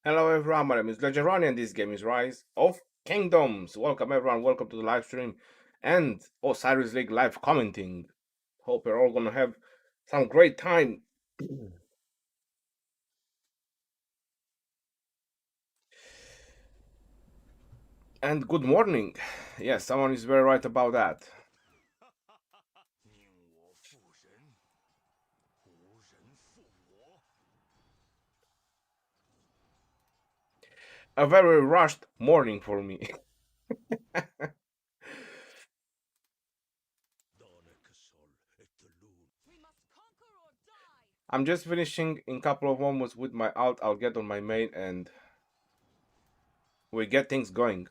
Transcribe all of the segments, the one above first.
Hello everyone, my name is Legendary and this game is Rise of Kingdoms. Welcome everyone, welcome to the live stream and Osiris League live commenting. Hope you're all gonna have some great time. And good morning. Yes, someone is very right about that. A very rushed morning for me. I'm just finishing in a couple of moments with my alt. I'll get on my main and we get things going.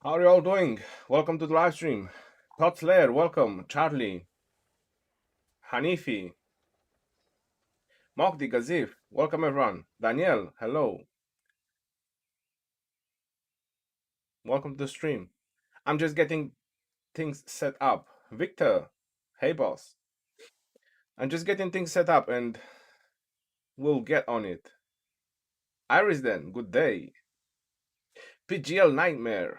How are you all doing? Welcome to the live stream. Todd Slayer, welcome. Charlie, Hanifi, Mokdi Gazif, welcome everyone. Daniel, hello. Welcome to the stream. I'm just getting things set up. Victor, hey boss. I'm just getting things set up and we'll get on it. Iris then, good day. PGL Nightmare.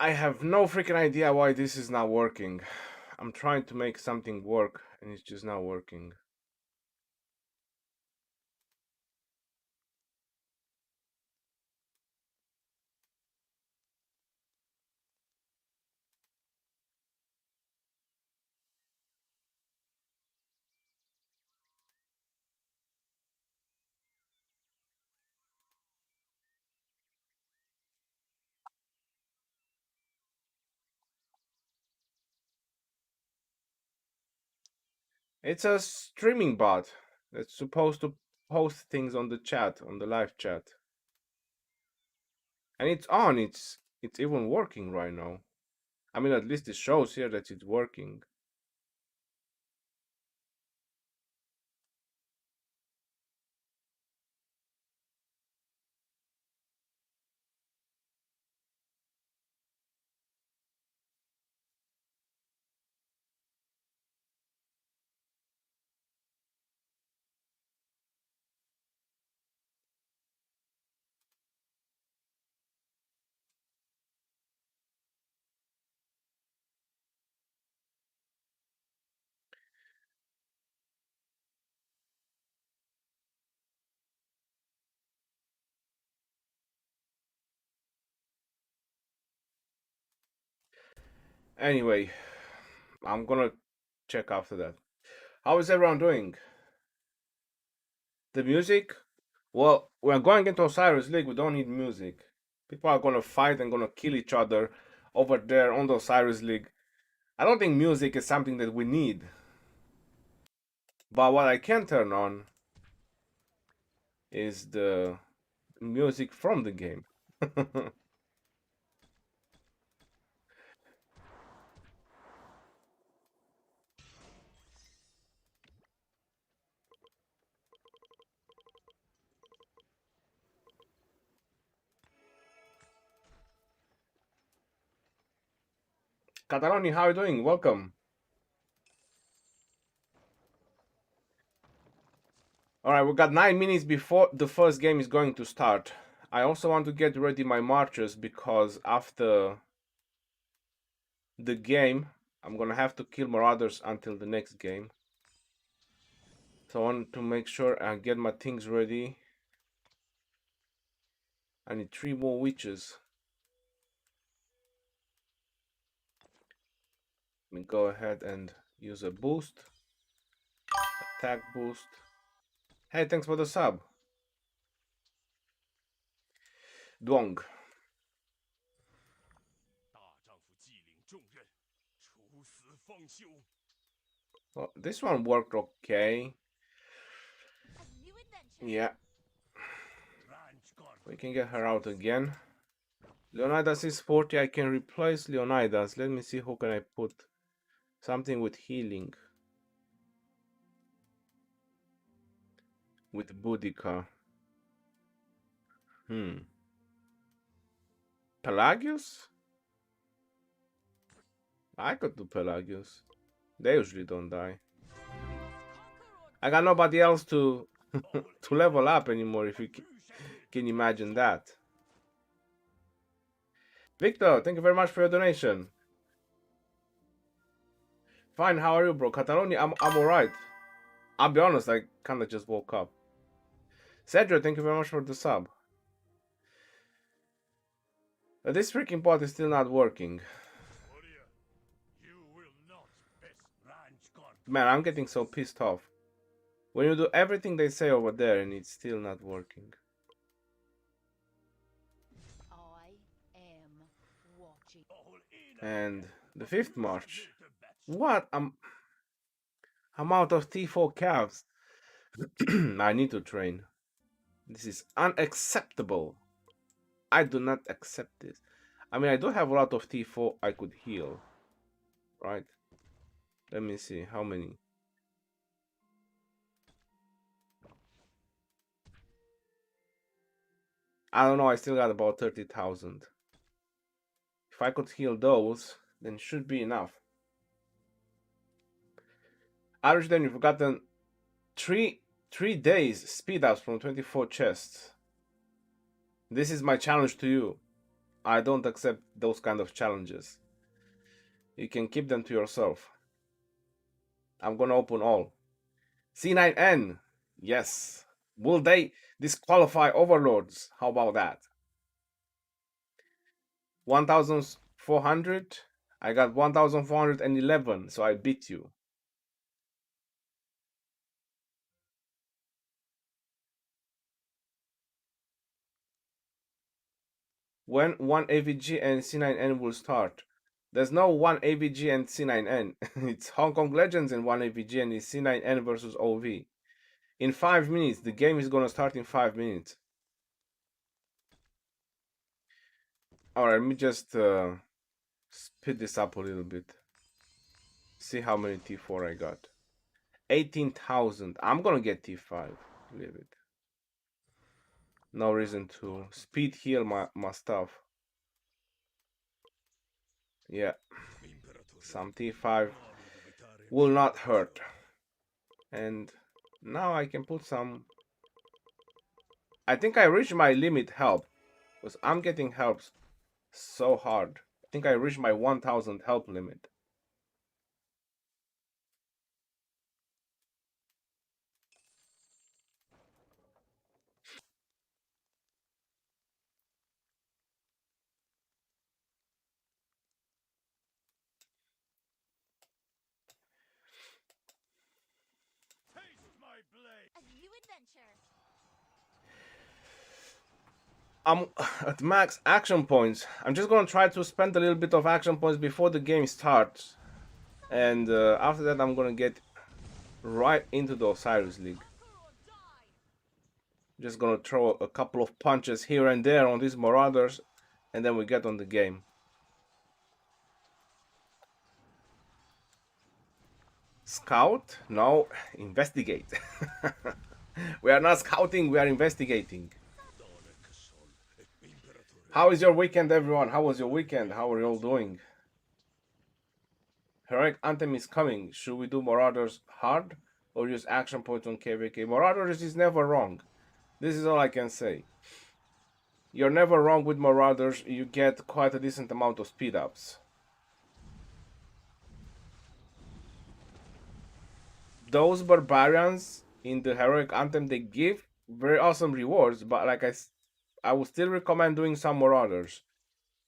I have no freaking idea why this is not working. I'm trying to make something work and it's just not working. It's a streaming bot that's supposed to post things on the chat, on the live chat. And it's on, it's even working right now. I mean, at least it shows here that it's working. Anyway, I'm gonna check after that. How is everyone doing? The music? Well, we're going into Osiris League, we don't need music. People are gonna fight and gonna kill each other over there on the Osiris League. I don't think music is something that we need. But what I can turn on is the music from the game. Cataloni, how are you doing? Welcome. Alright, we got 9 minutes before the first game is going to start. I also want to get ready my marches because after the game, I'm gonna have to kill marauders until the next game. So I want to make sure I get my things ready. I need 3 more witches. Let me go ahead and use a boost. Attack boost. Hey, thanks for the sub. Duong. Well, this one worked okay. Yeah. We can get her out again. Leonidas is 40. I can replace Leonidas. Let me see who can I put. Something with healing. With Boudica. Pelagius? I could do Pelagius. They usually don't die. I got nobody else to to level up anymore, if you can imagine that. Victor, thank you very much for your donation. Fine, how are you, bro? Catalonia, I'm alright. I'll be honest, I kinda just woke up. Cedric, thank you very much for the sub. This freaking pot is still not working. Man, I'm getting so pissed off. When you do everything they say over there and it's still not working. And the 5th March. What? I'm out of T4 calves. I need to train. This is unacceptable. I do not accept this. I mean, I do have a lot of T4 I could heal. Right? Let me see. How many? I don't know. I still got about 30,000. If I could heal those, then it should be enough. Irish, then you've gotten 3 days speed ups from 24 chests. This is my challenge to you. I don't accept those kind of challenges. You can keep them to yourself. I'm gonna open all. C9N. Yes. Will they disqualify overlords? How about that? 1,400. I got 1,411, so I beat you. When 1 AVG and C9N will start? There's no 1 AVG and C9N. It's Hong Kong Legends and 1 AVG and it's C9N versus OV. In 5 minutes. The game is gonna start in 5 minutes. Alright, let me just speed this up a little bit. See how many T4 I got. 18,000. I'm gonna get T5. Leave it. No reason to speed heal my stuff. Yeah. Some T5 will not hurt. And now I can put some... I think I reached my limit help. Because I'm getting helps so hard. I think I reached my 1,000 help limit. I'm at max action points. I'm just gonna try to spend a little bit of action points before the game starts. And after that I'm gonna get right into the Osiris League. Just gonna throw a couple of punches here and there on these Marauders, and then we get on the game. Scout? No, investigate. We are not scouting, we are investigating. How is your weekend, everyone? How was your weekend? How are you all doing? Heroic Anthem is coming. Should we do Marauders hard or use action points on KVK? Marauders is never wrong. This is all I can say. You're never wrong with Marauders. You get quite a decent amount of speed ups. Those barbarians in the Heroic Anthem, they give very awesome rewards, but like I would still recommend doing some Marauders.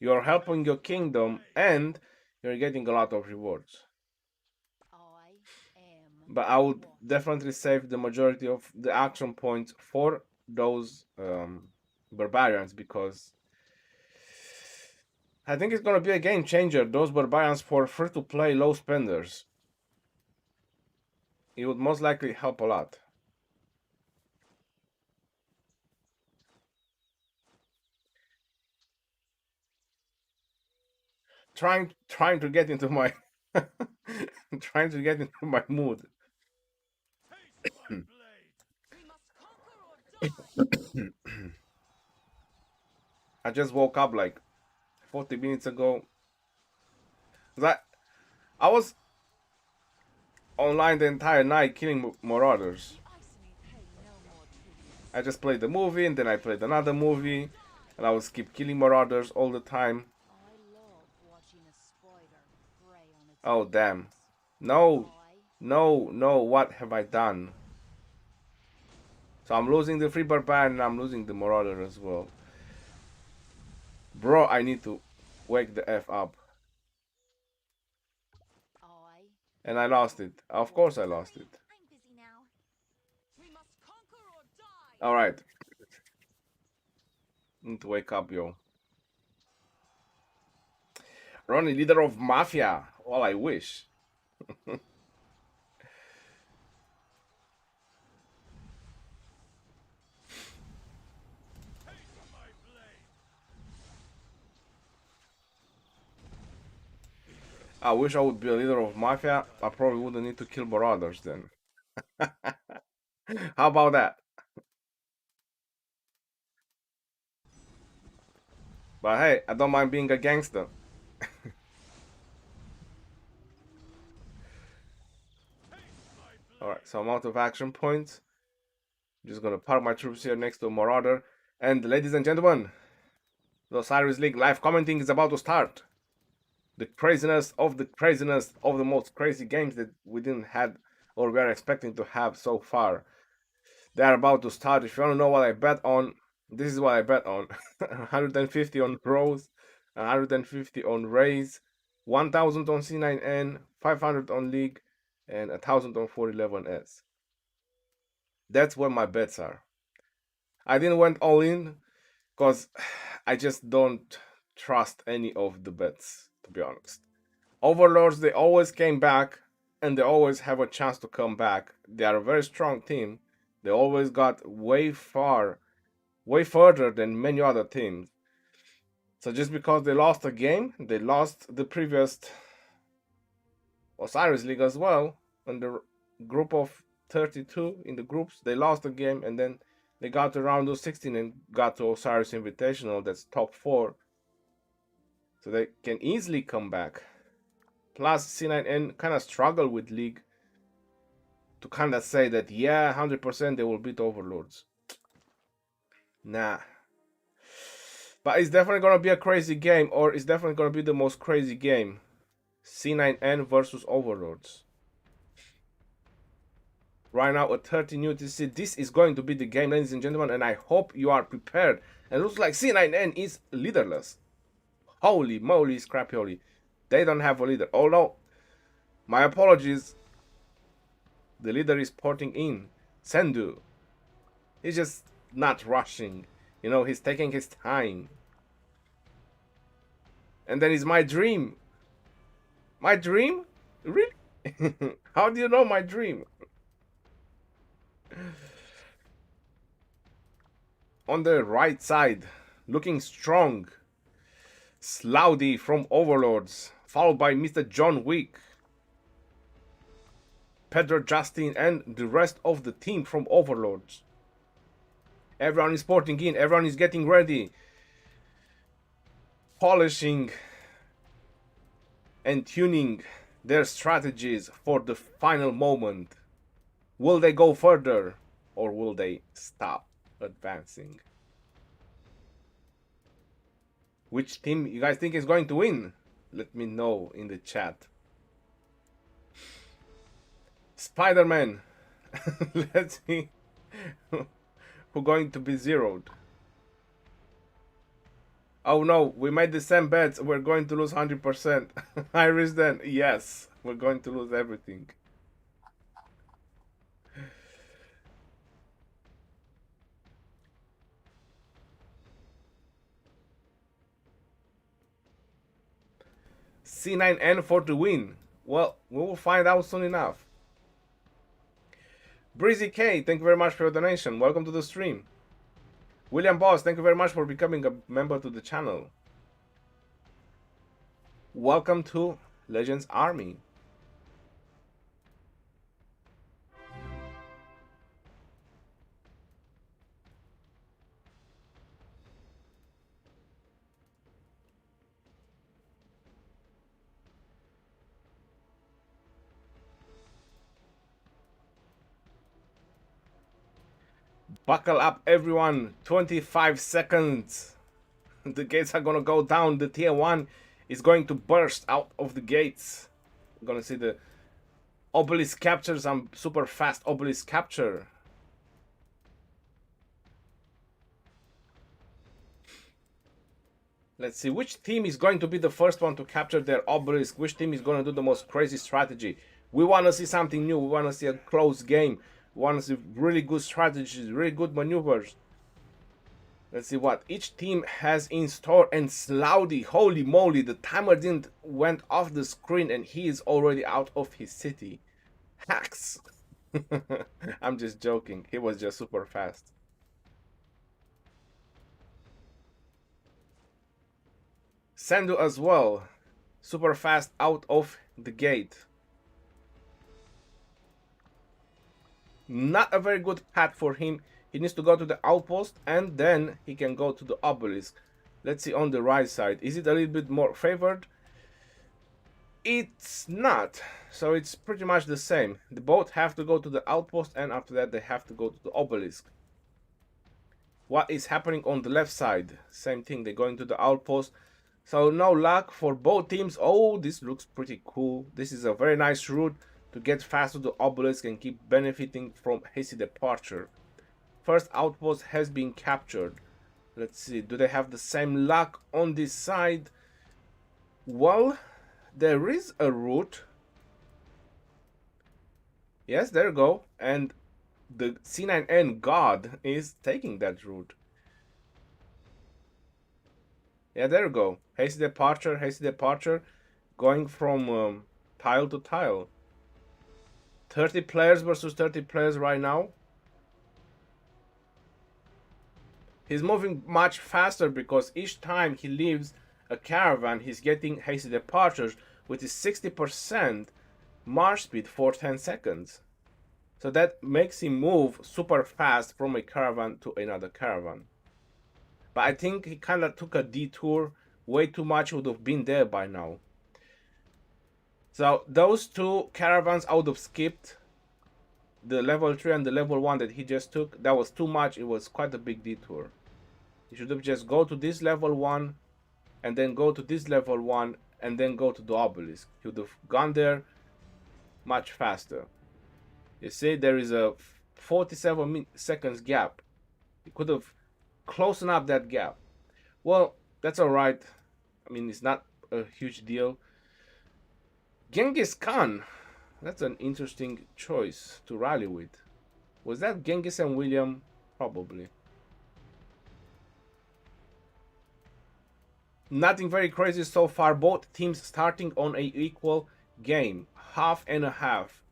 You're helping your kingdom and you're getting a lot of rewards. But I would definitely save the majority of the action points for those barbarians, because I think it's gonna be a game changer. Those barbarians for free-to-play low spenders. It would most likely help a lot. Trying to get into my trying to get into my mood. I just woke up like 40 minutes ago. I was online the entire night killing Marauders. I just played the movie and then I played another movie, and I would keep killing Marauders all the time. Oh damn. No, what have I done? So I'm losing the free barbarian and I'm losing the Marauder as well. Bro, I need to wake the F up. And I lost it. Of course I lost it. Alright. Need to wake up, yo. Ronnie, leader of Mafia. Well, I wish. I wish I would be a leader of Mafia. I probably wouldn't need to kill Marauders then. How about that? But hey, I don't mind being a gangster. Alright, so I'm out of action points. I'm just gonna park my troops here next to a Marauder. And ladies and gentlemen, the Osiris League live commenting is about to start. The craziness of the most crazy games that we didn't have or we are expecting to have so far. They are about to start. If you want to know what I bet on, this is what I bet on. 150 on Rose, 150 on Rays, 1000 on C9N, 500 on League, and 1000 on 411S. That's where my bets are. I didn't went all in because I just don't trust any of the bets, to be honest. Overlords, they always came back and they always have a chance to come back. They are a very strong team. They always got way further than many other teams. So just because they lost a game, they lost the previous Osiris League as well. In the group of 32 in the groups, they lost a game and then they got to round of 16 and got to Osiris Invitational. That's top 4. So they can easily come back. Plus, C9N kind of struggle with League to kind of say that, yeah, 100% they will beat Overlords. Nah. But it's definitely going to be a crazy game, or it's definitely going to be the most crazy game. C9N versus Overlords. Right now at 30 UTC, this is going to be the game, ladies and gentlemen, and I hope you are prepared. And it looks like C9N is leaderless. Holy moly, scrappy holy. They don't have a leader. Although, my apologies, the leader is porting in. Sendu. He's just not rushing. You know, he's taking his time. And then it's my dream. My dream? Really? How do you know my dream? on the right side, looking strong. Saladin from Overlords, followed by Mr. John Wick, Pedro Justin, and the rest of the team from Overlords. Everyone is porting in, everyone is getting ready, polishing and tuning their strategies for the final moment. Will they go further or will they stop advancing? Which team you guys think is going to win? Let me know in the chat. Spider-Man. Let's see who's going to be zeroed. Oh no, we made the same bets. We're going to lose 100%. Iris then, yes, we're going to lose everything. C9N for the win. Well, we will find out soon enough. Breezy K, thank you very much for your donation. Welcome to the stream. William Boss, thank you very much for becoming a member to the channel. Welcome to Legends Army. Buckle up, everyone. 25 seconds. The gates are gonna go down. The tier 1 is going to burst out of the gates. We're gonna see the obelisk capture, some super fast obelisk capture. Let's see which team is going to be the first one to capture their obelisk. Which team is going to do the most crazy strategy. We want to see something new. We want to see a close game. We want to see really good strategies, really good maneuvers. Let's see what each team has in store. And Saladin, holy moly, the timer didn't went off the screen and he is already out of his city. Hacks. I'm just joking. He was just super fast. Sandu as well. Super fast out of the gate. Not a very good path for him. He needs to go to the outpost and then he can go to the obelisk. Let's see on the right side. Is it a little bit more favored? It's not. So it's pretty much the same. They both have to go to the outpost and after that they have to go to the obelisk. What is happening on the left side? Same thing. They're going to the outpost. So no luck for both teams. Oh, this looks pretty cool. This is a very nice route to get fast to the obelisk and keep benefiting from hasty departure. First outpost has been captured. Let's see, do they have the same luck on this side? Well, there is a route. Yes, there you go. And the C9N god is taking that route. Yeah, there you go. Hasty departure, going from tile to tile. 30 players versus 30 players right now. He's moving much faster because each time he leaves a caravan, he's getting hasty departures, which is 60% march speed for 10 seconds. So that makes him move super fast from a caravan to another caravan. But I think he kind of took a detour. Way too much would have been there by now. So those two caravans I would have skipped. The level 3 and the level 1 that he just took. That was too much. It was quite a big detour. He should have just go to this level 1 and then go to this level 1 and then go to the obelisk. He would have gone there much faster. You see, there is a 47 seconds gap. He could have closed up that gap. Well, that's alright. I mean, it's not a huge deal. Genghis Khan. That's an interesting choice to rally with. Was that Genghis and William? Probably. Nothing very crazy so far. Both teams starting on an equal game. Half and a half.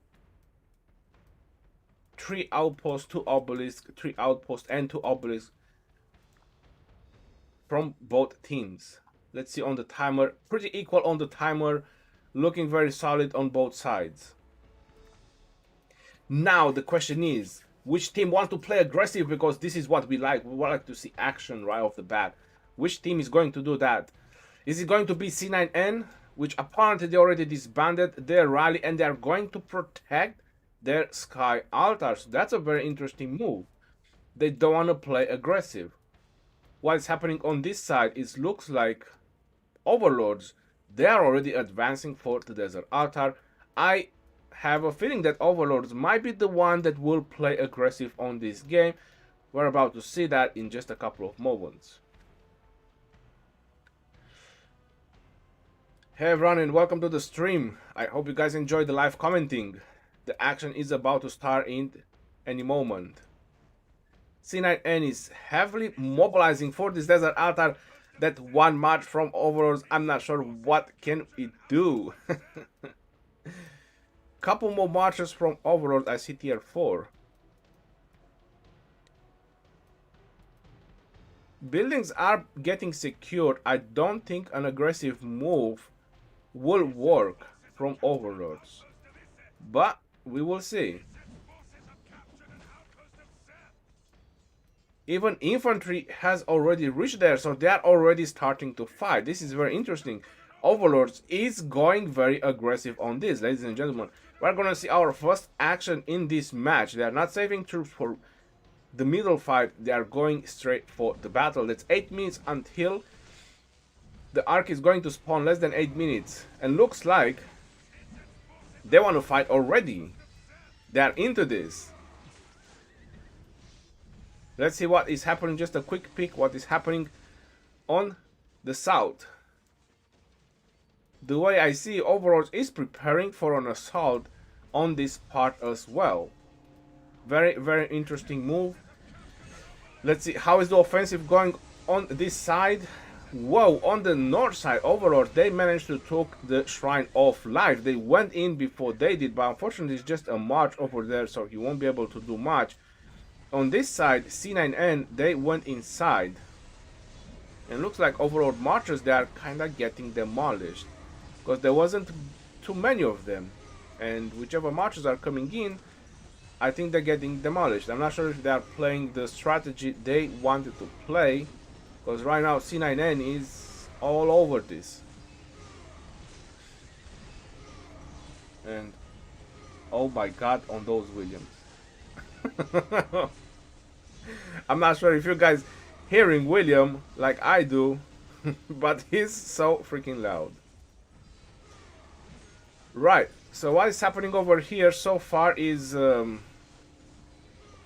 3 outposts, 2 obelisks, 3 outposts and 2 obelisks. from both teams. Let's see on the timer. Pretty equal on the timer. Looking very solid on both sides. Now the question is, which team wants to play aggressive? Because this is what we like. We like to see action right off the bat. Which team is going to do that? Is it going to be C9N, which apparently they already disbanded their rally and they are going to protect their sky altars? That's a very interesting move. They don't want to play aggressive. What's happening on this side is looks like Overlords, they are already advancing for the desert altar. I have a feeling that Overlords might be the one that will play aggressive on this game. We're about to see that in just a couple of moments. Hey everyone and welcome to the stream. I hope you guys enjoyed the live commenting. The action is about to start in any moment. C9N is heavily mobilizing for this desert altar. That one march from Overlords, I'm not sure what can it do. Couple more marches from Overlords, I see tier 4. Buildings are getting secured. I don't think an aggressive move will work from Overlords, but we will see. Even Infantry has already reached there, so they are already starting to fight. This is very interesting. Overlords is going very aggressive on this, ladies and gentlemen. We're gonna see our first action in this match. They are not saving troops for the middle fight. They are going straight for the battle. That's 8 minutes until the arc is going to spawn, less than 8 minutes. And looks like they want to fight already. They are into this. Let's see what is happening. Just a quick peek what is happening on the south. The way I see, Overlord is preparing for an assault on this part as well. Very, very interesting move. Let's see how is the offensive going on this side. Whoa, on the north side, Overlord, they managed to take the Shrine of Life. They went in before they did, but unfortunately it's just a march over there, so he won't be able to do much. On this side, C9N, they went inside. And looks like Overlord marchers, they are kind of getting demolished. Because there wasn't too many of them. And whichever marchers are coming in, I think they're getting demolished. I'm not sure if they are playing the strategy they wanted to play. Because right now, C9N is all over this. And, oh my god, on those Williams. I'm not sure if you guys hearing William like I do, but he's so freaking loud. Right, so what is happening over here so far is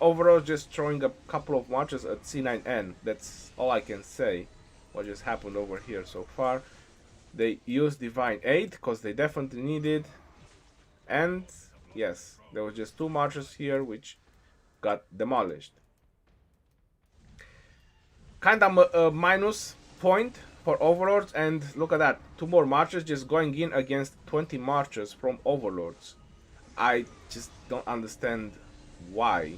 overall just throwing a couple of marches at C9N. That's all I can say what just happened over here so far. They used Divine Aid because they definitely need it. And yes, there was just 2 marches here which got demolished. Kind of a minus point for Overlords, and look at that, 2 more marches just going in against 20 marches from Overlords. I just don't understand why.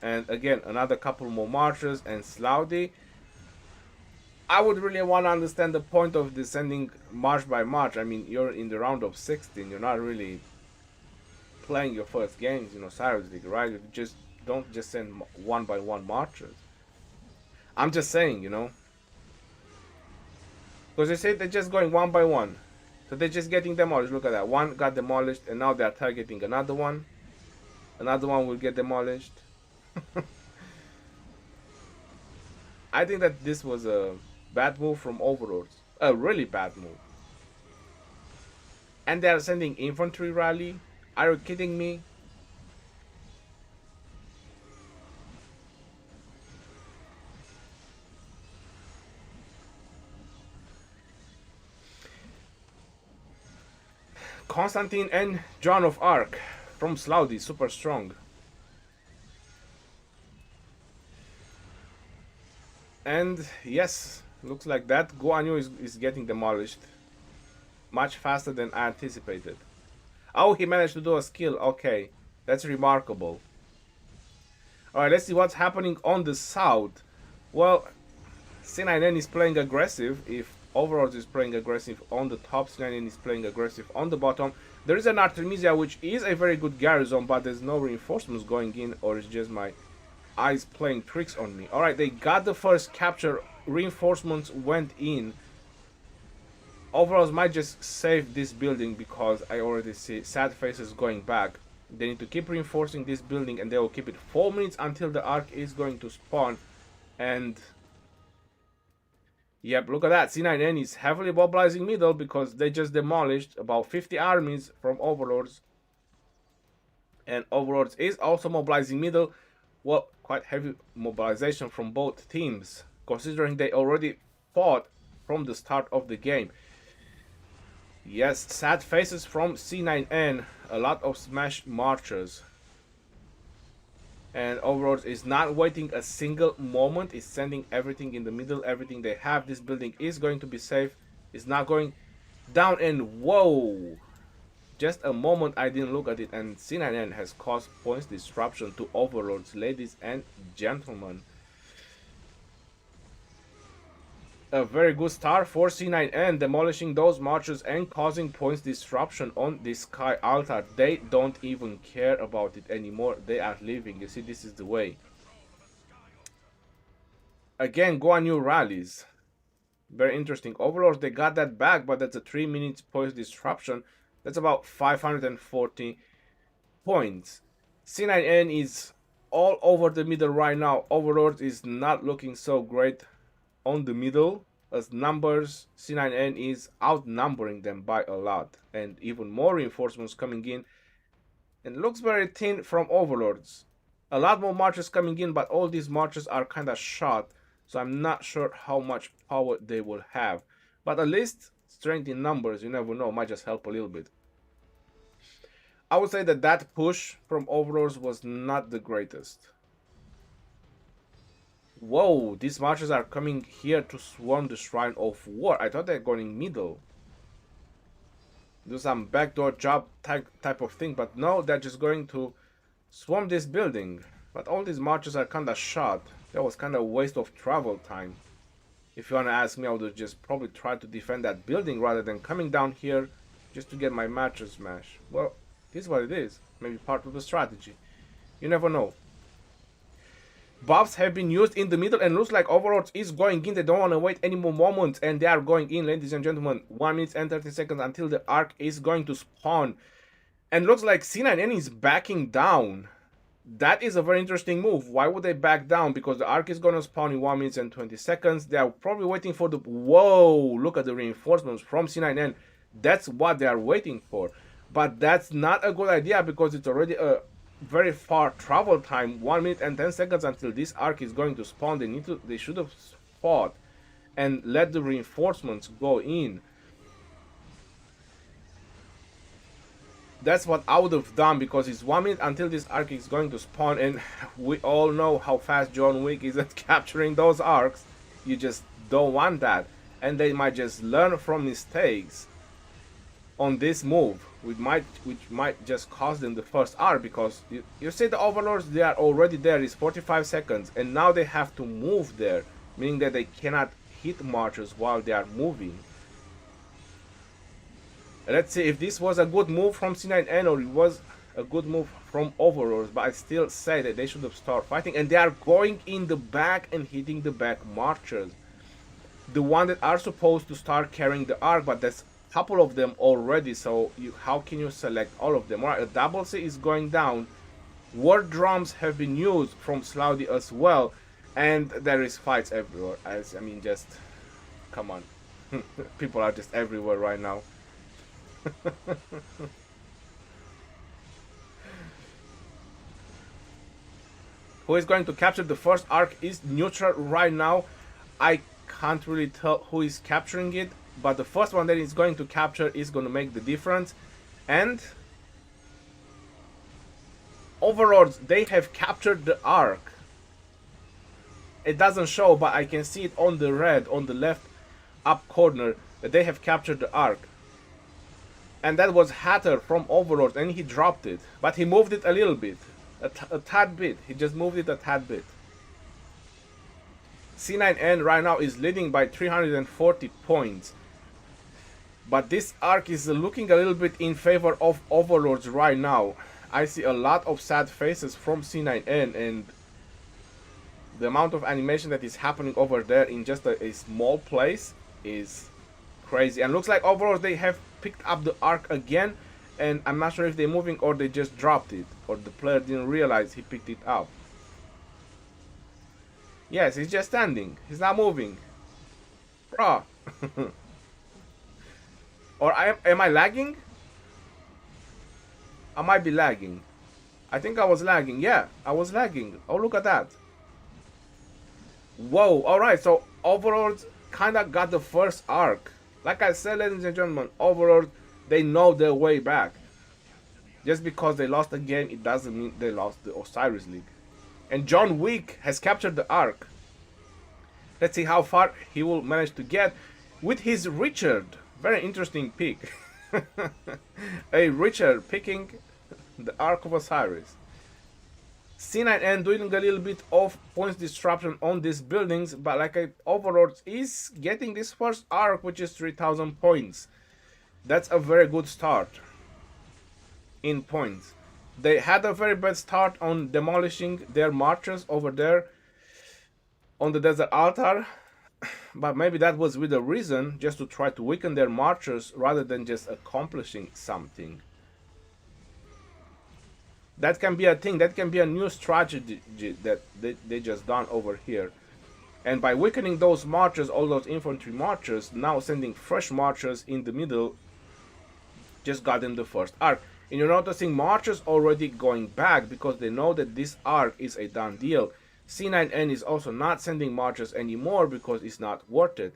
And again, another couple more marches and Saladin. I would really want to understand the point of descending march by march. I mean, you're in the round of 16, you're not really playing your first games, you know, Osiris League, right? You just don't just send 1 by 1 marchers. I'm just saying, you know, because they say they're just going 1 by 1, so they're just getting demolished. Look at that, 1 got demolished, and now they're targeting another one. Another one will get demolished. I think that this was a bad move from Overlords, a really bad move. And they are sending infantry rally. Are you kidding me? Constantine and John of Arc from Saladin, super strong. And yes, looks like that Guan Yu is getting demolished much faster than I anticipated. Oh, he managed to do a skill. Okay, that's remarkable. Alright, let's see what's happening on the south. Well, C9N is playing aggressive. If Overlord is playing aggressive on the top, C9N is playing aggressive on the bottom. There is an Artemisia, which is a very good garrison, but there's no reinforcements going in, or it's just my eyes playing tricks on me. Alright, they got the first capture. Reinforcements went in. Overalls might just save this building because I already see sad faces going back. They need to keep reinforcing this building, and they will keep it 4 minutes until the arc is going to spawn. And yep, look at that. C9N is heavily mobilizing middle because they just demolished about 50 armies from Overlords. And Overlords is also mobilizing middle. Well, quite heavy mobilization from both teams, considering they already fought from the start of the game. Yes, sad faces from C9N. A lot of smash marchers. And Overlords is not waiting a single moment. Is sending everything in the middle. Everything they have. This building is going to be safe. It's not going down. And whoa! Just a moment I didn't look at it, and C9N has caused points disruption to Overlords, ladies and gentlemen. A very good start for C9N, demolishing those marches and causing points disruption on the Sky Altar. They don't even care about it anymore. They are leaving. You see, this is the way. Again, Guan Yu rallies. Very interesting. Overlords, they got that back, but that's a 3 minutes points disruption. That's about 540 points. C9N is all over the middle right now. Overlord is not looking so great on the middle. As numbers, C9N is outnumbering them by a lot. And even more reinforcements coming in. And looks very thin from Overlords. A lot more marches coming in, but all these marches are kind of shot. So I'm not sure how much power they will have. But at least strength in numbers, you never know, might just help a little bit. I would say that that push from Overlords was not the greatest. Whoa, these marches are coming here to swarm the Shrine of War. I thought they're going middle. Do some backdoor job type of thing, but no, they're just going to swarm this building. But all these marches are kind of shot. That was kind of a waste of travel time. If you want to ask me, I would just probably try to defend that building rather than coming down here just to get my marches smashed. Well, this is what it is. Maybe part of the strategy. You never know. Buffs have been used in the middle and looks like Overlords is going in. They don't want to wait any more moments and they are going in, ladies and gentlemen. 1 minute and 30 seconds until the arc is going to spawn. And looks like C9N is backing down. That is a very interesting move. Why would they back down? Because the arc is going to spawn in 1 minute and 20 seconds. They are probably waiting for the... Whoa! Look at the reinforcements from C9N. That's what they are waiting for. But that's not a good idea because it's already a very far travel time. 1 minute and 10 seconds until this arc is going to spawn. They should have fought and let the reinforcements go in. That's what I would have done because it's 1 minute until this arc is going to spawn, and we all know how fast John Wick is at capturing those arcs. You just don't want that, and they might just learn from mistakes on this move, which might just cost them the first arc, because you see the Overlords, they are already there. It's 45 seconds, and now they have to move there, meaning that they cannot hit marchers while they are moving. Let's see if this was a good move from C9N or it was a good move from Overlords, but I still say that they should have started fighting, and they are going in the back and hitting the back marchers, the one that are supposed to start carrying the arc, but that's a couple of them already, so how can you select all of them? Alright, a double C is going down. War drums have been used from Saladin as well, and there is fights everywhere. I mean, just come on. People are just everywhere right now. Who is going to capture the first arc is neutral right now. I can't really tell who is capturing it, but the first one that is going to capture is going to make the difference. And Overlords, they have captured the arc. It doesn't show, but I can see it on the red on the left up corner that they have captured the arc. And that was Hatter from Overlord, and he dropped it. But he moved it a little bit. A tad bit. He just moved it a tad bit. C9N right now is leading by 340 points. But this arc is looking a little bit in favor of Overlords right now. I see a lot of sad faces from C9N, and the amount of animation that is happening over there in just a small place is crazy. And looks like Overlords, they have picked up the arc again, and I'm not sure if they're moving or they just dropped it, or the player didn't realize he picked it up. Yes, he's just standing. He's not moving. Bruh. Or am I lagging? I might be lagging. I think I was lagging. Yeah, I was lagging. Oh, look at that. Whoa, alright, so Overlords kind of got the first arc. Like I said, ladies and gentlemen, Overlords, they know their way back. Just because they lost a game, it doesn't mean they lost the Osiris League. And John Wick has captured the arc. Let's see how far he will manage to get with his Richard. Very interesting pick. A Richard picking the arc of Osiris. C9N doing a little bit of points disruption on these buildings, but like Overlords is getting this first arc, which is 3000 points. That's a very good start in points. They had a very bad start on demolishing their marches over there on the desert altar, but maybe that was with a reason, just to try to weaken their marchers rather than just accomplishing something. That can be a thing, that can be a new strategy that they just done over here. And by weakening those marchers, all those infantry marchers, now sending fresh marchers in the middle, just got them the first arc. And you're noticing marchers already going back because they know that this arc is a done deal. C9N is also not sending marchers anymore because it's not worth it.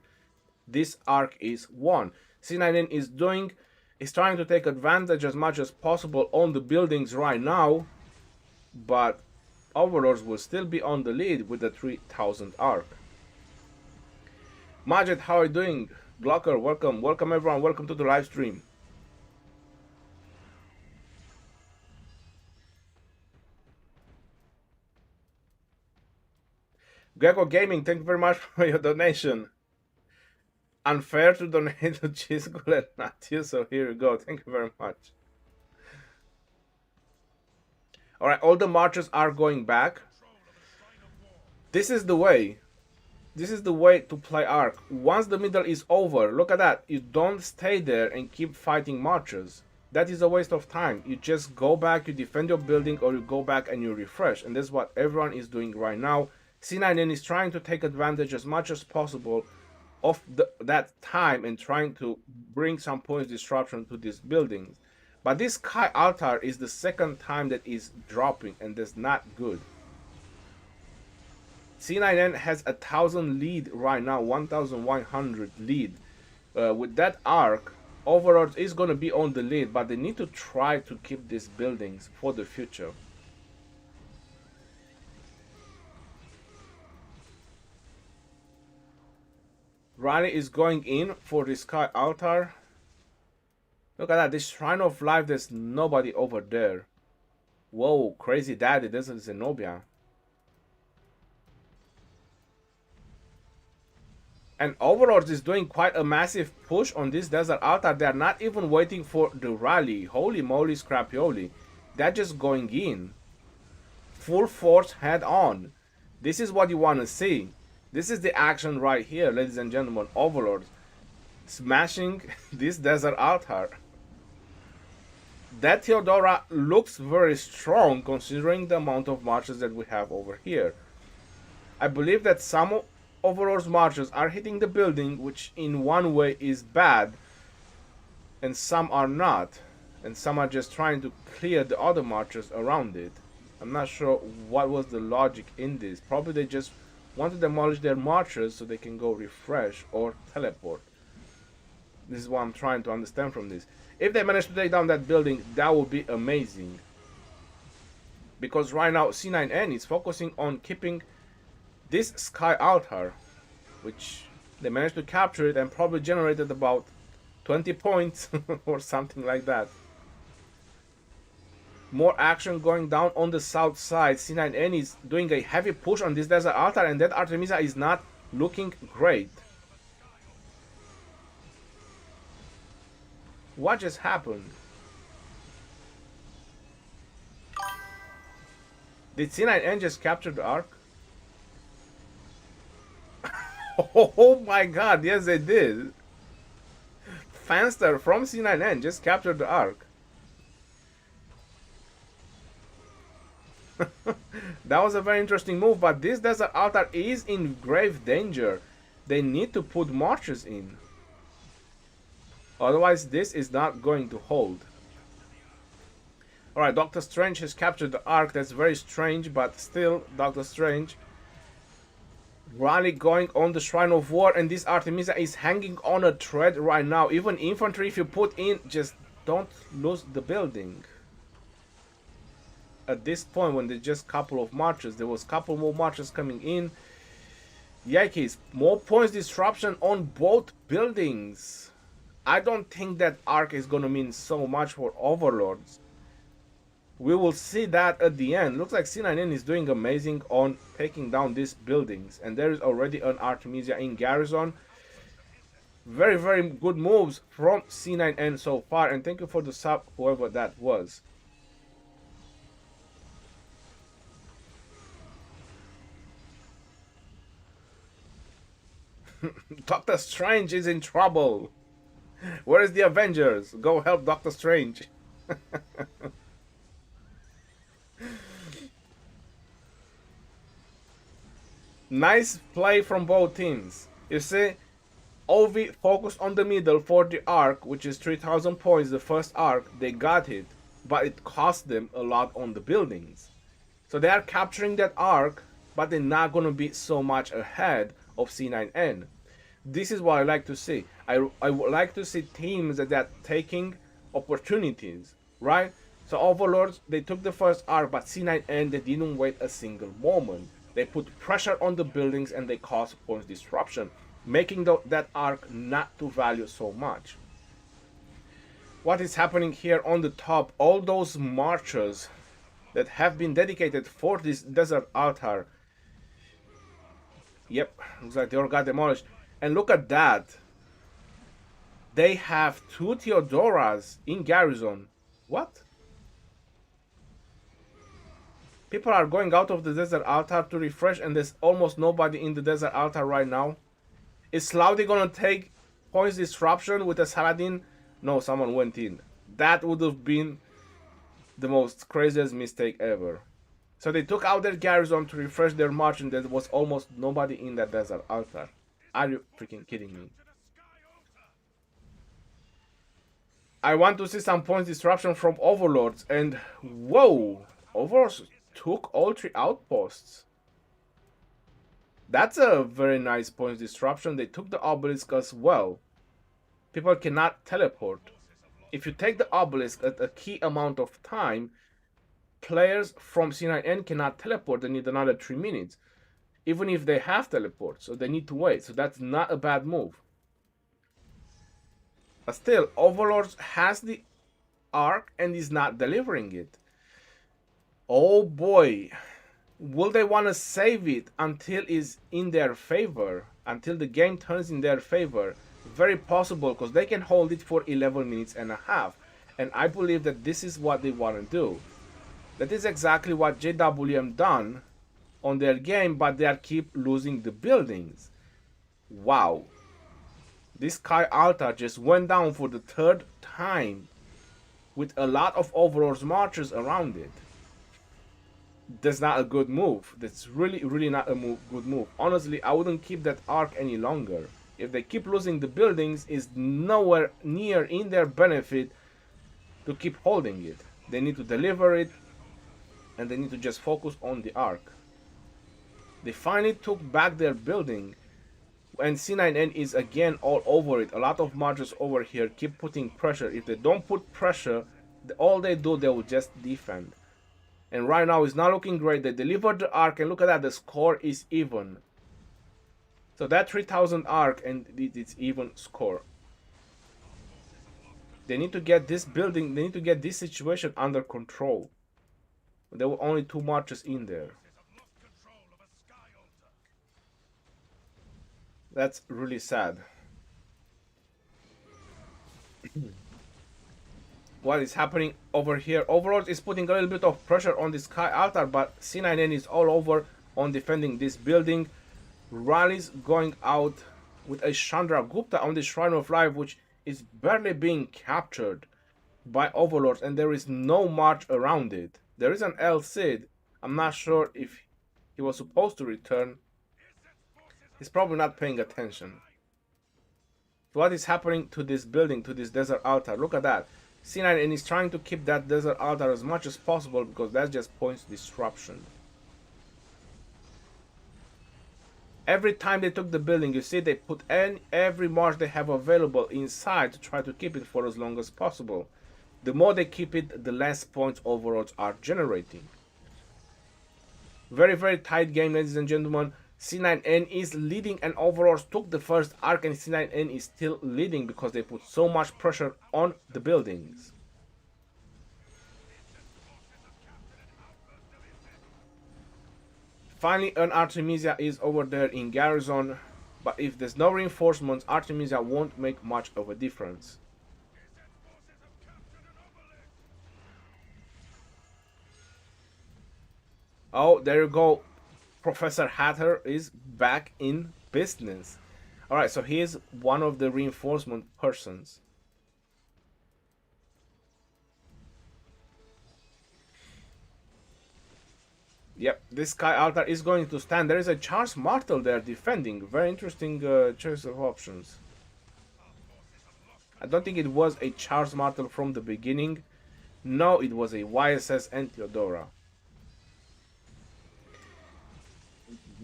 This arc is won. C9N is trying to take advantage as much as possible on the buildings right now, but Overlords will still be on the lead with the 3000 arc. Majid, how are you doing? Blocker, welcome everyone, welcome to the live stream. Gecko Gaming, thank you very much for your donation. Unfair to donate to Cheese and not you, so here you go. Thank you very much. Alright, all the marchers are going back. This is the way. This is the way to play arc. Once the middle is over, look at that. You don't stay there and keep fighting marchers. That is a waste of time. You just go back, you defend your building, or you go back and you refresh. And that's what everyone is doing right now. C9N is trying to take advantage as much as possible of that time and trying to bring some points disruption to these buildings. But this Sky Altar is the second time that is dropping, and that's not good. C9N has 1000 lead right now, 1100 lead. With that arc, Overlords is going to be on the lead, but they need to try to keep these buildings for the future. Rally is going in for the Sky Altar. Look at that, this Shrine of Life, there's nobody over there. Whoa, crazy daddy, this is Zenobia. And Overlords is doing quite a massive push on this desert altar. They are not even waiting for the rally. Holy moly, scrapioli. They're just going in. Full force head on. This is what you want to see. This is the action right here, ladies and gentlemen. Overlords smashing this desert altar. That Theodora looks very strong considering the amount of marches that we have over here. I believe that some Overlords marches are hitting the building, which in one way is bad, and some are not, and some are just trying to clear the other marches around it. I'm not sure what was the logic in this. Probably they just want to demolish their marchers so they can go refresh or teleport. This is what I'm trying to understand from this. If they manage to take down that building, that would be amazing. Because right now C9N is focusing on keeping this Sky Altar, which they managed to capture it and probably generated about 20 points or something like that. More action going down on the south side. C9N is doing a heavy push on this desert altar, and that Artemisia is not looking great. What just happened? Did C9N just capture the Ark? Oh my god, yes they did. Fanster from C9N just captured the Ark. That was a very interesting move, but this desert altar is in grave danger. They need to put marches in. Otherwise, this is not going to hold. Alright, Doctor Strange has captured the Ark. That's very strange, but still, Doctor Strange. Rally going on the Shrine of War, and this Artemisia is hanging on a thread right now. Even infantry, if you put in, just don't lose the building. At this point, when there's just a couple of marches, there was a couple more marches coming in. Yikes, more points disruption on both buildings. I don't think that Ark is gonna mean so much for Overlords. We will see that at the end. Looks like C9N is doing amazing on taking down these buildings. And there is already an Artemisia in Garrison. Very, very good moves from C9N so far. And thank you for the sub, whoever that was. Doctor Strange is in trouble. Where is the Avengers? Go help Doctor Strange. Nice play from both teams. You see, OV focused on the middle for the Ark, which is 3000 points, the first Ark. They got it, but it cost them a lot on the buildings. So they are capturing that Ark, but they're not going to be so much ahead of C9N. This is what I like to see. I would like to see teams that are taking opportunities, right? So Overlords, they took the first Ark, but C9N, they didn't wait a single moment. They put pressure on the buildings and they caused points disruption, making that Ark not to value so much. What is happening here on the top? All those marchers that have been dedicated for this desert altar. Yep, looks like they all got demolished. And look at that. They have 2 Theodoras in Garrison. What? People are going out of the desert altar to refresh, and there's almost nobody in the desert altar right now. Is Saladin gonna take points disruption with a Saladin? No, someone went in. That would have been the most craziest mistake ever. So they took out their garrison to refresh their march, and there was almost nobody in that desert altar. Are you freaking kidding me? I want to see some points disruption from Overlords, and whoa! Overlords took all 3 outposts. That's a very nice point disruption. They took the obelisk as well. People cannot teleport. If you take the obelisk at a key amount of time, players from C9N cannot teleport. They need another 3 minutes. Even if they have teleport, so they need to wait. So that's not a bad move. But still, Overlords has the Ark and is not delivering it. Oh boy, will they want to save it until it's in their favor, until the game turns in their favor? Very possible, because they can hold it for 11 minutes and a half, and I believe that this is what they want to do. That is exactly what JWM done on their game, but they are keep losing the buildings. Wow, this Sky Altar just went down for the 3rd time with a lot of Overlords marches around it. That's not a good move. That's really not a good move. Honestly, I wouldn't keep that Ark any longer. If they keep losing the buildings, it's nowhere near in their benefit to keep holding it. They need to deliver it, and they need to just focus on the Ark. They finally took back their building, and C9N is again all over it. A lot of marches over here keep putting pressure. If they don't put pressure, all they do, they will just defend. And right now it's not looking great. They delivered the Ark, and look at that, the score is even. So that 3000 Ark, and it's even score. They need to get this building, they need to get this situation under control. There were only 2 marches in there. That's really sad. What is happening over here? Overlord is putting a little bit of pressure on the Sky Altar, but C9N is all over on defending this building. Rally's going out with a Chandra Gupta on the Shrine of Life, which is barely being captured by Overlords, and there is no march around it. There is an El Cid. I'm not sure if he was supposed to return. He's probably not paying attention. What is happening to this building, to this desert altar? Look at that. C9N is trying to keep that desert altar as much as possible because that just points disruption. Every time they took the building, you see they put every march they have available inside to try to keep it for as long as possible. The more they keep it, the less points overlords are generating. Very, very tight game, ladies and gentlemen. C9N is leading and Overlords took the first arc, and C9N is still leading because they put so much pressure on the buildings. Finally, an Artemisia is over there in Garrison, but if there's no reinforcements, Artemisia won't make much of a difference. Oh, there you go. Professor Hatter is back in business. Alright, so he is one of the reinforcement persons. Yep, this Sky Altar is going to stand. There is a Charles Martel there defending. Very interesting choice of options. I don't think it was a Charles Martel from the beginning. No, it was a YSS and Theodora.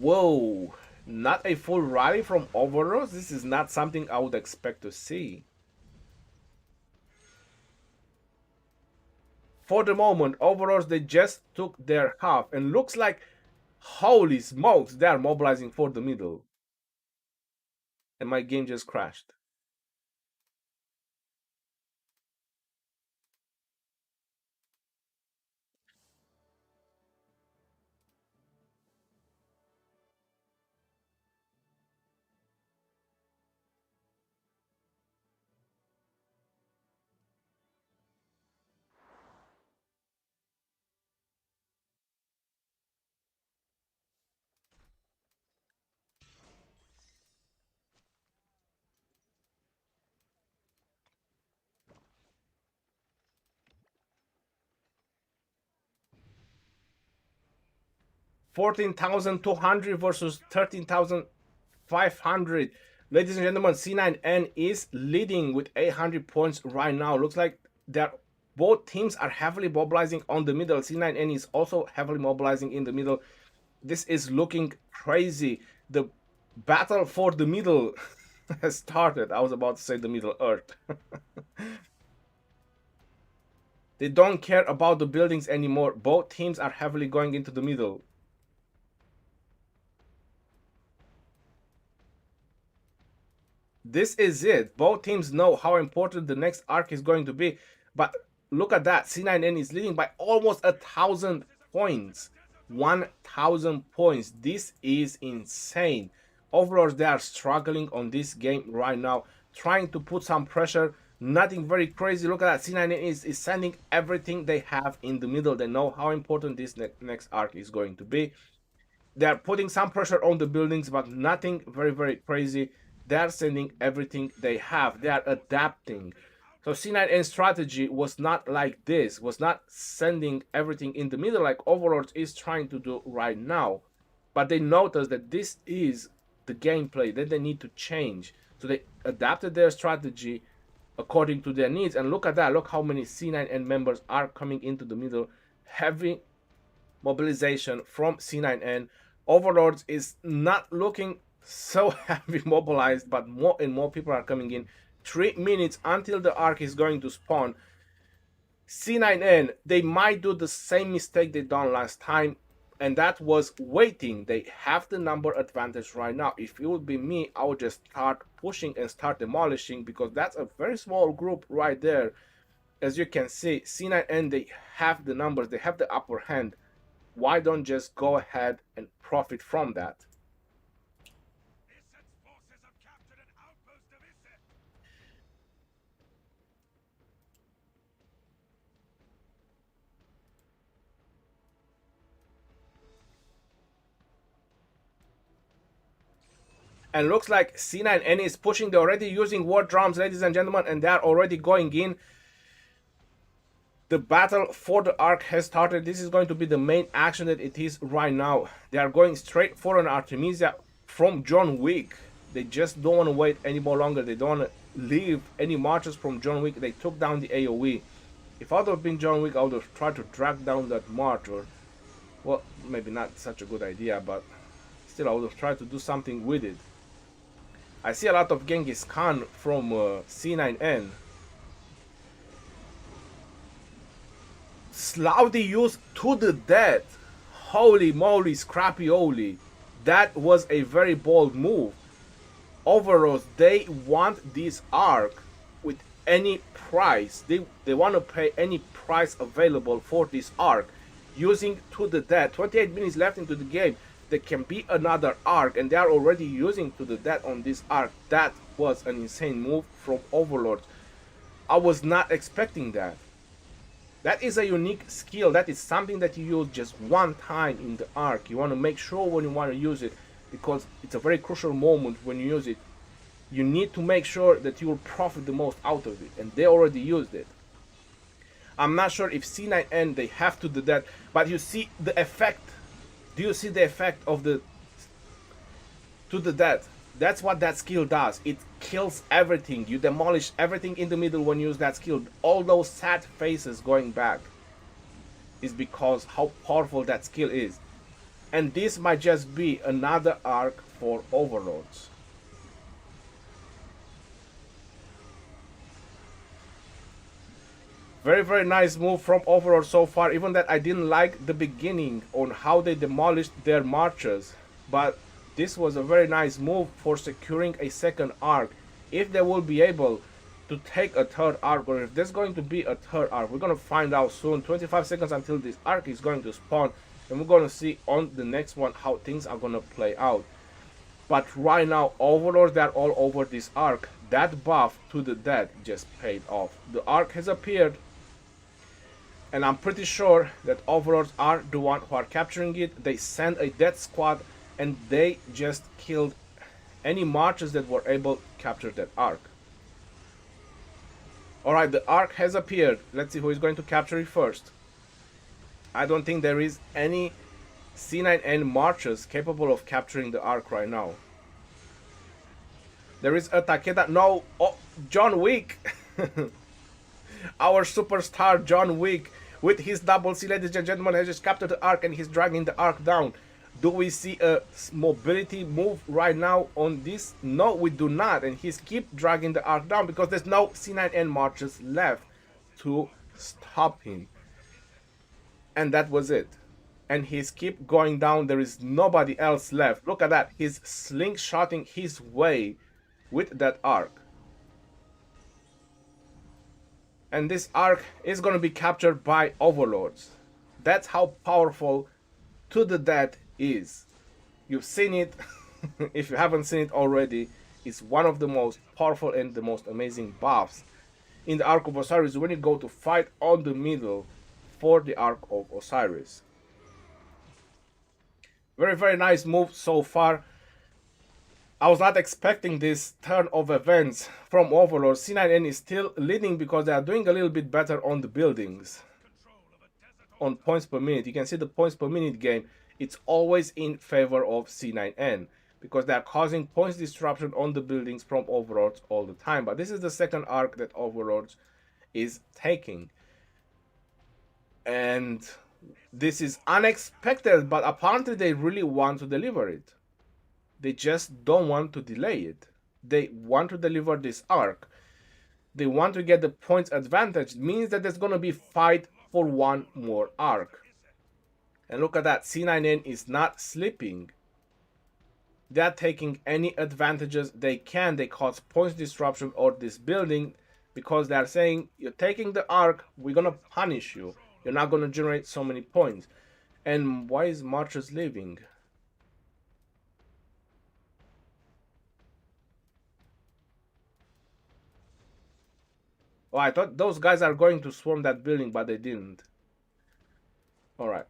Whoa, not a full rally from Overlords? This is not something I would expect to see. For the moment, Overlords, they just took their half, and looks like, holy smokes, they are mobilizing for the middle. And my game just crashed. $14,200 versus 13,500. Ladies and gentlemen, C9N is leading with 800 points right now. Looks like they're both teams are heavily mobilizing on the middle. C9N is also heavily mobilizing in the middle. This is looking crazy. The battle for the middle has started. I was about to say the Middle Earth. They don't care about the buildings anymore. Both teams are heavily going into the middle. This is it. Both teams know how important the next arc is going to be. But look at that. C9N is leading by almost 1,000 points. 1,000 points. This is insane. Overlords, they are struggling on this game right now, trying to put some pressure. Nothing very crazy. Look at that. C9N is sending everything they have in the middle. They know how important this next arc is going to be. They are putting some pressure on the buildings, but nothing very, very crazy. They are sending everything they have. They are adapting. So C9N strategy was not like this, was not sending everything in the middle like Overlord is trying to do right now. But they noticed that this is the gameplay that they need to change. So they adapted their strategy according to their needs. And look at that. Look how many C9N members are coming into the middle. Heavy mobilization from C9N. Overlords is not looking so heavy mobilized, but more and more people are coming in. 3 minutes until the arc is going to spawn. C9N, they might do the same mistake they done last time, and that was waiting. They have the number advantage right now. If it would be me, I would just start pushing and start demolishing, because that's a very small group right there. As you can see, C9N, they have the numbers, they have the upper hand. Why don't just go ahead and profit from that? And looks like C9N is pushing. They're already using war drums, ladies and gentlemen, and they're already going in. The battle for the Ark has started. This is going to be the main action that it is right now. They are going straight for an Artemisia from John Wick. They just don't want to wait any more longer. They don't want to leave any marches from John Wick. They took down the AoE. If I would have been John Wick, I would have tried to drag down that march, or, well, maybe not such a good idea, but still I would have tried to do something with it. I see a lot of Genghis Khan from C9N. Saladin used to the death. Holy moly, scrappy-oly. That was a very bold move. Overalls, they want this Ark with any price. They want to pay any price available for this Ark. Using to the death. 28 minutes left into the game. There can be another Ark, and they are already using to the death on this Ark. That was an insane move from Overlords. I was not expecting that. That is a unique skill. That is something that you use just one time in the Ark. You want to make sure when you want to use it, because it's a very crucial moment when you use it. You need to make sure that you will profit the most out of it, and they already used it. I'm not sure if C9N they have to do that, but you see the effect. Do you see the effect of the to the death? That's what that skill does. It kills everything. You demolish everything in the middle when you use that skill. All those sad faces going back is because how powerful that skill is. And this might just be another Ark for Overlords. Very, very nice move from Overlords so far. Even that I didn't like the beginning on how they demolished their marches. But this was a very nice move for securing a second Ark. If they will be able to take a third Ark, or if there's going to be a third Ark, we're going to find out soon. 25 seconds until this Ark is going to spawn. And we're going to see on the next one how things are going to play out. But right now, Overlords, they're all over this Ark. That buff to the death just paid off. The Ark has appeared. And I'm pretty sure that Overlords are the one who are capturing it. They send a death squad, and they just killed any marches that were able to capture that Ark. Alright, the Ark has appeared. Let's see who is going to capture it first. I don't think there is any C9N marches capable of capturing the Ark right now. There is a Takeda. No, oh, John Wick. Our superstar John Wick with his double C, ladies and gentlemen, has just captured the Ark, and he's dragging the Ark down. Do we see a mobility move right now on this? No, we do not. And he's keep dragging the Ark down because there's no C9N marches left to stop him. And that was it. And he's keep going down. There is nobody else left. Look at that. He's slingshotting his way with that Ark. And this Ark is going to be captured by Overlords. That's how powerful to the death is. You've seen it. If you haven't seen it already, it's one of the most powerful and the most amazing buffs in the Ark of Osiris when you go to fight on the middle for the Ark of Osiris. Very, very nice move so far. I was not expecting this turn of events from Overlord. C9N is still leading because they are doing a little bit better on the buildings. On points per minute. You can see the points per minute game. It's always in favor of C9N because they are causing points disruption on the buildings from Overlords all the time. But this is the second Ark that Overlords is taking. And this is unexpected, but apparently they really want to deliver it. They just don't want to delay it. They want to deliver this Ark. They want to get the points advantage. It means that there's going to be fight for one more Ark. And look at that. C9N is not sleeping. They're taking any advantages they can. They cause points disruption or this building because they're saying, you're taking the Ark, we're going to punish you. You're not going to generate so many points. And why is Marches leaving? Oh, I thought those guys are going to swarm that building, but they didn't. Alright.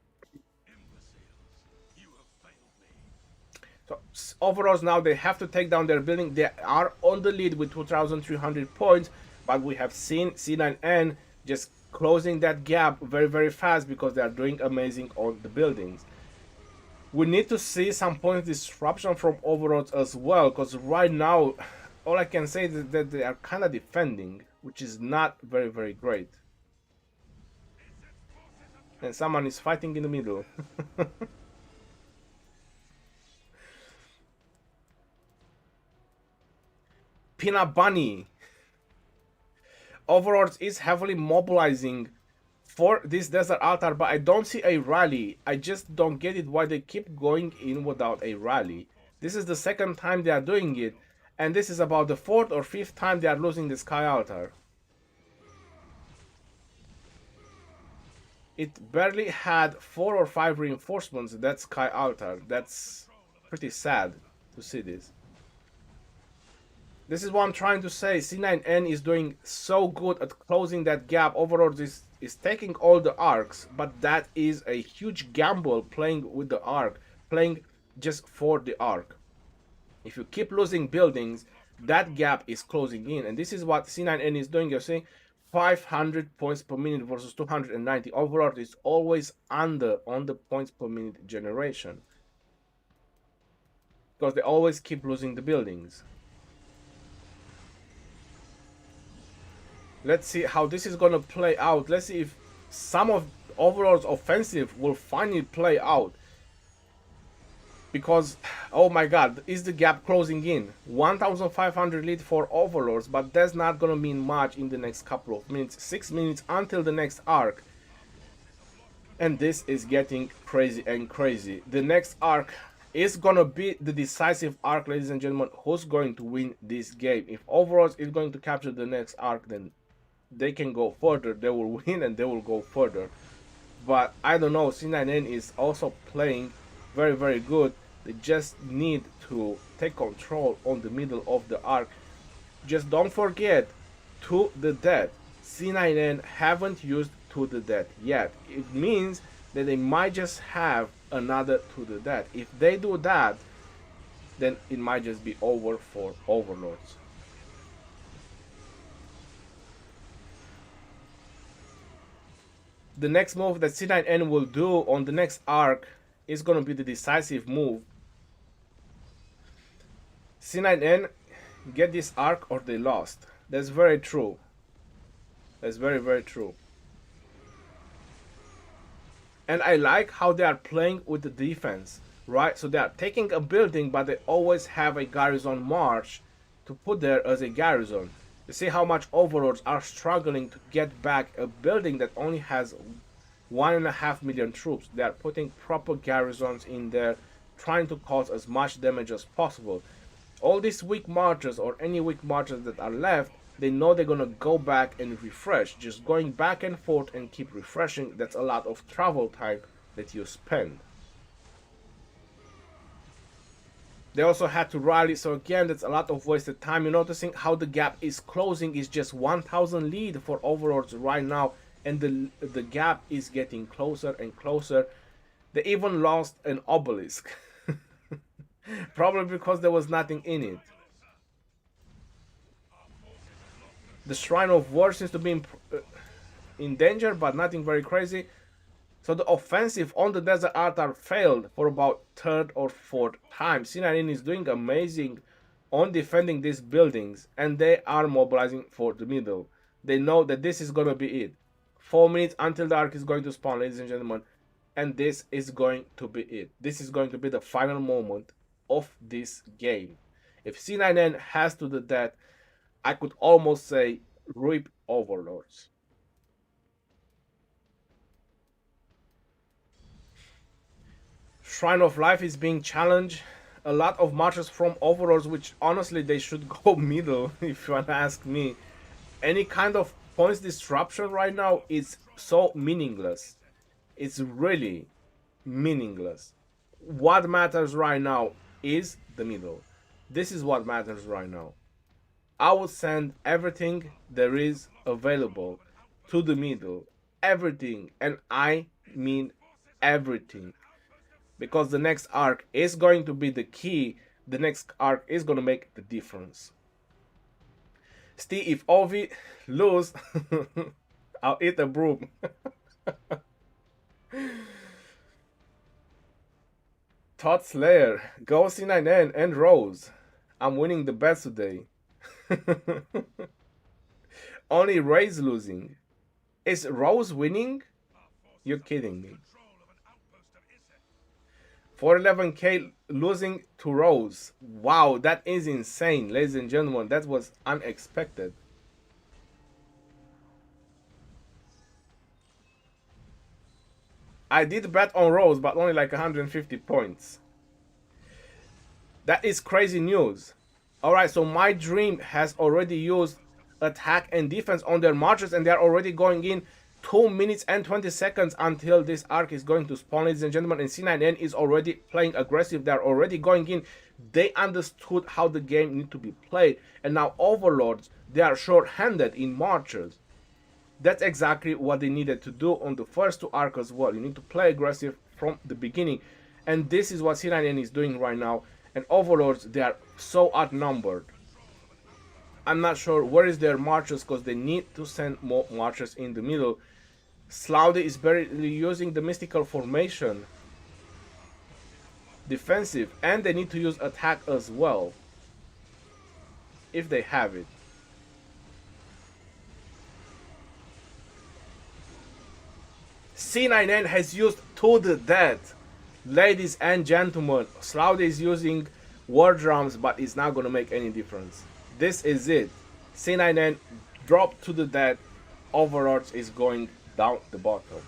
So overalls now they have to take down their building. They are on the lead with 2,300 points, but we have seen C9N just closing that gap very, very fast because they are doing amazing on the buildings. We need to see some point disruption from overalls as well, because right now all I can say is that they are kind of defending, which is not very, very great. And someone is fighting in the middle. Peanut Bunny. Overlord is heavily mobilizing for this desert altar, but I don't see a rally. I just don't get it why they keep going in without a rally. This is the second time they are doing it, and this is about the fourth or fifth time they are losing the sky altar. It barely had 4 or 5 reinforcements, that sky altar. That's pretty sad to see this. This is what I'm trying to say. C9N is doing so good at closing that gap. Overlord is taking all the arcs, but that is a huge gamble playing with the arc, playing just for the arc. If you keep losing buildings, that gap is closing in, and this is what C9N is doing. You're seeing 500 points per minute versus 290. Overlord is always under on the points per minute generation because they always keep losing the buildings. Let's see how this is going to play out. Let's see if some of Overlord's offensive will finally play out. Because, oh my god, is the gap closing in? 1,500 lead for Overlords, but that's not going to mean much in the next couple of minutes. 6 minutes until the next arc. And this is getting crazy and crazy. The next arc is going to be the decisive arc, ladies and gentlemen. Who's going to win this game? If Overlords is going to capture the next arc, then they can go further. They will win and they will go further. But I don't know. C9N is also playing very, very good. They just need to take control on the middle of the arc. Just don't forget, to the death. C9N haven't used to the death yet. It means that they might just have another to the death. If they do that, then it might just be over for Overlords. The next move that C9N will do on the next arc is going to be the decisive move. C9N get this arc or they lost. That's very true. That's very, very true. And I like how they are playing with the defense, right? So they are taking a building, but they always have a garrison march to put there as a garrison. You see how much Overlords are struggling to get back a building that only has 1.5 million troops. They are putting proper garrisons in there, trying to cause as much damage as possible. All these weak marches or any weak marches that are left, they know they're gonna go back and refresh. Just going back and forth and keep refreshing, that's a lot of travel time that you spend. They also had to rally, so again, that's a lot of wasted time. You're noticing how the gap is closing. Is just 1,000 lead for Overlords right now, and the gap is getting closer and closer. They even lost an obelisk. Probably because there was nothing in it. The Shrine of War seems to be in danger, but nothing very crazy. So the offensive on the desert altar failed for about third or fourth time. C9N is doing amazing on defending these buildings, and they are mobilizing for the middle. They know that this is going to be it. 4 minutes until the arc is going to spawn, ladies and gentlemen, and this is going to be it. This is going to be the final moment of this game. If C9N has to the death, I could almost say RIP Overlords. Shrine of Life is being challenged. A lot of marches from Overlords, which honestly they should go middle, if you wanna ask me. Any kind of points disruption right now is so meaningless. It's really meaningless. What matters right now is the middle. This is what matters right now. I will send everything there is available to the middle. Everything, and I mean everything. because the next arc is going to be the key. The next arc is going to make the difference. Steve, if Ovi lose, I'll eat a broom. Todd Slayer, go C9N and Rose. I'm winning the bets today. Only Ray's losing. Is Rose winning? You're kidding me. 411k losing to Rose. Wow, that is insane, ladies and gentlemen. That was unexpected. I did bet on Rose, but only like 150 points. That is crazy news. Alright, so my dream has already used attack and defense on their marches, and they're already going in 2 minutes and 20 seconds until this arc is going to spawn, ladies and gentlemen. And C9N is already playing aggressive. They're already going in. They understood how the game need to be played. And now Overlords, they are short-handed in marches. That's exactly what they needed to do on the first 2 arcs as well. You need to play aggressive from the beginning. And this is what C9N is doing right now. And Overlords, they are so outnumbered. I'm not sure where is their marches, because they need to send more marches in the middle. Saladin is barely using the mystical formation. Defensive, and they need to use attack as well. If they have it. C9N has used to the death. Ladies and gentlemen, Saladin is using war drums, but it's not going to make any difference. This is it. C9N dropped to the death. Overlords is going down the bottom.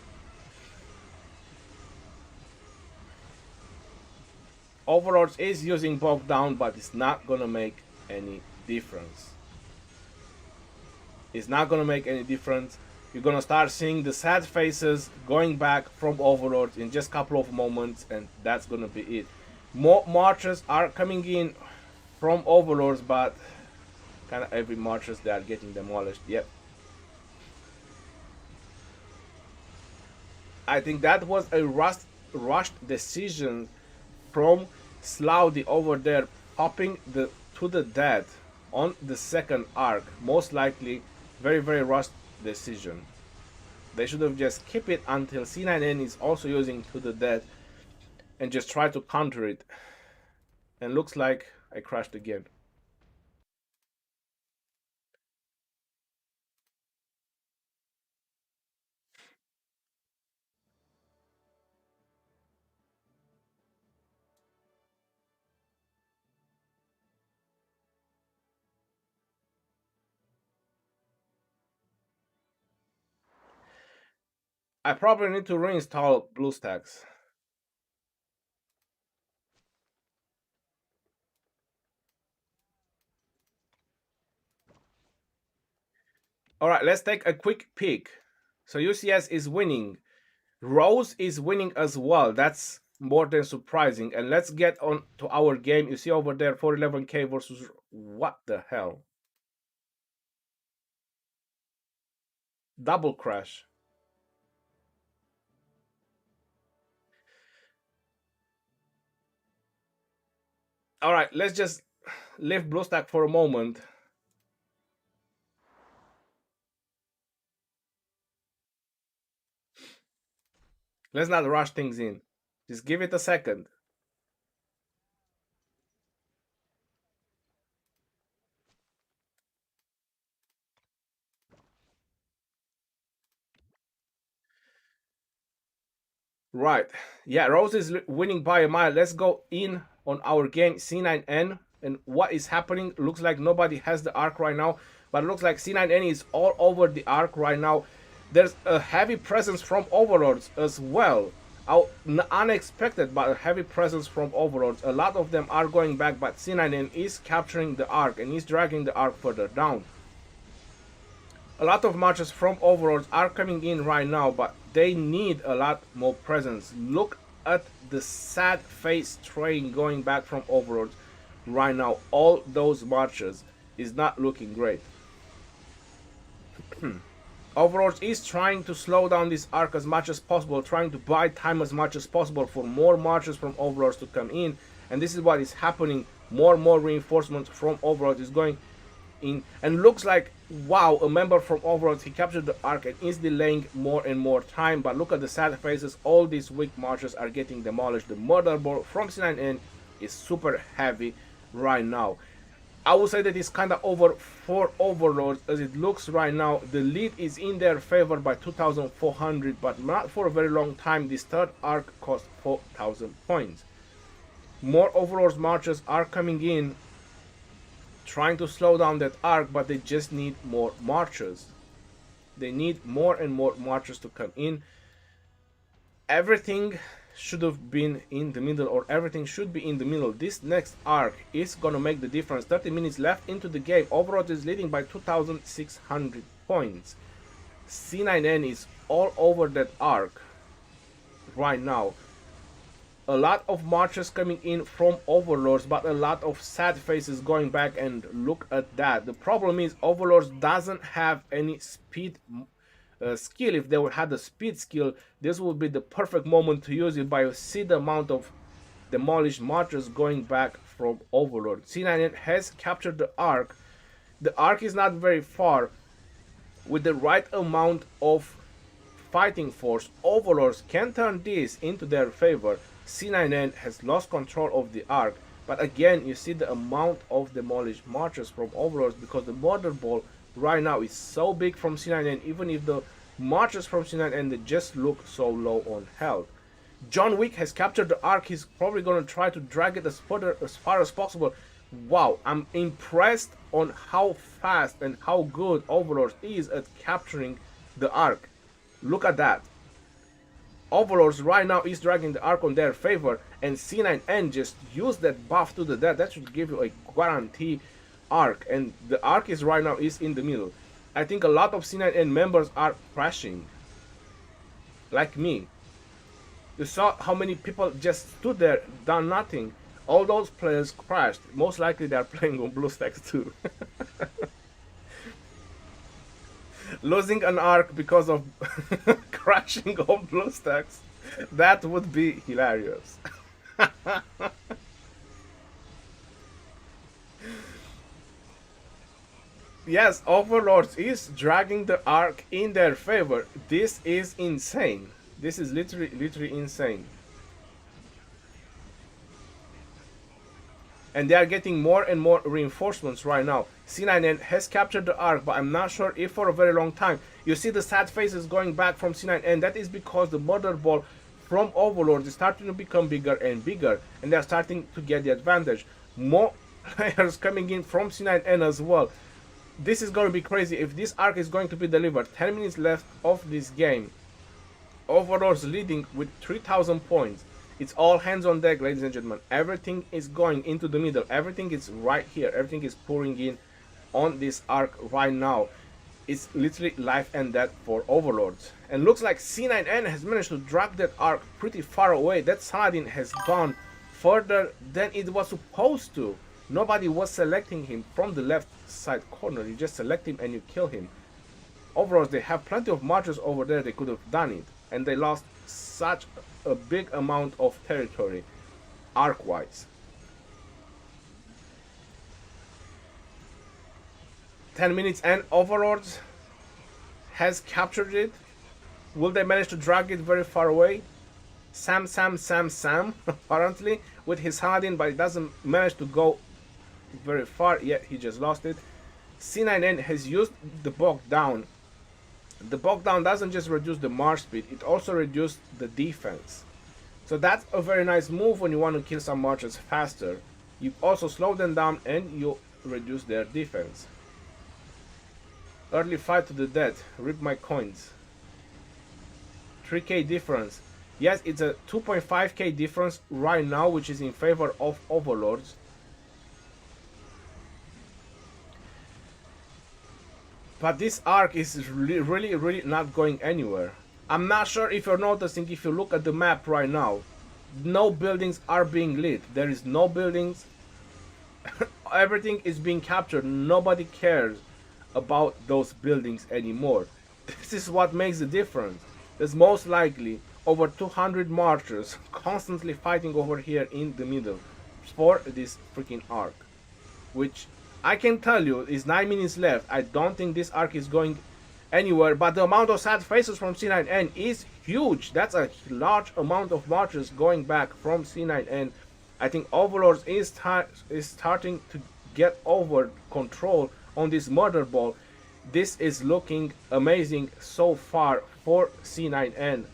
Overlords is using bog down, but it's not going to make any difference. It's not going to make any difference. You're going to start seeing the sad faces going back from Overlords in just a couple of moments, and that's going to be it. More marches are coming in from Overlords, but kind of every marches they are getting demolished. Yep. I think that was a rushed decision from Saladin over there, popping to the death on the second arc. Most likely, very rushed decision. They should have just kept it until C9N is also using to the death and just try to counter it. And looks like I crashed again. I probably need to reinstall BlueStacks. Alright, let's take a quick peek. So UCS is winning. Rose is winning as well. That's more than surprising. And let's get on to our game. You see over there 411k versus... What the hell? Double crash. Alright, let's just leave BlueStack for a moment. Let's not rush things in. Just give it a second. Right. Yeah, Rose is winning by a mile. Let's go in on our game C9N. And what is happening? Looks like nobody has the arc right now. But it looks like C9N is all over the arc right now. There's a heavy presence from Overlords as well. Unexpected, but a heavy presence from Overlords. A lot of them are going back, but C9N is capturing the arc and is dragging the arc further down. A lot of marches from Overlords are coming in right now, but they need a lot more presence. Look at the sad face train going back from Overlords right now. All those marches is not looking great. Overlord is trying to slow down this arc as much as possible, trying to buy time as much as possible for more marches from Overlords to come in, and this is what is happening. More and more reinforcements from Overlord is going in, and looks like, wow, a member from Overlord, he captured the arc and is delaying more and more time. But look at the sad faces, all these weak marches are getting demolished. The motherboard from C9N is super heavy right now. I would say that it's kind of over for Overlords as it looks right now. The lead is in their favor by 2,400, but not for a very long time. This third arc cost 4,000 points. More Overlords marches are coming in, trying to slow down that arc, but they just need more marches. They need more and more marches to come in. Everything should have been in the middle, or everything should be in the middle. This next arc is gonna make the difference. 30 minutes left into the game. Overlord is leading by 2,600 points. C9N is all over that arc right now. A lot of marches coming in from Overlords, but a lot of sad faces going back, and look at that. The problem is Overlords doesn't have any speed skill. If they would have the speed skill, this would be the perfect moment to use it, but you see the amount of demolished marches going back from Overlord. C9N has captured the arc. The arc is not very far. With the right amount of fighting force, Overlords can turn this into their favor. C9N has lost control of the arc, but again you see the amount of demolished marches from Overlords, because the motherboard right now is so big from C9N. Even if the marches from C9N, they just look so low on health. John Wick has captured the arc. He's probably going to try to drag it as far as possible. Wow, I'm impressed on how fast and how good Overlord is at capturing the arc. Look at that. Overlords right now is dragging the arc on their favor, and C9N just used that buff to the death. That should give you a guarantee arc, and the arc is right now is in the middle. I think a lot of C9N members are crashing, like me. You saw how many people just stood there, done nothing. All those players crashed. Most likely they are playing on BlueStacks too. Losing an arc because of crashing on BlueStacks, that would be hilarious. Yes, Overlords is dragging the arc in their favor. This is insane. This is literally insane. And they are getting more and more reinforcements right now. C9N has captured the arc, but I'm not sure if for a very long time. You see the sad faces going back from C9N. That is because the motherboard from Overlord is starting to become bigger and bigger, and they are starting to get the advantage. More players coming in from C9N as well. This is going to be crazy if this arc is going to be delivered. 10 minutes left of this game. Overlord's leading with 3,000 points. It's all hands on deck, ladies and gentlemen. Everything is going into the middle. Everything is right here. Everything is pouring in on this arc right now. It's literally life and death for Overlords. And looks like C9N has managed to drag that arc pretty far away. That Saladin has gone further than it was supposed to. Nobody was selecting him from the left side corner. You just select him and you kill him. Overlords, they have plenty of marches over there. They could have done it. And they lost such a big amount of territory arc-wise. 10 minutes and Overlords has captured it. Will they manage to drag it very far away? Sam apparently with his Saladin, but it doesn't manage to go very far yet. He just lost it. C9N has used the bog down. The bog down doesn't just reduce the march speed, it also reduces the defense. So that's a very nice move when you want to kill some marchers faster. You also slow them down and you reduce their defense. Early fight to the death. Rip my coins. 3k difference. Yes, it's a 2.5k difference right now, which is in favor of Overlords. But this arc is really not going anywhere. I'm not sure if you're noticing, if you look at the map right now, no buildings are being lit. There is no buildings. Everything is being captured. Nobody cares about those buildings anymore. This is what makes the difference. There's most likely over 200 marchers constantly fighting over here in the middle for this freaking arc, which I can tell you is 9 minutes left. I don't think this arc is going anywhere, but the amount of sad faces from C9N is huge. That's a large amount of marchers going back from C9N. I think Overlords is starting to get over control on this murder ball. This is looking amazing so far for C9N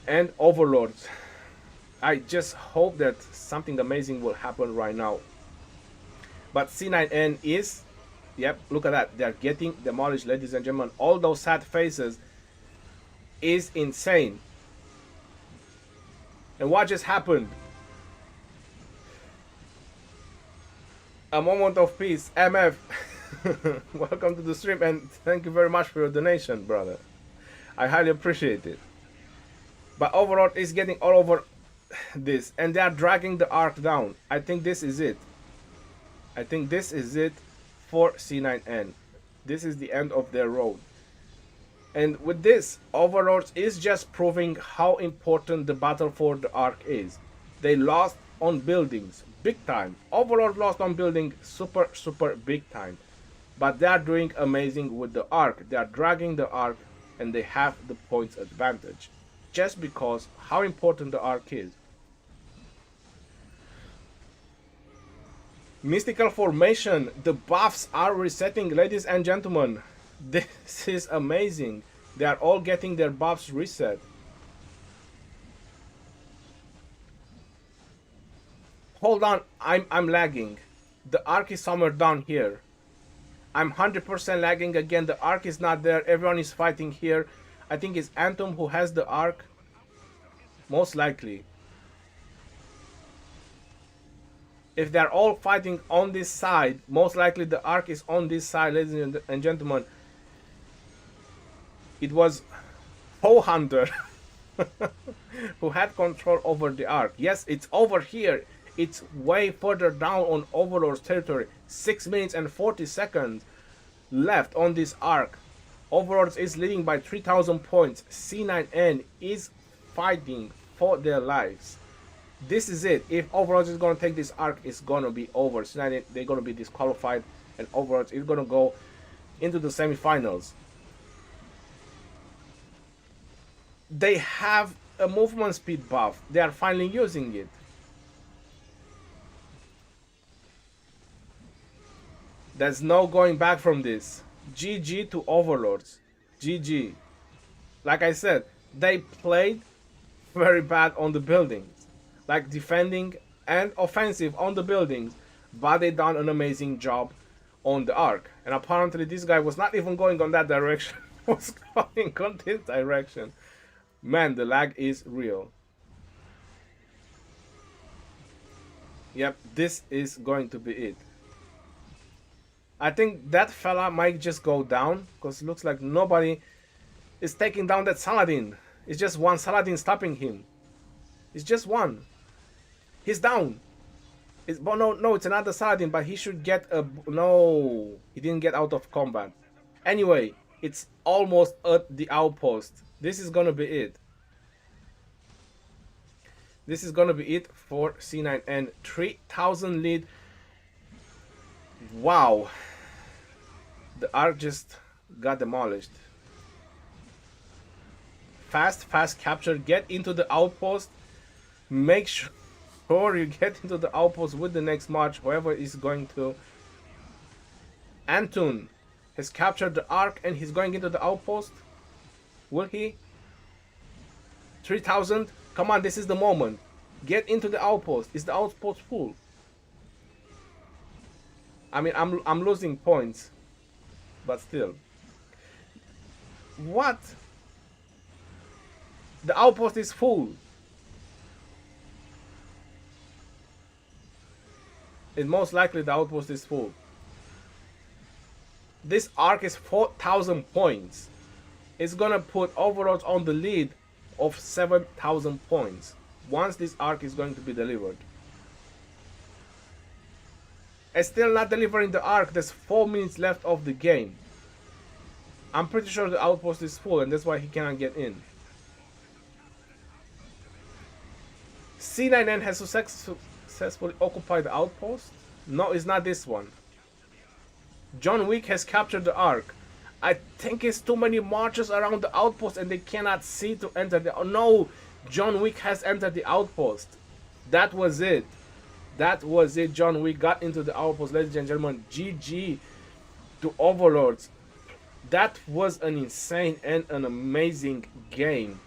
and Overlords. I just hope that something amazing will happen right now. But C9N is, yep, look at that. They're getting demolished, ladies and gentlemen. All those sad faces is insane. And what just happened? A moment of peace. MF, welcome to the stream and thank you very much for your donation, brother. I highly appreciate it. But overall, it's getting all over this, and they are dragging the arc down. I think this is it. I think this is it for C9N. This is the end of their road. And with this, Overlords is just proving how important the battle for the arc is. They lost on buildings, big time. Overlord lost on building, super big time. But they are doing amazing with the arc. They are dragging the arc and they have the points advantage. Just because how important the arc is. Mystical formation, the buffs are resetting, ladies and gentlemen. This is amazing. They are all getting their buffs reset. Hold on, I'm lagging. The arc is somewhere down here. I'm 100% lagging again. The arc is not there. Everyone is fighting here. I think it's Anthem who has the arc. Most likely. If they're all fighting on this side, most likely the arc is on this side, ladies and gentlemen. It was Hunter who had control over the arc. Yes, it's over here. It's way further down on Overlord's territory. 6 minutes and 40 seconds left on this arc. Overlords is leading by 3,000 points. C9N is fighting for their lives. This is it. If Overlords is going to take this arc, it's going to be over. C9N, they're going to be disqualified, and Overlords is going to go into the semifinals. They have a movement speed buff. They are finally using it. There's no going back from this. GG to Overlords. GG. Like I said, they played very bad on the buildings. Like defending and offensive on the buildings. But they done an amazing job on the arc. And apparently this guy was not even going on that direction. Was going on this direction. Man, the lag is real. Yep, this is going to be it. I think that fella might just go down, because it looks like nobody is taking down that Saladin. It's just one Saladin stopping him. It's just one. He's down. No, it's another Saladin, but he should get a... No, he didn't get out of combat. Anyway, it's almost at the outpost. This is gonna be it. This is gonna be it for C9N. 3,000 lead. Wow. The arc just got demolished. Fast capture. Get into the outpost. Make sure you get into the outpost with the next march, whoever is going to. Antun has captured the arc and he's going into the outpost. Will he? 3,000? Come on, this is the moment. Get into the outpost. Is the outpost full? I mean, I'm losing points. But still. What? The outpost is full. It's most likely the outpost is full. This arc is 4,000 points. It's gonna put Overlords on the lead of 7,000 points once this arc is going to be delivered. It's still not delivering the arc. There's 4 minutes left of the game. I'm pretty sure the outpost is full and that's why he cannot get in. C9N has successfully occupied the outpost. No, it's not this one. John Wick has captured the Ark. I think it's too many marches around the outpost and they cannot see to enter the... Oh, no! John Wick has entered the outpost. That was it. That was it. John Wick got into the outpost, ladies and gentlemen. GG to Overlords. That was an insane and an amazing game.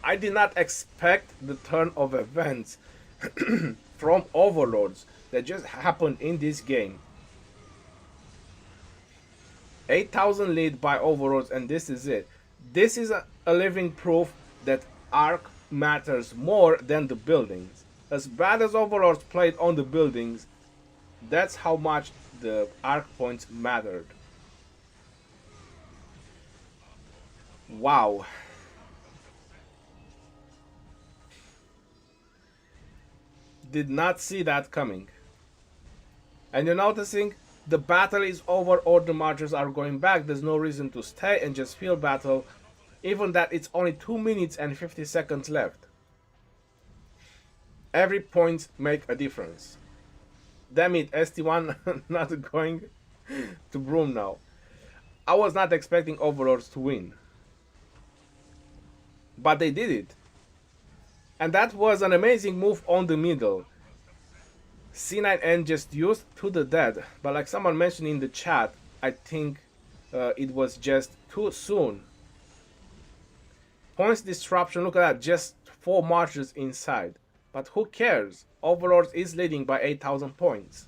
I did not expect the turn of events from Overlords that just happened in this game. 8,000 lead by Overlords, and this is it. This is a living proof that Arc matters more than the buildings. As bad as Overlords played on the buildings, that's how much the Arc points mattered. Wow. Did not see that coming. And you're noticing the battle is over or the marchers are going back. There's no reason to stay and just feel battle, even that it's only 2 minutes and 50 seconds left. Every point make a difference. Damn it, ST1 not going to Broom now. I was not expecting Overlords to win. But they did it. And that was an amazing move on the middle. C9N just used to the dead, but like someone mentioned in the chat, I think it was just too soon. Points disruption, look at that, just 4 marches inside. But who cares? Overlords is leading by 8,000 points.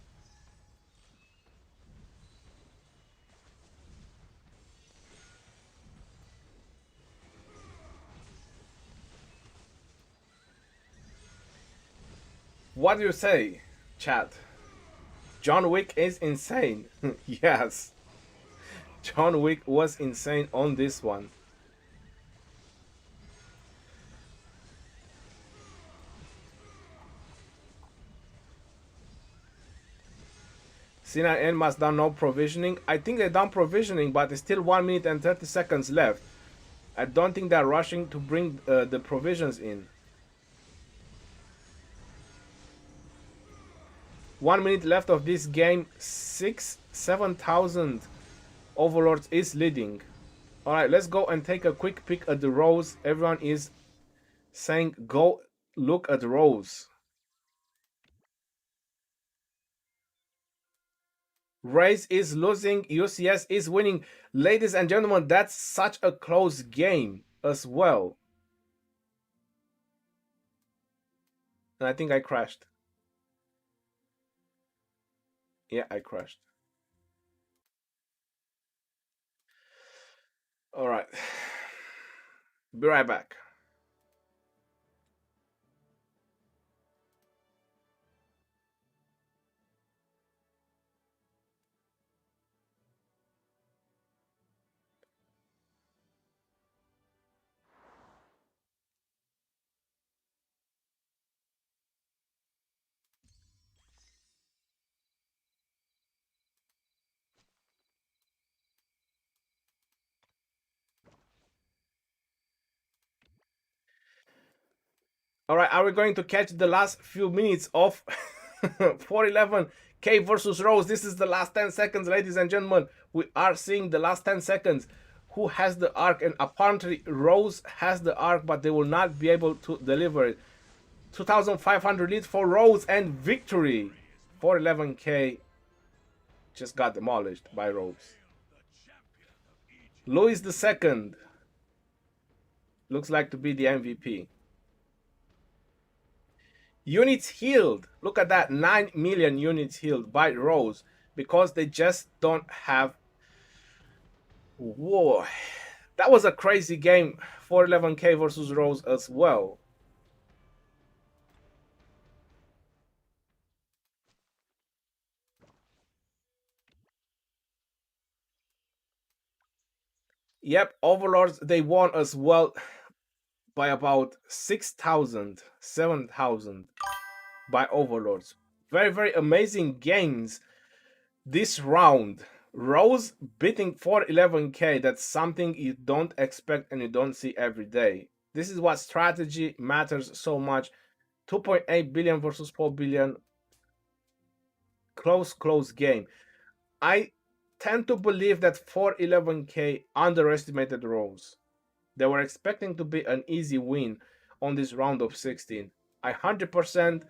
What do you say, chat? John Wick is insane. Yes. John Wick was insane on this one. C9N must done no provisioning. I think they done provisioning, but it's still 1 minute and 30 seconds left. I don't think they're rushing to bring the provisions in. 1 minute left of this game. 7,000 Overlords is leading. Alright, let's go and take a quick peek at the rows. Everyone is saying go look at the rows. Raze is losing, UCS is winning. Ladies and gentlemen, that's such a close game as well. And I think I crashed. Yeah, I crashed. All right. Be right back. All right, are we going to catch the last few minutes of 411K versus Rose? This is the last 10 seconds, ladies and gentlemen. We are seeing the last 10 seconds. Who has the arc? And apparently Rose has the arc, but they will not be able to deliver it. 2,500 lead for Rose and victory. 411K just got demolished by Rose. Louis II looks like to be the MVP. Units healed. Look at that. 9 million units healed by Rose because they just don't have... Whoa. That was a crazy game. 411K versus Rose as well. Yep, Overlords, they won as well by about 6,000, 7,000 by Overlords. Very, very amazing games this round. Rose beating 411k, that's something you don't expect and you don't see every day. This is what strategy matters so much. 2.8 billion versus 4 billion. Close game. I tend to believe that 411k underestimated Rose. They were expecting to be an easy win on this round of 16. I 100%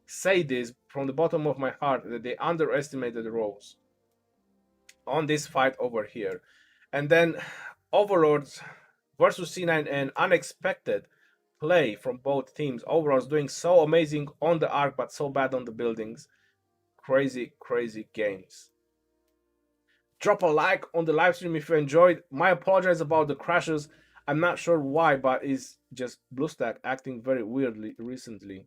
say this from the bottom of my heart that they underestimated Rose on this fight over here. And then Overlords versus C9N, unexpected play from both teams. Overlords doing so amazing on the arc, but so bad on the buildings. Crazy games. Drop a like on the live stream if you enjoyed. My apologies about the crashes. I'm not sure why, but it's just BlueStack acting very weirdly recently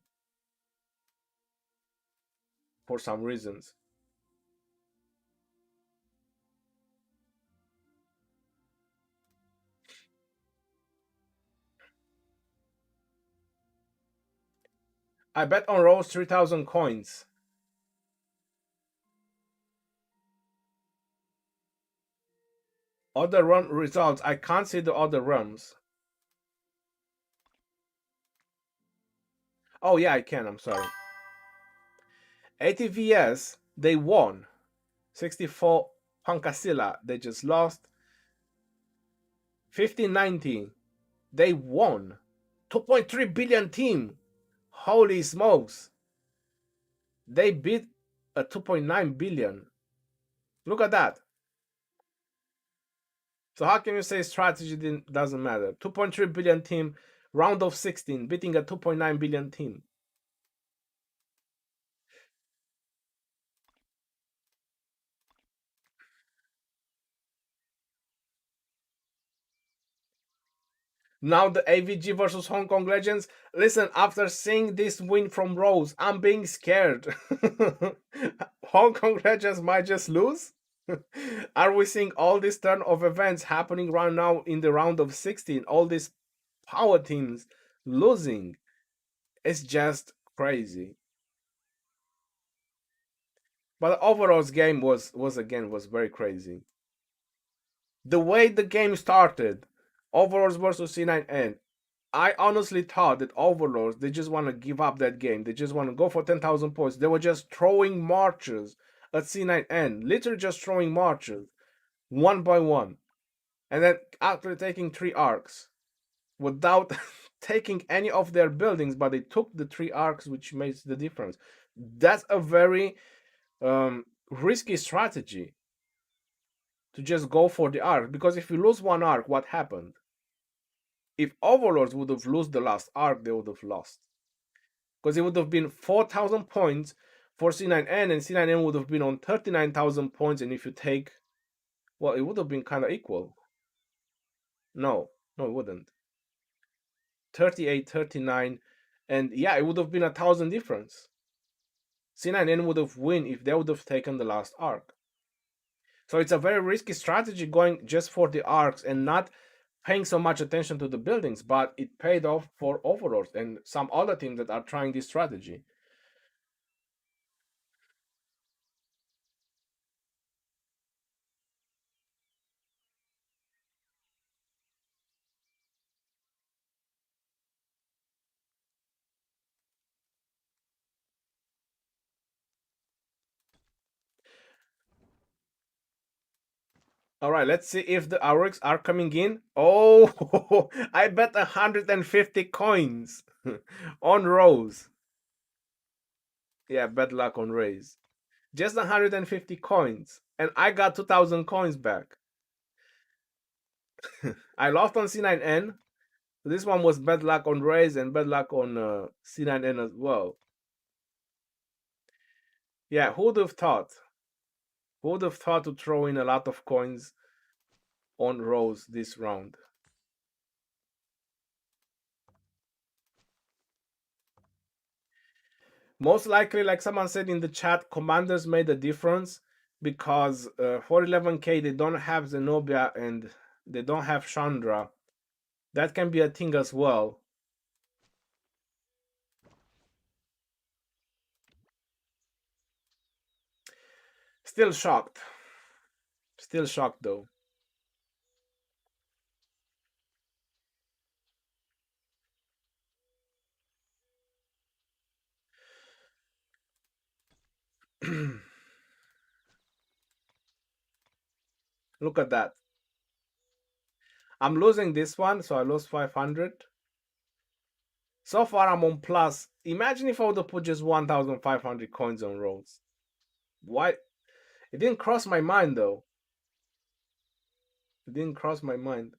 for some reasons. I bet on Rose 3,000 coins. Other run results. I can't see the other runs. Oh yeah, I can. I'm sorry. ATVS, they won. 64 Pancasila, they just lost. 1519, they won. 2.3 billion team. Holy smokes. They beat a 2.9 billion. Look at that. So how can you say strategy doesn't matter? 2.3 billion team, round of 16, beating a 2.9 billion team. Now the AVG versus Hong Kong Legends. Listen, after seeing this win from Rose, I'm being scared. Hong Kong Legends might just lose? Are we seeing all this turn of events happening right now in the round of 16? All these power teams losing. It's just crazy. But the overall game was very crazy. The way the game started, Overlords versus C9N, I honestly thought that Overlords, they just want to give up that game. They just want to go for 10,000 points. They were just throwing marches at C9N, literally just throwing marches one by one. And then after taking 3 arcs, without taking any of their buildings, but they took the 3 arcs, which makes the difference. That's a very risky strategy to just go for the arc, because if you lose one arc, what happened? If Overlords would have lost the last arc, they would have lost. Because it would have been 4,000 points for C9N, and C9N would have been on 39,000 points. And if you take, well, it would have been kind of equal. No, it wouldn't. 38, 39, and yeah, it would have been 1,000 difference. C9N would have won if they would have taken the last arc. So it's a very risky strategy going just for the arcs and not paying so much attention to the buildings, but it paid off for Overlords and some other teams that are trying this strategy. All right, let's see if the Aurics are coming in. Oh, I bet 150 coins on Rose. Yeah, bad luck on Rays. Just 150 coins. And I got 2,000 coins back. I lost on C9N. This one was bad luck on Rays and bad luck on C9N as well. Yeah, who would have thought? Who would have thought to throw in a lot of coins on Rose this round? Most likely, like someone said in the chat, commanders made a difference because for 11k they don't have Zenobia and they don't have Chandra. That can be a thing as well. Still shocked. Still shocked though. Look at that. I'm losing this one, so I lost 500. So far, I'm on plus. Imagine if I would have put just 1,500 coins on rolls. Why? It didn't cross my mind though. It didn't cross my mind.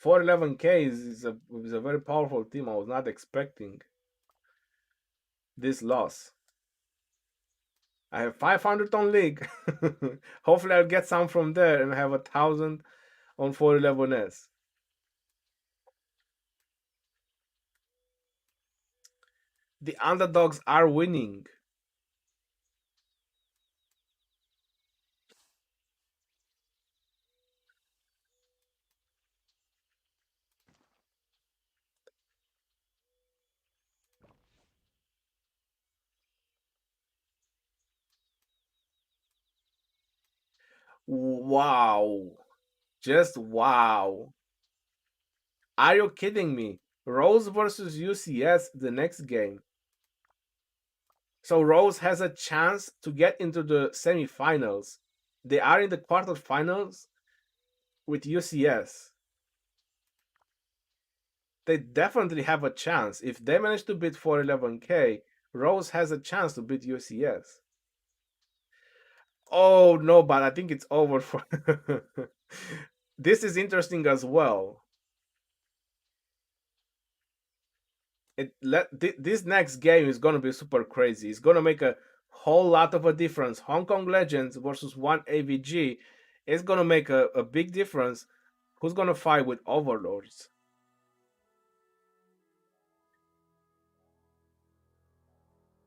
411k is a very powerful team. I was not expecting this loss. I have 500 on league. Hopefully, I'll get some from there and have 1,000 on 411s. The underdogs are winning. Wow. Just wow. Are you kidding me? Rose versus UCS the next game. So Rose has a chance to get into the semifinals. They are in the quarterfinals with UCS. They definitely have a chance. If they manage to beat 411k, Rose has a chance to beat UCS. Oh no, but I think it's over for. This is interesting as well. This next game is gonna be super crazy. It's gonna make a whole lot of a difference. Hong Kong Legends versus one AVG is gonna make a big difference. Who's gonna fight with Overlords?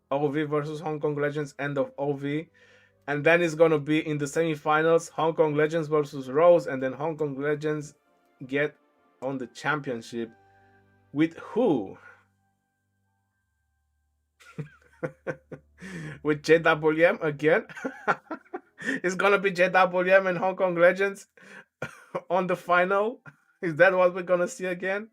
OV versus Hong Kong Legends, end of OV. And then it's gonna be in the semifinals, Hong Kong Legends versus Rose, and then Hong Kong Legends get on the championship with who? With JWM again? It's gonna be JWM and Hong Kong Legends on the final. Is that what we're gonna see again?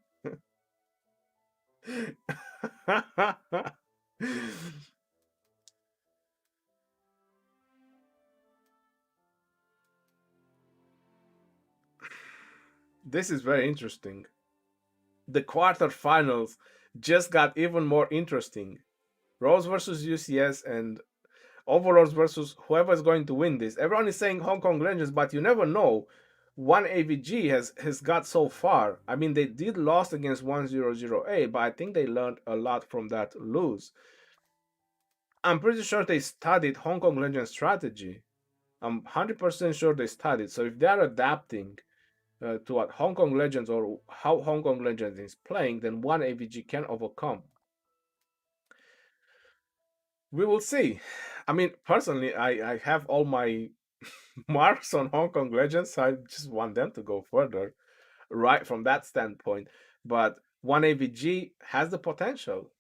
This is very interesting. The quarterfinals just got even more interesting. Rose versus UCS and Overlords versus whoever is going to win this. Everyone is saying Hong Kong Legends, but you never know. One AVG has got so far. I mean, they did lost against 100A, but I think they learned a lot from that lose. I'm pretty sure they studied Hong Kong Legends strategy. I'm 100% sure they studied. So if they're adapting to what Hong Kong Legends or how Hong Kong Legends is playing, then one AVG can overcome. We will see. I mean, personally, I have all my marks on Hong Kong Legends. So I just want them to go further, right from that standpoint. But one AVG has the potential.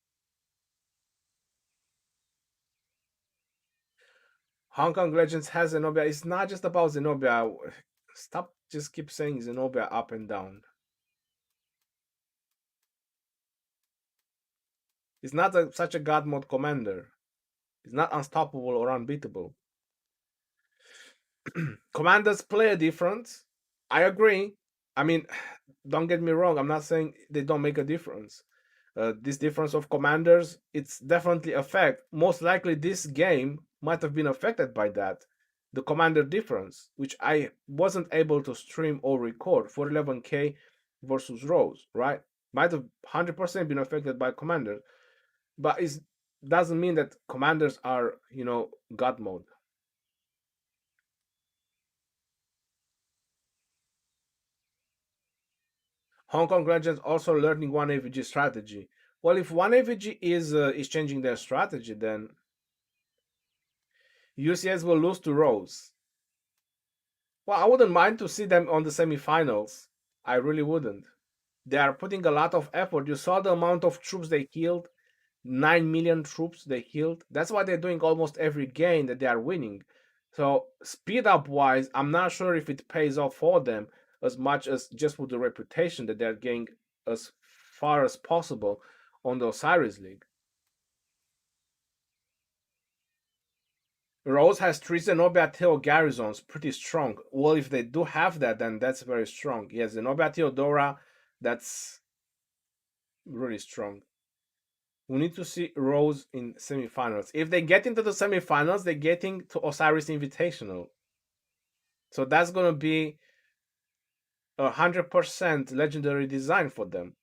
Hong Kong Legends has Zenobia. It's not just about Zenobia. Stop just keep saying Zenobia up and down. It's not such a god mode commander. It's not unstoppable or unbeatable. Commanders play a difference. I agree. I mean, don't get me wrong. I'm not saying they don't make a difference. This difference of commanders, it's definitely affect. Most likely, this game might have been affected by that. The commander difference, which I wasn't able to stream or record for 11k versus Rose, right? Might have 100% been affected by commander, but it doesn't mean that commanders are, god mode. Hong Kong Legends also learning one AVG strategy. Well, if one AVG is changing their strategy, then UCS will lose to Rose. Well, I wouldn't mind to see them on the semifinals. I really wouldn't. They are putting a lot of effort. You saw the amount of troops they killed. 9 million troops they killed. That's why they're doing almost every game that they are winning. So speed up wise, I'm not sure if it pays off for them as much as just with the reputation that they're getting as far as possible on the Osiris League. Rose has three Zenobia Theo Garrisons, pretty strong. Well, if they do have that, then that's very strong. Yes, Zenobia Theodora, that's really strong. We need to see Rose in semifinals. If they get into the semifinals, they're getting to Osiris Invitational. So that's gonna be 100% legendary design for them.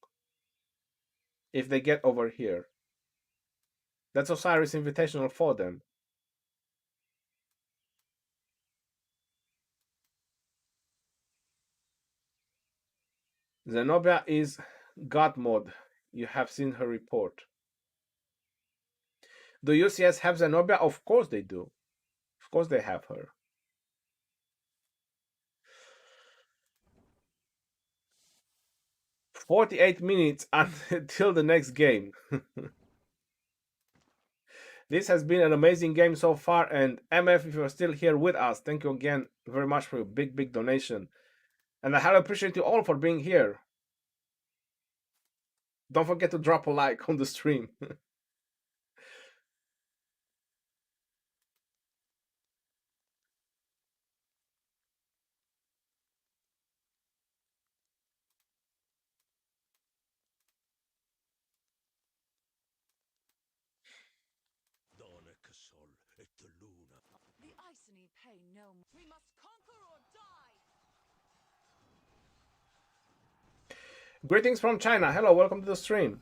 If they get over here, that's Osiris Invitational for them. Zenobia is God mode. You have seen her report. Do UCS have Zenobia? Of course they do. Of course they have her. 48 minutes until the next game. This has been an amazing game so far, and MF, if you're still here with us, thank you again very much for your big donation. And I highly appreciate you all for being here. Don't forget to drop a like on the stream. We must conquer or die. Greetings from China. Hello, welcome to the stream.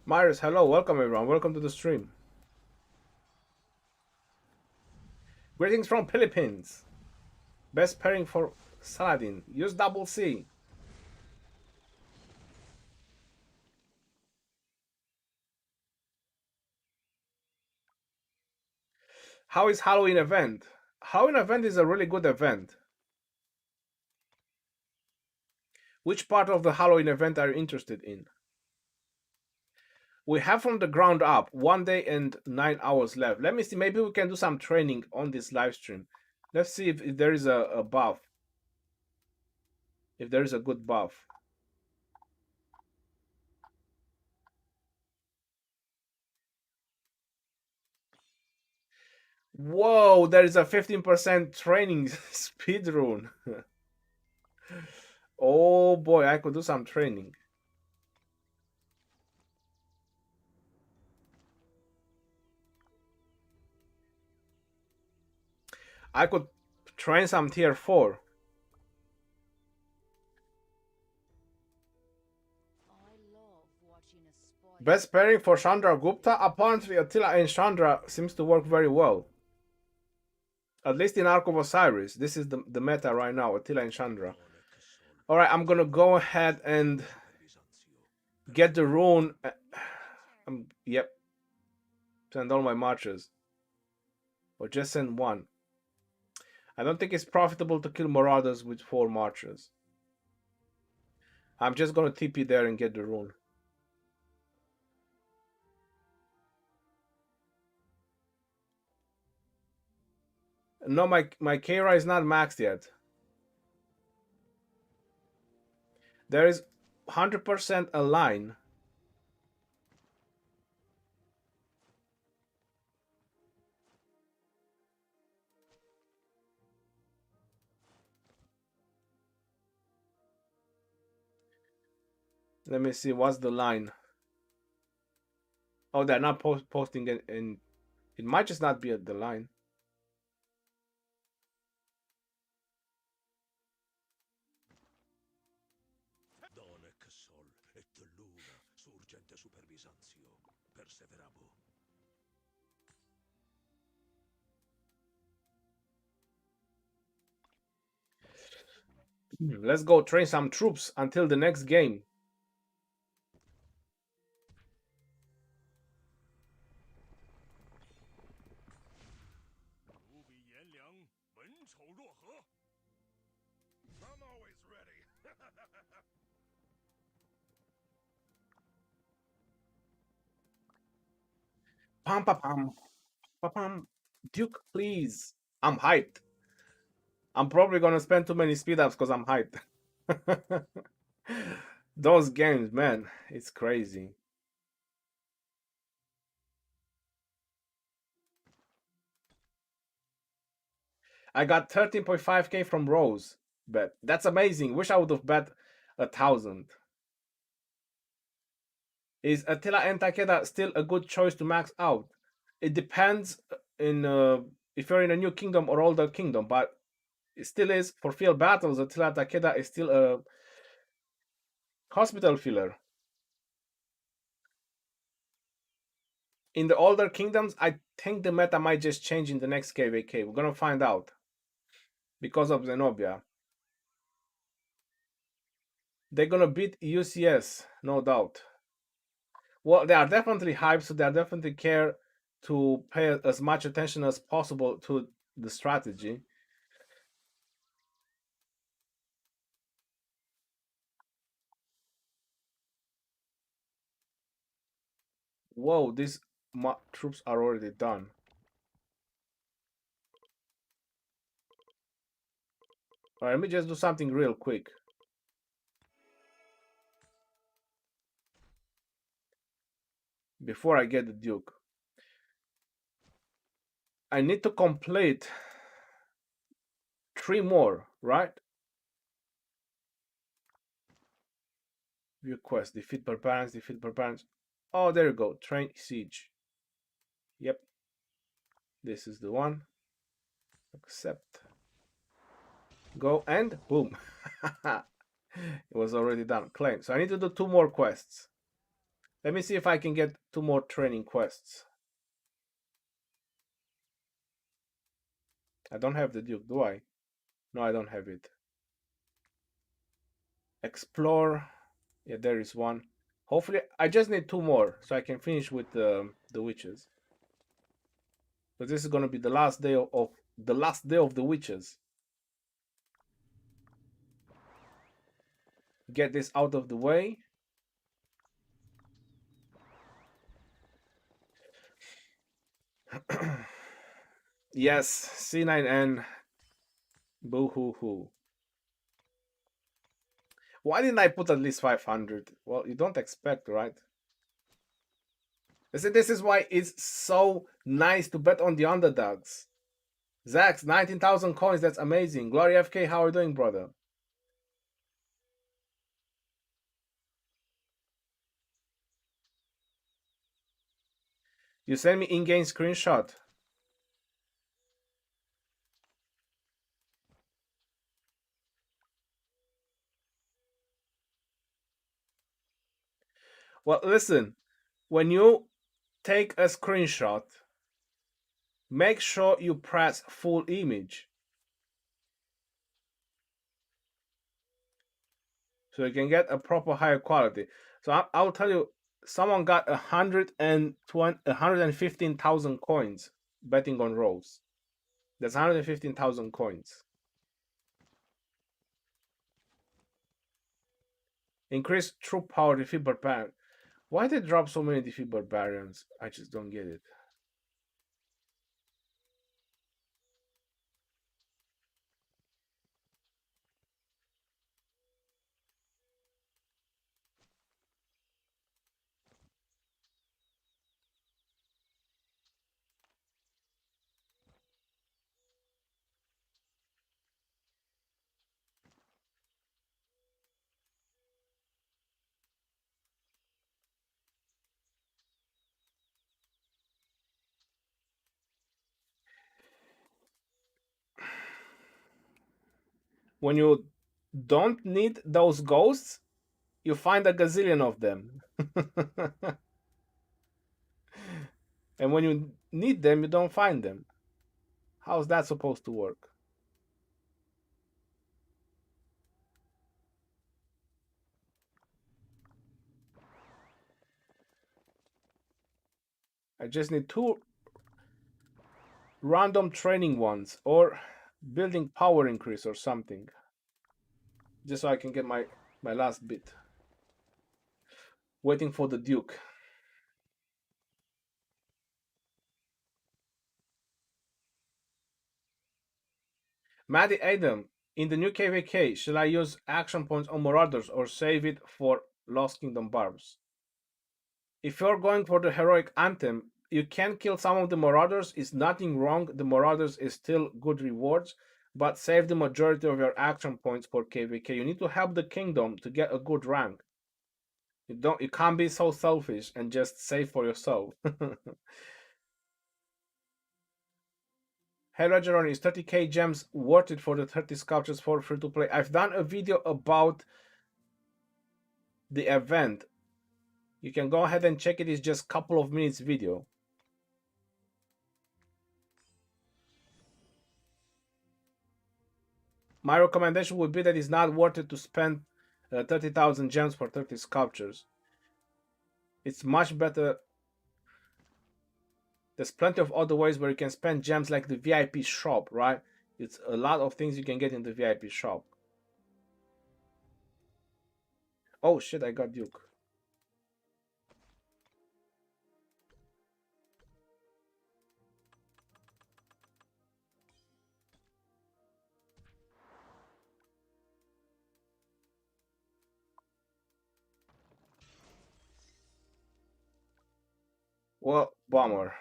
Myris, hello, welcome everyone. Welcome to the stream. Greetings from Philippines. Best pairing for Saladin. Use double C. How is Halloween event? Halloween event is a really good event. Which part of the Halloween event are you interested in? We have from the ground up 1 day and 9 hours left. Let me see. Maybe we can do some training on this live stream. Let's see if there is a buff. If there is a good buff. Whoa, there is a 15% training speed rune. Oh boy, I could do some training. I could train some tier 4. Best pairing for Chandra Gupta? Apparently Attila and Chandra seems to work very well. At least in Ark of Osiris. This is the meta right now, Attila and Chandra. Alright, I'm gonna go ahead and get the rune. Yep. Send all my marches. Or just send one. I don't think it's profitable to kill Marauders with 4 marches. I'm just gonna TP there and get the rune. No, my Kira is not maxed yet. There is 100% a line. Let me see, what's the line? Oh, they're not posting in. It might just not be at the line. Let's go train some troops until the next game. Pam pam pam pam pam. Duke, please. I'm hyped. I'm probably gonna spend too many speed ups because I'm hyped. Those games, man, it's crazy. I got 13.5k from Rose bet. That's amazing. Wish I would have bet 1,000. Is Attila and Takeda still a good choice to max out? It depends in if you're in a new kingdom or older kingdom, but it still is for field battles. Attila Takeda is still a hospital filler. In the older kingdoms, I think the meta might just change in the next KVK. We're gonna find out because of Zenobia. They're gonna beat UCS, no doubt. Well, they are definitely hyped, so they are definitely care to pay as much attention as possible to the strategy. Whoa, these troops are already done. All right, let me just do something real quick before I get the Duke. I need to complete 3 more, right? View quest, defeat barbarians, defeat barbarians. Oh, there you go, train siege. Yep, this is the one. Accept. Go and boom. It was already done. Claim. So I need to do 2 more quests. Let me see if I can get 2 more training quests. I don't have the Duke, do I? No, I don't have it. Explore. Yeah, there is one. Hopefully, I just need 2 more so I can finish with the witches. But this is gonna be the last day of the last day of the witches. Get this out of the way. Yes, C9N. Boo hoo hoo. Why didn't I put at least 500? Well, you don't expect, right? I said this is why it's so nice to bet on the underdogs. Zax, 19,000 coins. That's amazing. Glory FK, how are you doing, brother? You send me in-game screenshot. Well, listen, when you take a screenshot, make sure you press full image so you can get a proper higher quality. So I'll tell you, someone got 115,000 coins betting on Rose. That's 115,000 coins. Increase troop power, defeat barbarian. Why they drop so many defeat barbarians? I just don't get it. When you don't need those ghosts, you find a gazillion of them. And when you need them, you don't find them. How's that supposed to work? I just need 2 random training ones or building power increase or something. Just so I can get my last bit. Waiting for the Duke. Maddie Adam, in the new KVK, shall I use action points on Marauders or save it for Lost Kingdom Barbs? If you're going for the heroic anthem, you can kill some of the Marauders. It's nothing wrong. The Marauders is still good rewards, but save the majority of your action points for KVK. You need to help the kingdom to get a good rank. You can't be so selfish and just save for yourself. Hey Roger, is 30k gems worth it for the 30 sculptures for free to play? I've done a video about the event. You can go ahead and check it. It's just a couple of minutes video. My recommendation would be that it's not worth it to spend 30,000 gems for 30 sculptures. It's much better. There's plenty of other ways where you can spend gems, like the VIP shop, right? It's a lot of things you can get in the VIP shop. Oh shit, I got Duke. Well, bomber.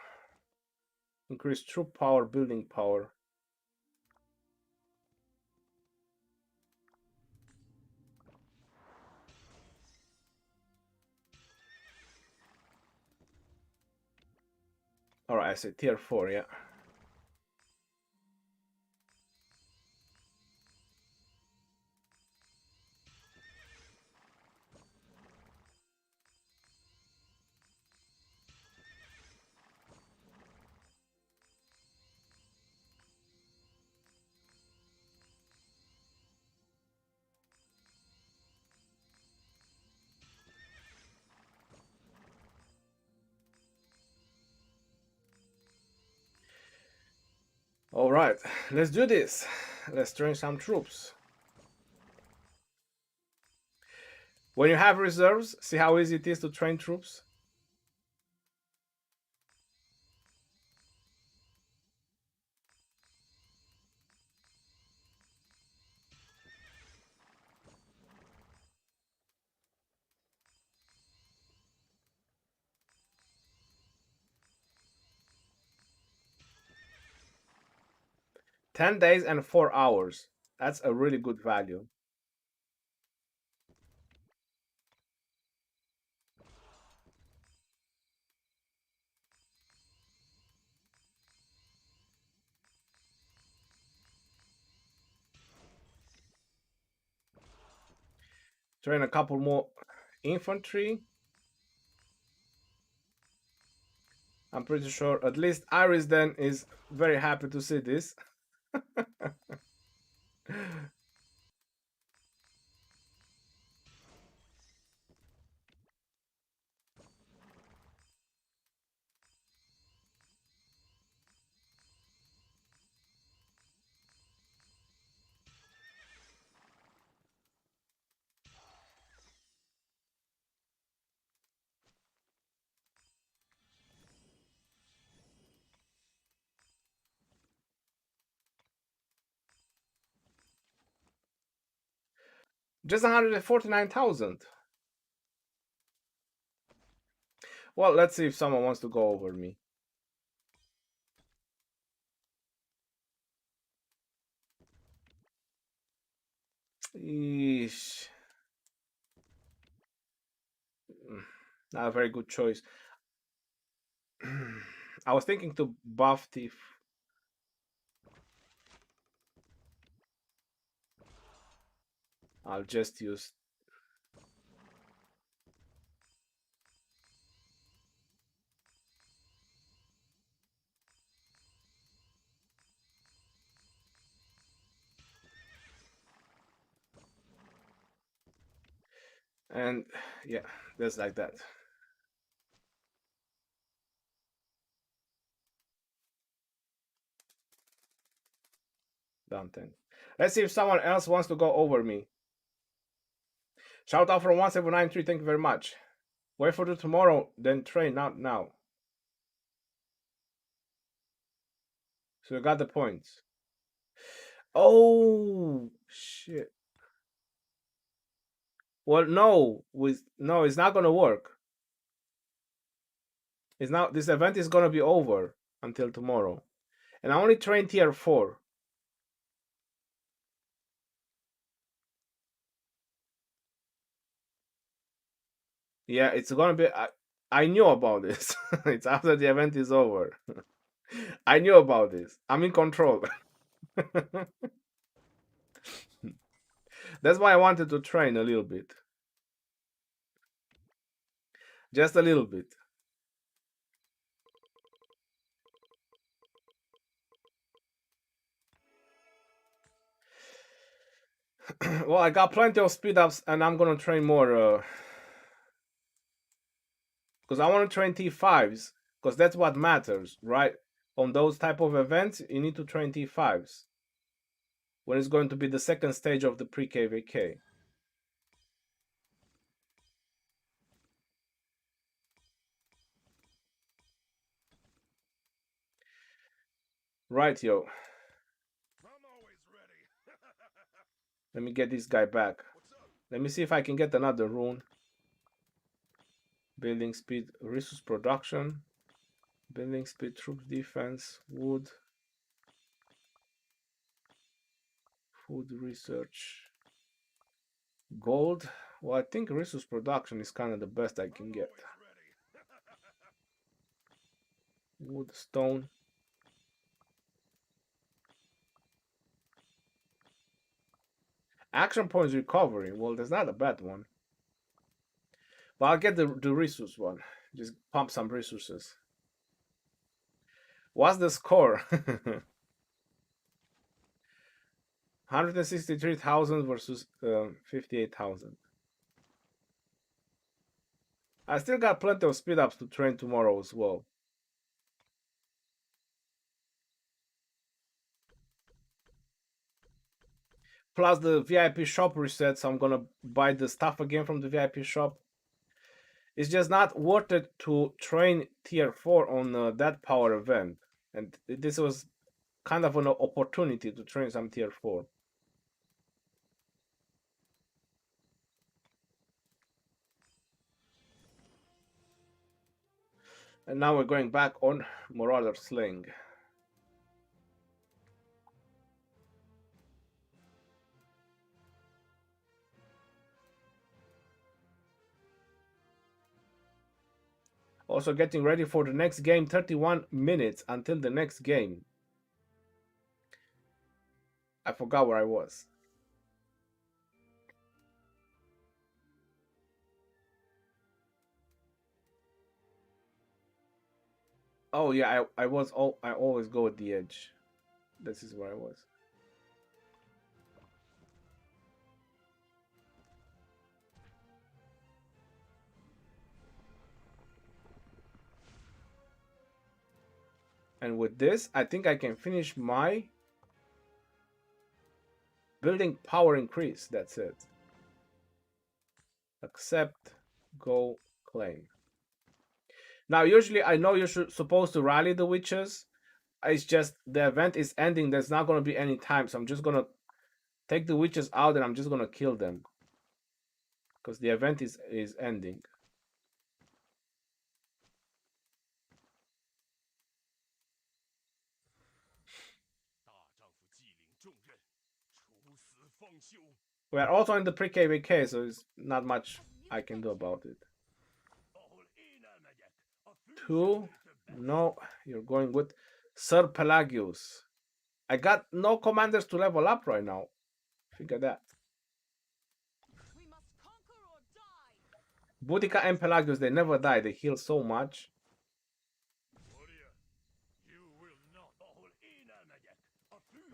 Increase troop power, building power. Alright, I say tier 4, yeah. Alright, let's do this. Let's train some troops. When you have reserves, see how easy it is to train troops? "10 days and 4 hours. That's a really good value. Train a couple more infantry. I'm pretty sure at least Iris then is very happy to see this. Just 149,000. Well, let's see if someone wants to go over me. Eesh. Not a very good choice. I was thinking to buff Thief. I'll just use. And yeah, just like that. Down 10. Let's see if someone else wants to go over me. Shout out from 1793. Thank you very much. Wait for the tomorrow, then train, not now. So you got the points. Oh shit. Well, no, it's not gonna work. It's not. This event is gonna be over until tomorrow, and I only train tier 4. Yeah, it's gonna be. I knew about this. It's after the event is over. I knew about this. I'm in control. That's why I wanted to train a little bit, just a little bit. Well, I got plenty of speed ups, and I'm gonna train more. Because I want to train T5s, because that's what matters, right? On those type of events, you need to train T5s when it's going to be the second stage of the pre-KVK. Right, yo. Let me get this guy back. Let me see if I can get another rune. Building speed, resource production. Building speed, troops defense, wood. Food research. Gold. Well, I think resource production is kind of the best I can get. Wood, stone. Action points recovery. Well, that's not a bad one. But I'll get the resource one. Just pump some resources. What's the score? 163,000 versus 58,000. I still got plenty of speed ups to train tomorrow as well. Plus the VIP shop resets, so I'm gonna buy the stuff again from the VIP shop. It's just not worth it to train tier 4 on that power event. And this was kind of an opportunity to train some tier 4. And now we're going back on Marauder Sling. Also getting ready for the next game, 31 minutes until the next game. I forgot where I was. Oh yeah, I always go at the edge. This is where I was. And with this, I think I can finish my building power increase. That's it. Accept, go, claim. Now, usually I know you're supposed to rally the witches. It's just the event is ending. There's not going to be any time. So I'm just going to take the witches out and I'm just going to kill them. Because the event is ending. We are also in the pre-KVK, so it's not much I can do about it. 2. No, you're going with Sir Pelagius. I got no commanders to level up right now. Figure that. Boudica and Pelagius, they never die. They heal so much.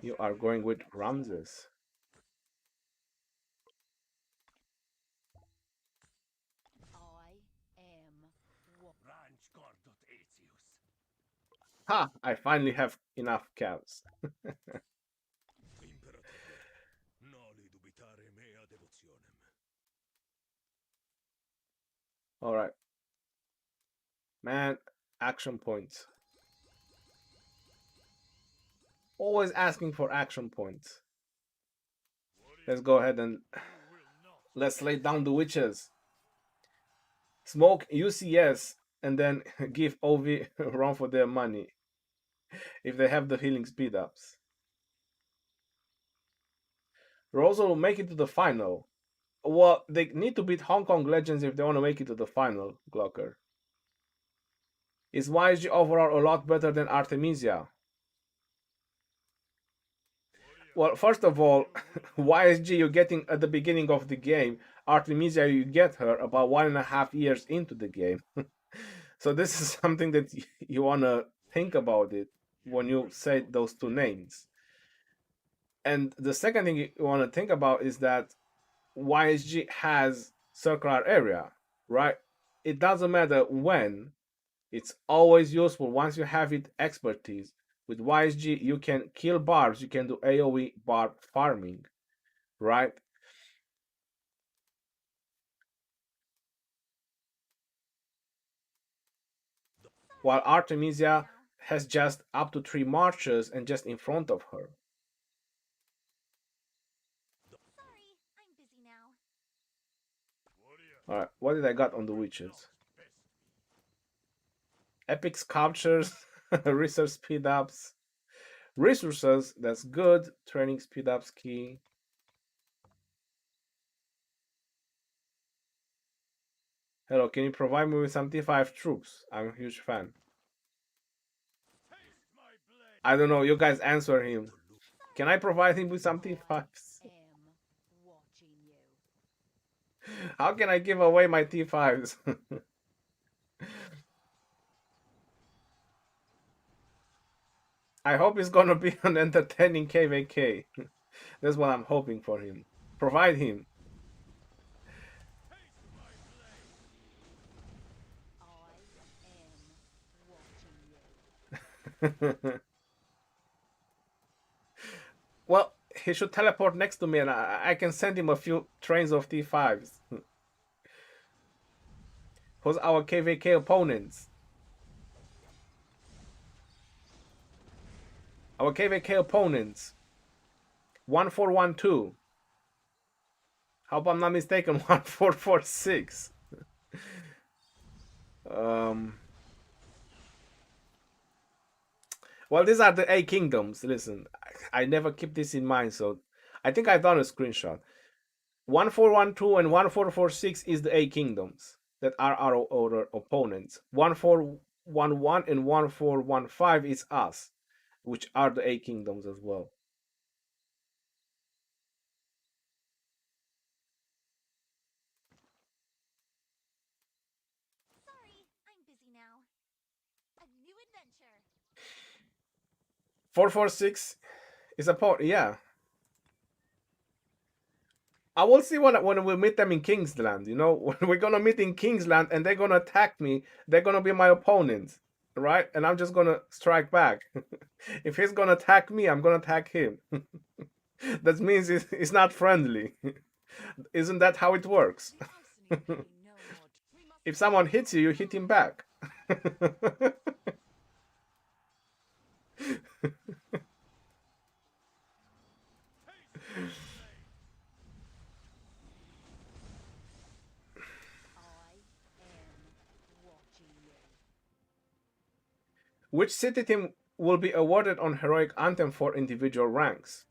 You are going with Ramses. Ha! I finally have enough calves. Alright. Man, action points. Always asking for action points. Let's go ahead and let's lay down the witches. Smoke UCS and then give OV run for their money if they have the healing speed ups. Rosa will make it to the final. Well, they need to beat Hong Kong Legends if they want to make it to the final, Glocker. Is YSG overall a lot better than Artemisia? Well, first of all, YSG you're getting at the beginning of the game. Artemisia you get her about 1.5 years into the game. So this is something that you want to think about it when you say those two names. And the second thing you want to think about is that YSG has circular area, right? It doesn't matter when, it's always useful once you have it expertise. With YSG, you can kill barbs, you can do AoE barb farming, right? While Artemisia has just up to 3 marches and just in front of her. Sorry, I'm busy now. Alright, what did I got on the witches? Epic sculptures, research speed ups, resources, that's good. Training speed ups key. Hello, can you provide me with some T5 troops? I'm a huge fan. I don't know, you guys answer him. Can I provide him with some T5s? Watching you. How can I give away my T5s? I hope it's gonna be an entertaining KVK. That's what I'm hoping for him. Provide him. I am watching you. Well, he should teleport next to me and I can send him a few trains of T5s. Who's our KVK opponents? Our KVK opponents. 1412. Hope I'm not mistaken. 1446. Well, these are the 8 kingdoms. Listen, I never keep this in mind, so I think I've done a screenshot. 1412 and 1446 is the 8 kingdoms that are our opponents. 1411 and 1415 is us, which are the 8 kingdoms as well. Sorry, I'm busy now. A new adventure. 446 is a port, yeah. I will see when we meet them in Kingsland. You know, when we're gonna meet in Kingsland and they're gonna attack me, they're gonna be my opponents, right? And I'm just gonna strike back. If he's gonna attack me, I'm gonna attack him. That means it's not friendly. Isn't that how it works? If someone hits you, you hit him back. Which city team will be awarded on Heroic Anthem for individual ranks?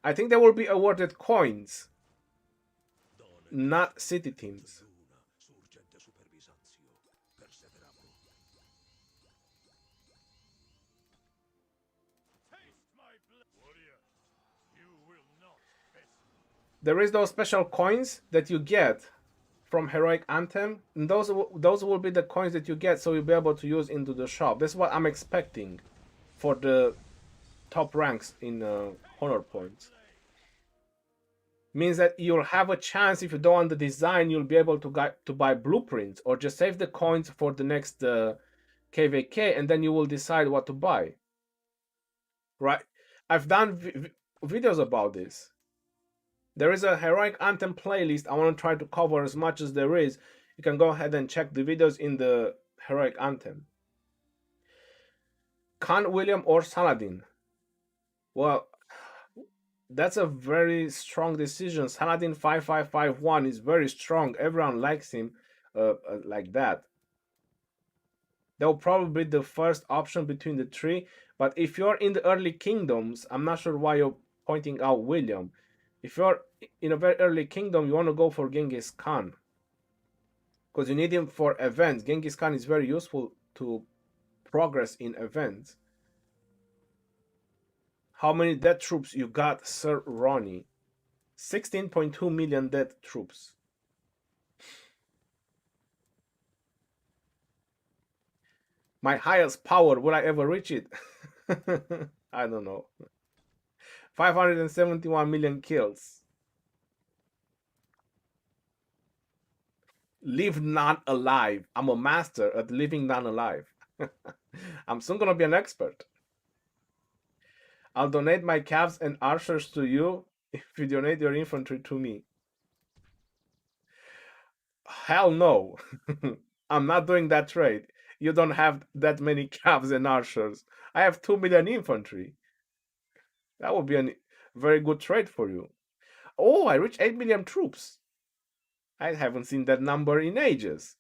I think they will be awarded coins, not city teams. There is those special coins that you get from Heroic Anthem, and those will be the coins that you get, so you'll be able to use into the shop. That's what I'm expecting for the top ranks in honor points. Means that you'll have a chance, if you don't want the design, you'll be able to buy blueprints or just save the coins for the next KVK, and then you will decide what to buy. Right? I've done videos about this. There is a Heroic Anthem playlist. I want to try to cover as much as there is. You can go ahead and check the videos in the Heroic Anthem. Khan William or Saladin? Well, That's a very strong decision. Saladin 5551 is very strong. Everyone likes him like that. That will probably be the first option between the three. But if you're in the early kingdoms, I'm not sure why you're pointing out William. If you're in a very early kingdom, you want to go for Genghis Khan because you need him for events. Genghis Khan is very useful to progress in events. How many dead troops you got, Sir Ronnie? 16.2 million dead troops. My highest power, will I ever reach it? I don't know. 571 million kills. Live none alive. I'm a master at living none alive. I'm soon gonna be an expert. I'll donate my calves and archers to you if you donate your infantry to me. Hell no. I'm not doing that trade. You don't have that many calves and archers. I have 2 million infantry. That would be a very good trade for you. Oh, I reached 8 million troops. I haven't seen that number in ages.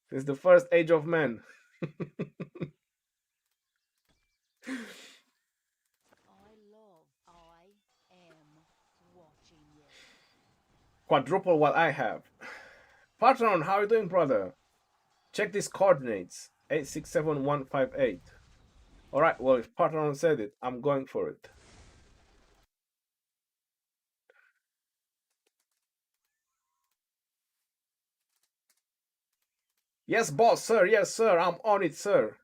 Since the first age of man. Quadruple what I have. Patron, how are you doing, brother? Check these coordinates. 867158. Alright, well, if Patron said it, I'm going for it. Yes, boss, sir. Yes, sir. I'm on it, sir.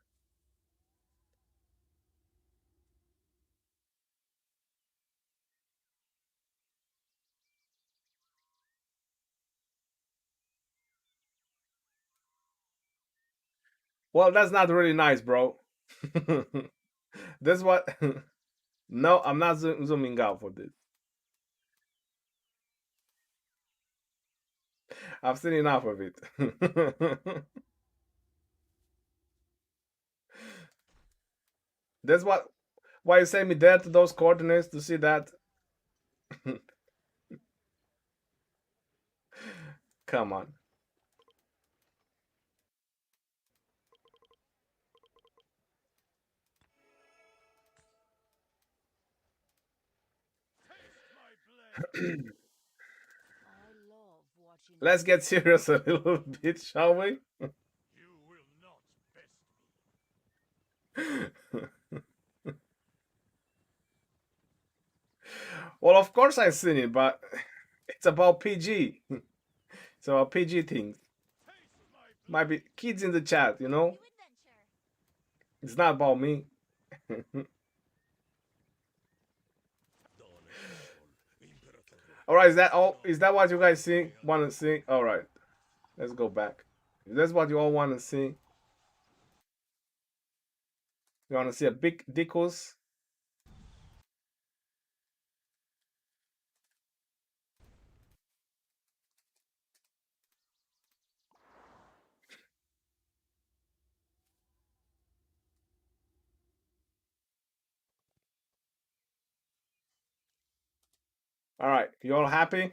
Well, that's not really nice, bro. That's what. No, I'm not zooming out for this. I've seen enough of it. That's what. Why you send me there to those coordinates to see that? Come on. Let's get serious a little bit, shall we? Well, of course I've seen it, but it's about PG. It's about PG things. Might be kids in the chat, you know? It's not about me. Alright, is that all? Is that what you guys see? Want to see? Alright, let's go back. Is that what you all want to see? You want to see a big Dicos? Alright, you all happy?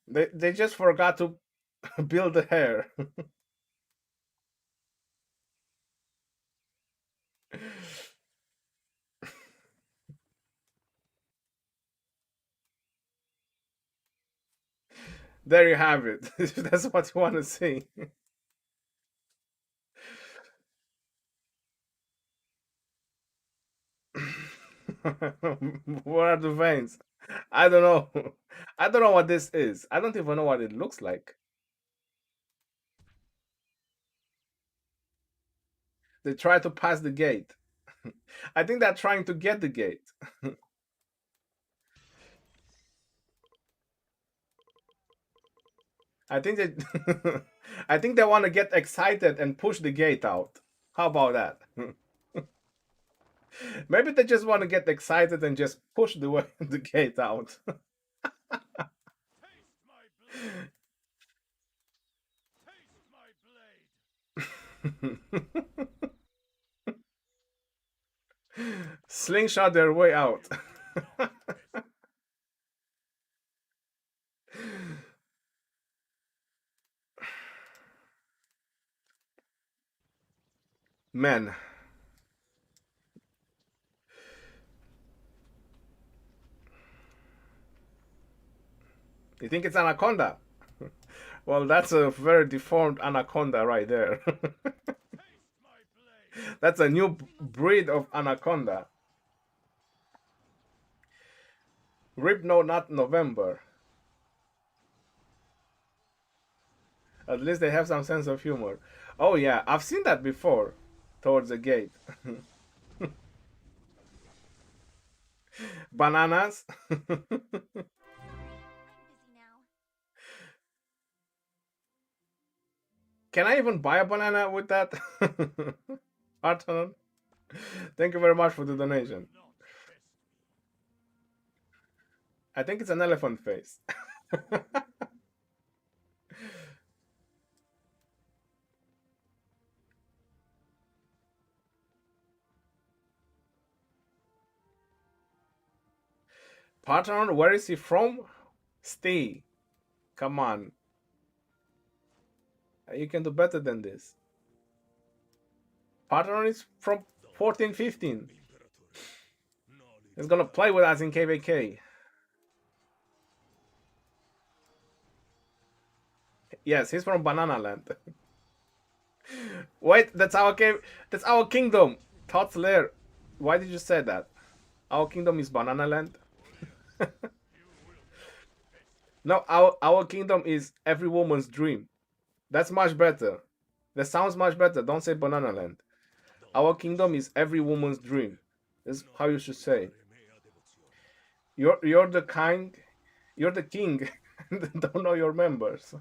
They just forgot to build the hair. There you have it. That's what you want to see. What are the veins? I don't know. I don't know what this is. I don't even know what it looks like. They try to pass the gate. I think they're trying to get the gate. I think they I think they want to get excited and push the gate out. How about that? Maybe they just want to get excited and just push the gate out. Slingshot their way out. Man, you think it's anaconda? Well, that's a very deformed anaconda right there. That's a new breed of anaconda. Rip no, not November. At least they have some sense of humor. Oh yeah, I've seen that before. Towards the gate. Bananas. I'm busy now. Can I even buy a banana with that? Arton, thank you very much for the donation. I think it's an elephant face. Patron, where is he from? Stay. Come on. You can do better than this. Patron is from 1415. He's gonna play with us in KVK. Yes, he's from Banana Land. Wait, that's our cave. That's our kingdom. Thought's lair. Why did you say that? Our kingdom is Banana Land. No, our kingdom is every woman's dream. That's much better. That sounds much better. Don't say Banana Land. Our kingdom is every woman's dream. That's how you should say. You're the king. You're the king. Don't know your members.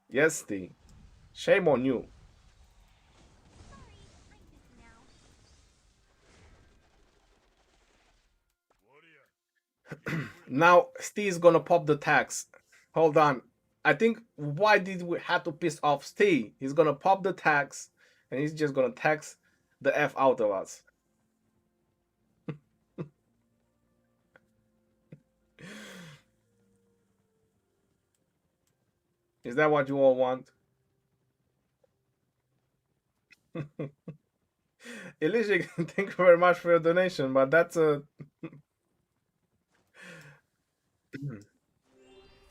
Yes, Steve. Shame on you. Sorry, I'm busy now. Now Steve's gonna pop the tax. Hold on. I think why did we have to piss off Steve? He's gonna pop the tax and he's just gonna tax the F out of us. Is that what you all want? Elijah, thank you very much for your donation, but that's a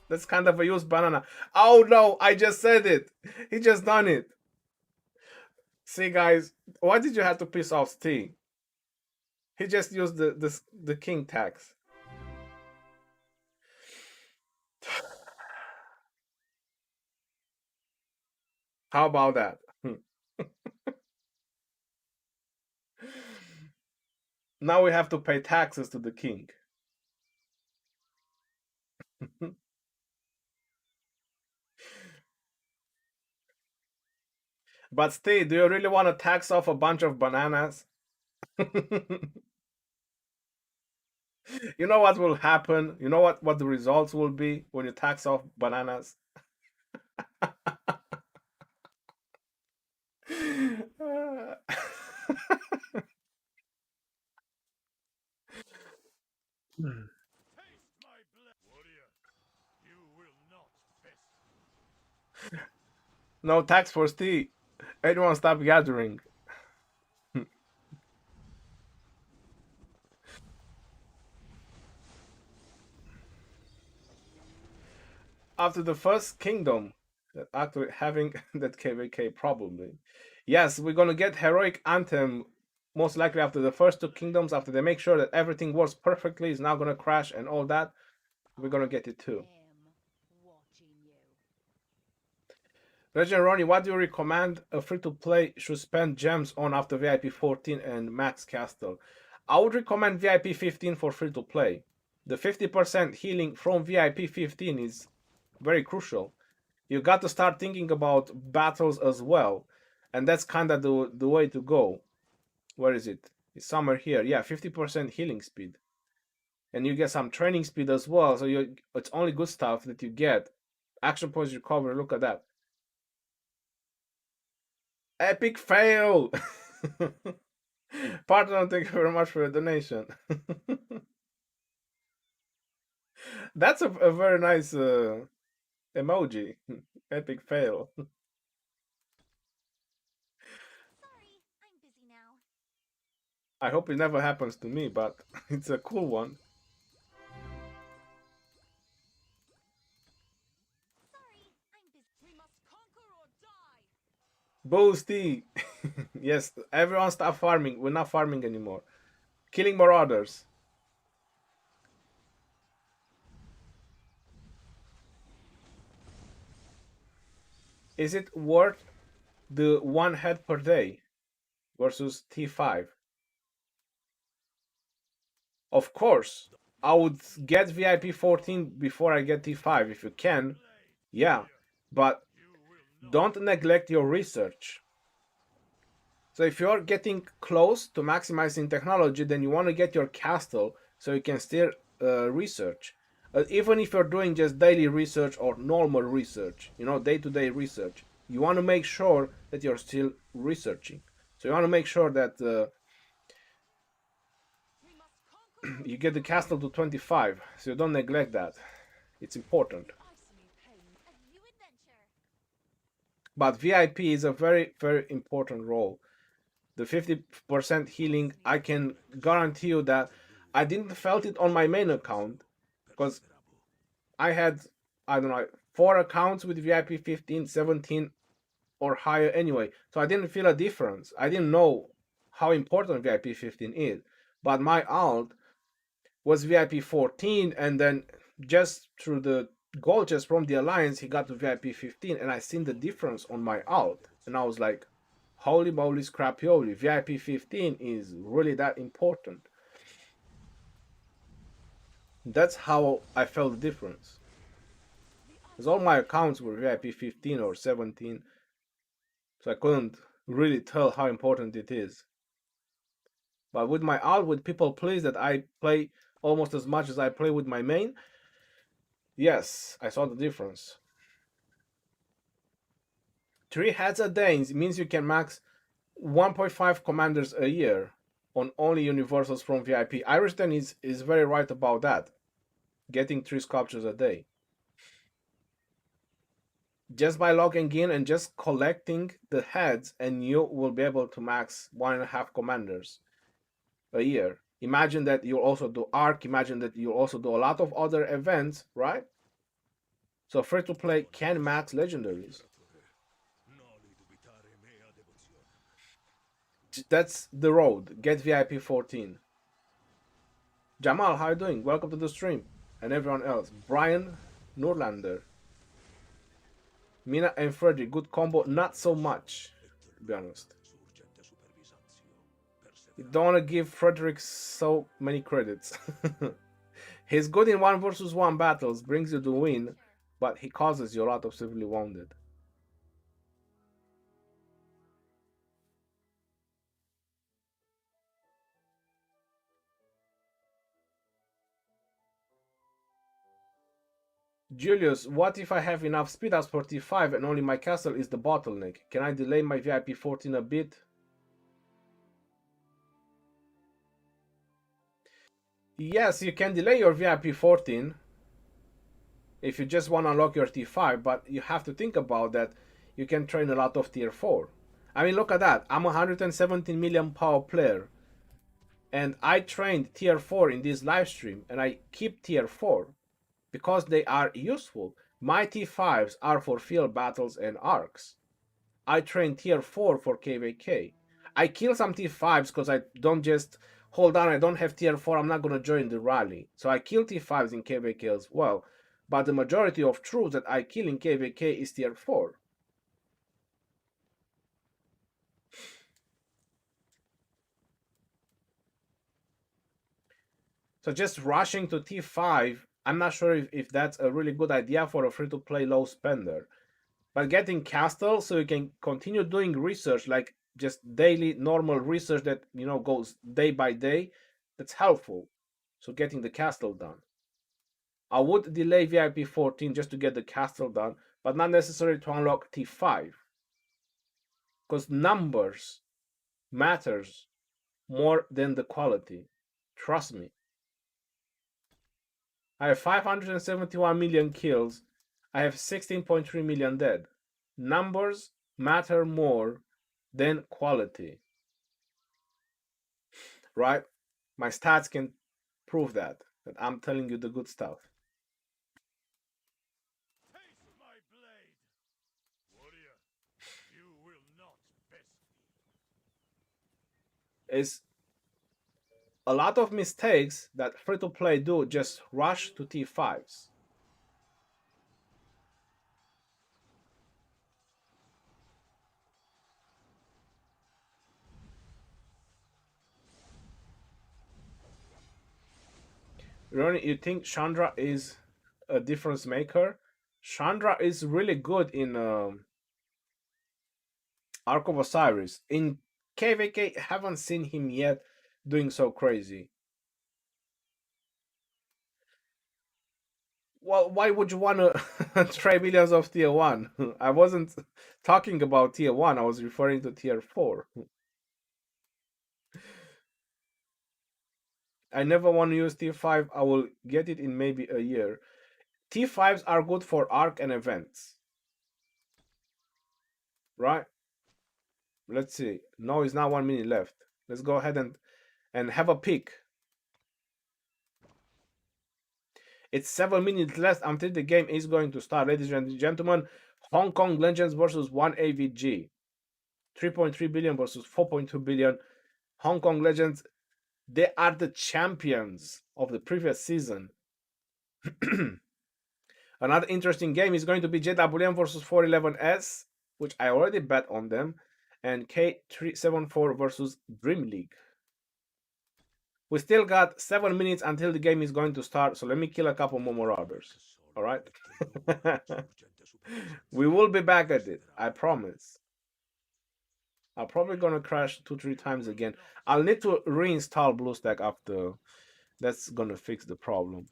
that's kind of a used banana. Oh no, I just said it. He just done it. See guys, why did you have to piss off Steve? He just used the king tax. How about that? Now we have to pay taxes to the king. But Steve, do you really want to tax off a bunch of bananas? You know what will happen? You know what the results will be when you tax off bananas? No tax for Steve. Everyone stop gathering. After the first kingdom, that actually having that KVK probably. Yes, we're gonna get heroic anthem most likely after the first two kingdoms. After they make sure that everything works perfectly, it's not gonna crash and all that. We're gonna get it too. Legend Ronnie, what do you recommend a free-to-play should spend gems on after VIP 14 and Max Castle? I would recommend VIP 15 for free-to-play. The 50% healing from VIP 15 is very crucial. You got to start thinking about battles as well, and that's kind of the way to go. Where is it? It's somewhere here. Yeah, 50% healing speed, and you get some training speed as well. So it's only good stuff that you get. Action points recovery. Look at that. Epic fail! Partner, thank you very much for the donation. That's a very nice emoji. Epic fail. Sorry, I'm busy now. I hope it never happens to me, but it's a cool one. Sorry, I'm busy. We must conquer or die. Boosty! Yes, everyone stop farming. We're not farming anymore. Killing marauders. Is it worth the one head per day versus T5? Of course, I would get VIP 14 before I get T5 if you can. Yeah, but don't neglect your research. So if you're getting close to maximizing technology, then you want to get your castle so you can still research. Even if you're doing just daily research or normal research, day-to-day research, you want to make sure that you're still researching. So you want to make sure that We must conquer or you get the castle to 25, so you don't neglect that. It's important. icy pain. A new adventure. But VIP is a very, very important role. The 50% healing, I can guarantee you that I didn't felt it on my main account because I had, I don't know, 4 accounts with VIP 15, 17 or higher anyway. So I didn't feel a difference. I didn't know how important VIP 15 is. But my alt was VIP 14, and then just through the gold chest from the alliance, he got to VIP 15, and I seen the difference on my alt, and I was like, holy moly, scrapioli, VIP 15 is really that important. That's how I felt the difference. Because all my accounts were VIP 15 or 17, so I couldn't really tell how important it is. But with my alt, with people please that I play almost as much as I play with my main, yes, I saw the difference. 3 heads a day means you can max 1.5 commanders a year on only universals from VIP. Irishton is very right about that. Getting 3 sculptures a day. Just by logging in and just collecting the heads, and you will be able to max 1.5 commanders a year. Imagine that you'll also do Arc, imagine that you'll also do a lot of other events, right? So free to play can max legendaries. That's the road. Get VIP 14. Jamal, how you doing? Welcome to the stream. And everyone else. Brian Nurlander. Mina and Freddy, good combo. Not so much, to be honest. You don't want to give Frederick so many credits. He's good in 1 versus 1 battles, brings you the win, but he causes you a lot of severely wounded. Julius, what if I have enough speed as 45 and only my castle is the bottleneck? Can I delay my VIP 14 a bit? Yes, you can delay your VIP 14 if you just want to unlock your T5, but you have to think about that you can train a lot of tier 4. I mean, look at that. I'm a 117 million power player, and I trained tier 4 in this live stream, and I keep tier 4 because they are useful. My T5s are for field battles and arcs. I train tier 4 for KVK. I kill some T5s because I don't just hold on, I don't have tier 4, I'm not going to join the rally. So I kill T5s in KVK as well. But the majority of troops that I kill in KVK is tier 4. So just rushing to T5, I'm not sure if that's a really good idea for a free-to-play low spender. But getting castle so you can continue doing research, like just daily normal research that goes day by day, that's helpful. So getting the castle done. I would delay VIP 14 just to get the castle done, but not necessarily to unlock T5. because numbers matters more than the quality. Trust me. I have 571 million kills. I have 16.3 million dead. Numbers matter more than quality. Right? My stats can prove that I'm telling you the good stuff. Taste my blade! Warrior, you will not best me. Is a lot of mistakes that free-to-play do just rush to T5s. Ronnie, you think Chandra is a difference maker? Chandra is really good in Ark of Osiris. In KVK, haven't seen him yet doing so crazy. Well, why would you want to try millions of tier 1? I wasn't talking about tier 1, I was referring to tier 4. I never want to use tier 5, I will get it in maybe a year. Tier 5s are good for Arc and events. Right? Let's see. No, it's not 1 minute left. Let's go ahead and have a pick. It's 7 minutes left until the game is going to start. Ladies and gentlemen, Hong Kong Legends versus 1 AVG. 3.3 billion versus 4.2 billion. Hong Kong Legends, they are the champions of the previous season. Another interesting game is going to be JWM versus 411S, which I already bet on them, and K374 versus Dream League. We still got 7 minutes until the game is going to start, so let me kill a couple more marauders. All right? We will be back at it, I promise. I'm probably gonna crash 2-3 times again. I'll need to reinstall BlueStack after. That's gonna fix the problem.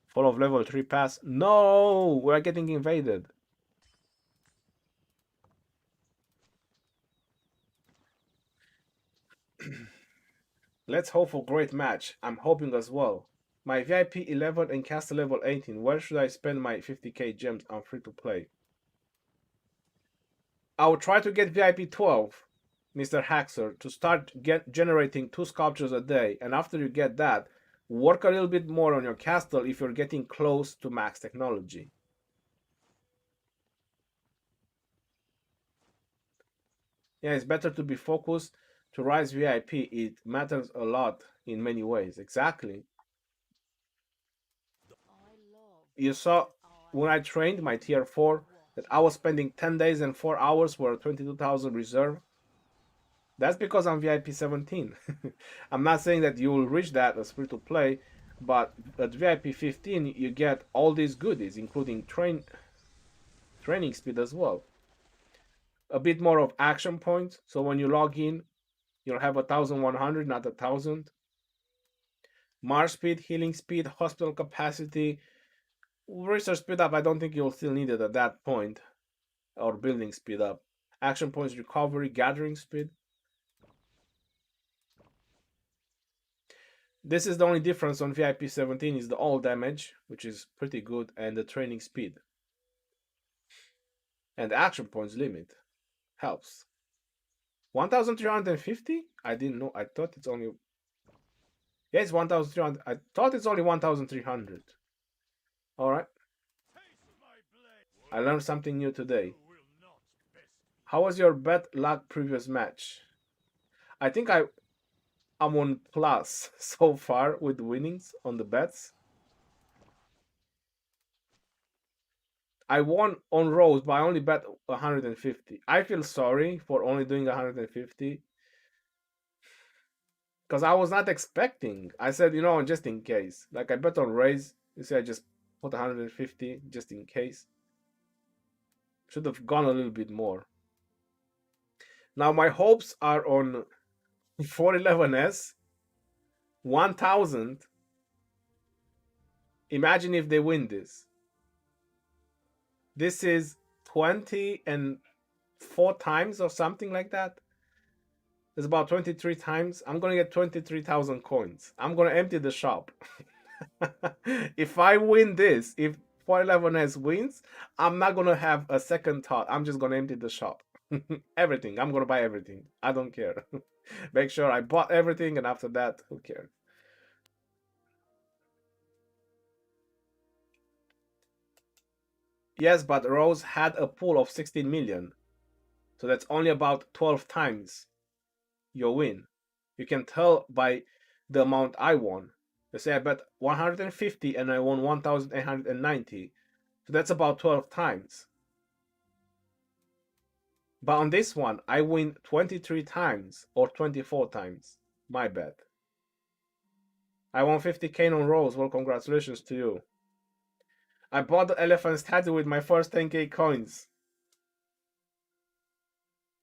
Full of level 3 pass. No! We're getting invaded. Let's hope for great match. I'm hoping as well. My VIP 11 and caster level 18. Where should I spend my 50k gems on free to play? I will try to get VIP 12, Mr. Haxer, to start generating 2 sculptures a day. And after you get that, work a little bit more on your castle if you're getting close to max technology. Yeah, it's better to be focused to rise VIP. It matters a lot in many ways. Exactly. You saw when I trained my tier 4 that I was spending 10 days and 4 hours for a 22,000 reserve. That's because I'm VIP 17. I'm not saying that you will reach that as free to play, but at VIP 15 you get all these goodies, including training speed as well. A bit more of action points, so when you log in, you'll have 1,100, not 1,000. March speed, healing speed, hospital capacity, research speed up. I don't think you'll still need it at that point, or building speed up. Action points, recovery, gathering speed. This is the only difference on VIP 17 is the all damage, which is pretty good, and the training speed. And the action points limit helps. 1,350? I didn't know. I thought it's only. Yeah, it's 1,300. I thought it's only 1,300. Alright. I learned something new today. How was your bet luck previous match? I think I'm on plus so far with winnings on the bets. I won on rolls, but I only bet 150. I feel sorry for only doing 150 because I was not expecting. I said, you know, just in case. Like I bet on raise. You see, I just put 150 just in case. Should have gone a little bit more. Now my hopes are on 411S, 1,000. Imagine if they win this. This is 20 and 4 times or something like that. It's about 23 times. I'm gonna get 23,000 coins. I'm gonna empty the shop. If I win this, if 411S wins, I'm not gonna have a second thought. I'm just gonna empty the shop. Everything. I'm gonna buy everything. I don't care. Make sure I bought everything, and after that, who cares? Yes, but Rose had a pool of 16 million. So that's only about 12 times your win. You can tell by the amount I won. You say I bet 150 and I won 1,890. So that's about 12 times. But on this one, I win 23 times or 24 times. My bet. I won 50k on Rose. Well, congratulations to you. I bought the elephant statue with my first 10k coins.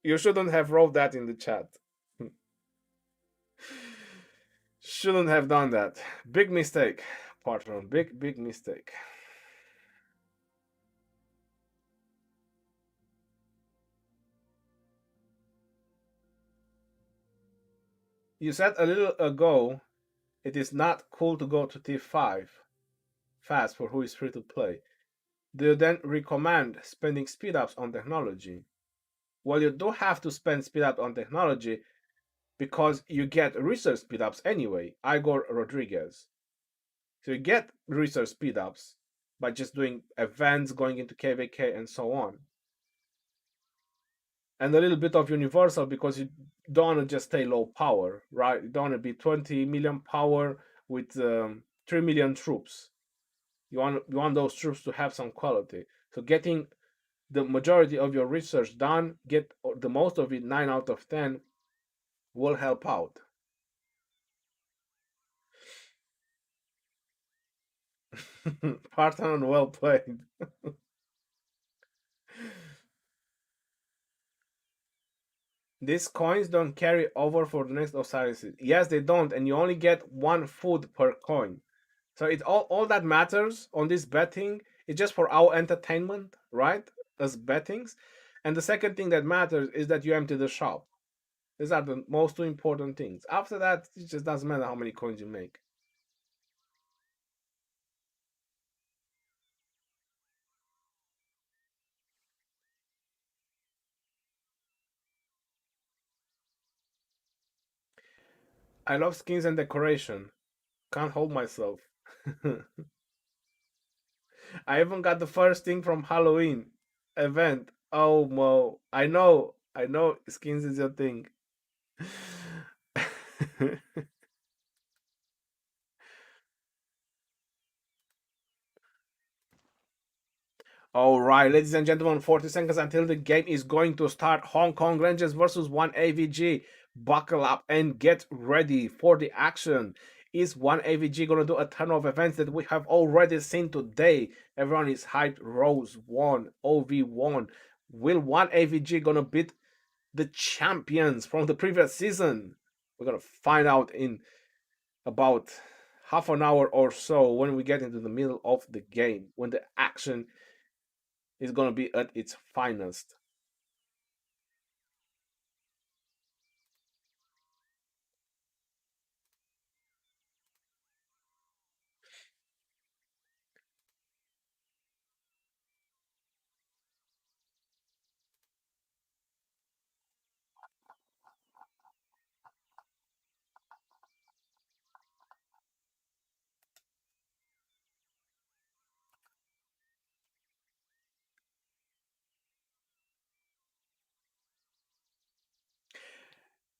You shouldn't have wrote that in the chat. Shouldn't have done that. Big mistake, partner. Big mistake. You said a little ago it is not cool to go to T5 fast for who is free to play. Do you then recommend spending speed ups on technology? Well, you do have to spend speed up on technology because you get research speed ups anyway. Igor Rodriguez. So you get research speed ups by just doing events, going into KVK, and so on. And a little bit of universal because you don't want to just stay low power, right? You don't want to be 20 million power with 3 million troops. You want those troops to have some quality. So getting the majority of your research done, get the most of it, 9 out of 10, will help out. Parthenon, well played. These coins don't carry over for the next Osiris. Yes, they don't, and you only get 1 food per coin. So it all that matters on this betting is just for our entertainment, right? As bettings. And the second thing that matters is that you empty the shop. These are the most two important things. After that, it just doesn't matter how many coins you make. I love skins and decoration. Can't hold myself. I even got the first thing from Halloween event. Oh, Mo. I know skins is your thing. All right, ladies and gentlemen, 40 seconds until the game is going to start. Hong Kong Rangers versus 1AVG. Buckle up and get ready for the action. Is 1AVG going to do a ton of events that we have already seen today? Everyone is hyped. Rose won, OV won. Will 1AVG going to beat the champions from the previous season? We're going to find out in about half an hour or so when we get into the middle of the game, when the action is going to be at its finest.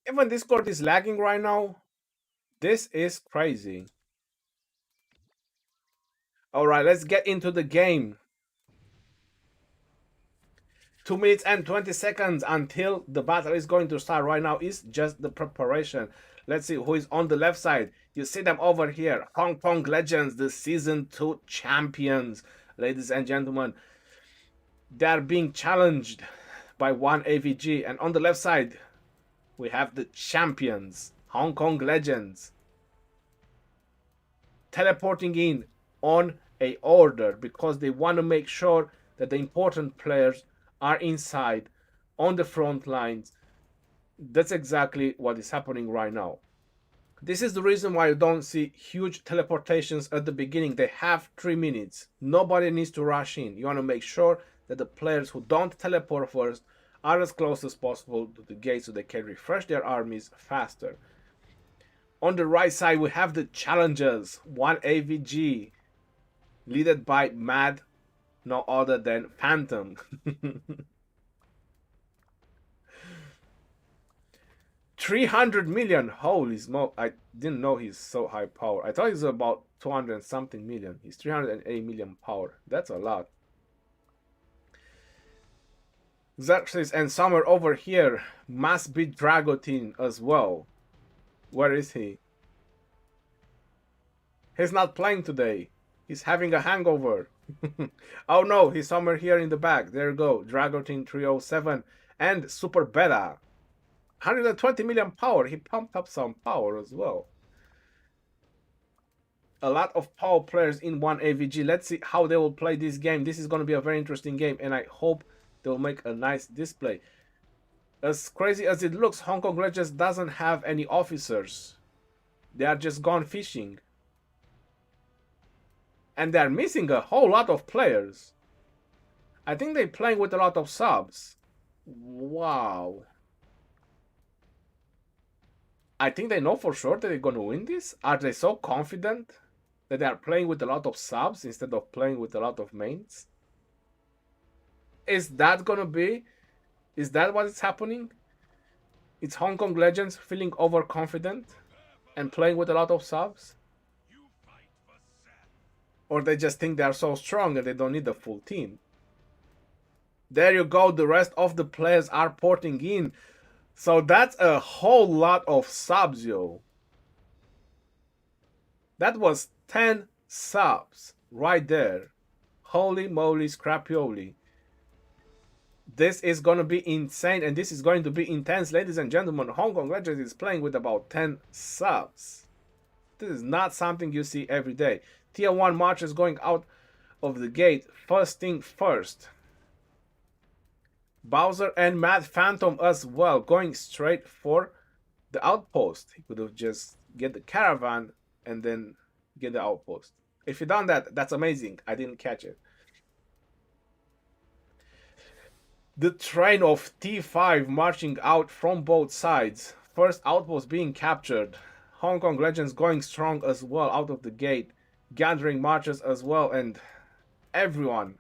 Even Discord is lagging right now. This is crazy. All right, let's get into the game. 2 minutes and 20 seconds until the battle is going to start. Right now is just the preparation. Let's see who is on the left side. You see them over here. Hong Kong Legends, the Season 2 champions. Ladies and gentlemen, they are being challenged by 1AVG. And on the left side, we have the champions, Hong Kong Legends, teleporting in on a order because they want to make sure that the important players are inside on the front lines. That's exactly what is happening right now. This is the reason why you don't see huge teleportations at the beginning. They have 3 minutes. Nobody needs to rush in. You want to make sure that the players who don't teleport first are as close as possible to the gate so they can refresh their armies faster. On the right side, we have the challengers. 1 AVG, led by Mad, no other than Phantom. 300 million. Holy smoke. I didn't know he's so high power. I thought he's about 200 and something million. He's 308 million power. That's a lot. Xerxes and Summer over here must be Dragotin as well. Where is he? He's not playing today. He's having a hangover. Oh no, he's somewhere here in the back. There you go. Dragotin 307 and Super Beta. 120 million power. He pumped up some power as well. A lot of power players in 1 AVG. Let's see how they will play this game. This is going to be a very interesting game, and I hope they'll make a nice display. As crazy as it looks, Hong Kong Legends doesn't have any officers. They are just gone fishing. And they're missing a whole lot of players. I think they're playing with a lot of subs. Wow. I think they know for sure that they're going to win this. Are they so confident that they are playing with a lot of subs instead of playing with a lot of mains? Is that going to be? Is that what is happening? It's Hong Kong Legends feeling overconfident and playing with a lot of subs? Or they just think they are so strong and they don't need a full team? There you go. The rest of the players are porting in. So that's a whole lot of subs, yo. That was 10 subs right there. Holy moly, scrapioli. This is going to be insane and this is going to be intense, ladies and gentlemen. Hong Kong Legends is playing with about 10 subs. This is not something you see every day. Tier 1 marches going out of the gate. First thing first. Bowser and Mad Phantom as well, going straight for the outpost. He could have just get the caravan and then get the outpost. If you done that, that's amazing. I didn't catch it. The train of T5 marching out from both sides. First outpost being captured. Hong Kong Legends going strong as well out of the gate. Gathering marches as well, and everyone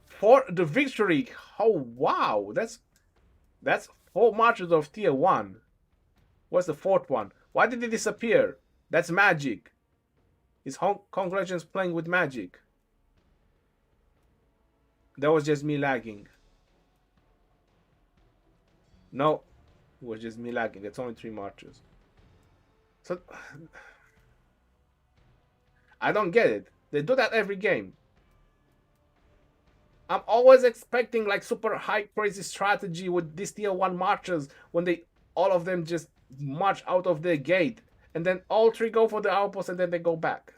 for the victory. Oh wow, that's 4 marches of tier 1. What's the 4th one? Why did it disappear? That's magic. Is Hong Kong Legends playing with magic? That was just me lagging. No, it was just me lagging. It's only 3 marches. So I don't get it. They do that every game. I'm always expecting like super high crazy strategy with these tier 1 marches when all of them just march out of their gate and then all 3 go for the outpost and then they go back.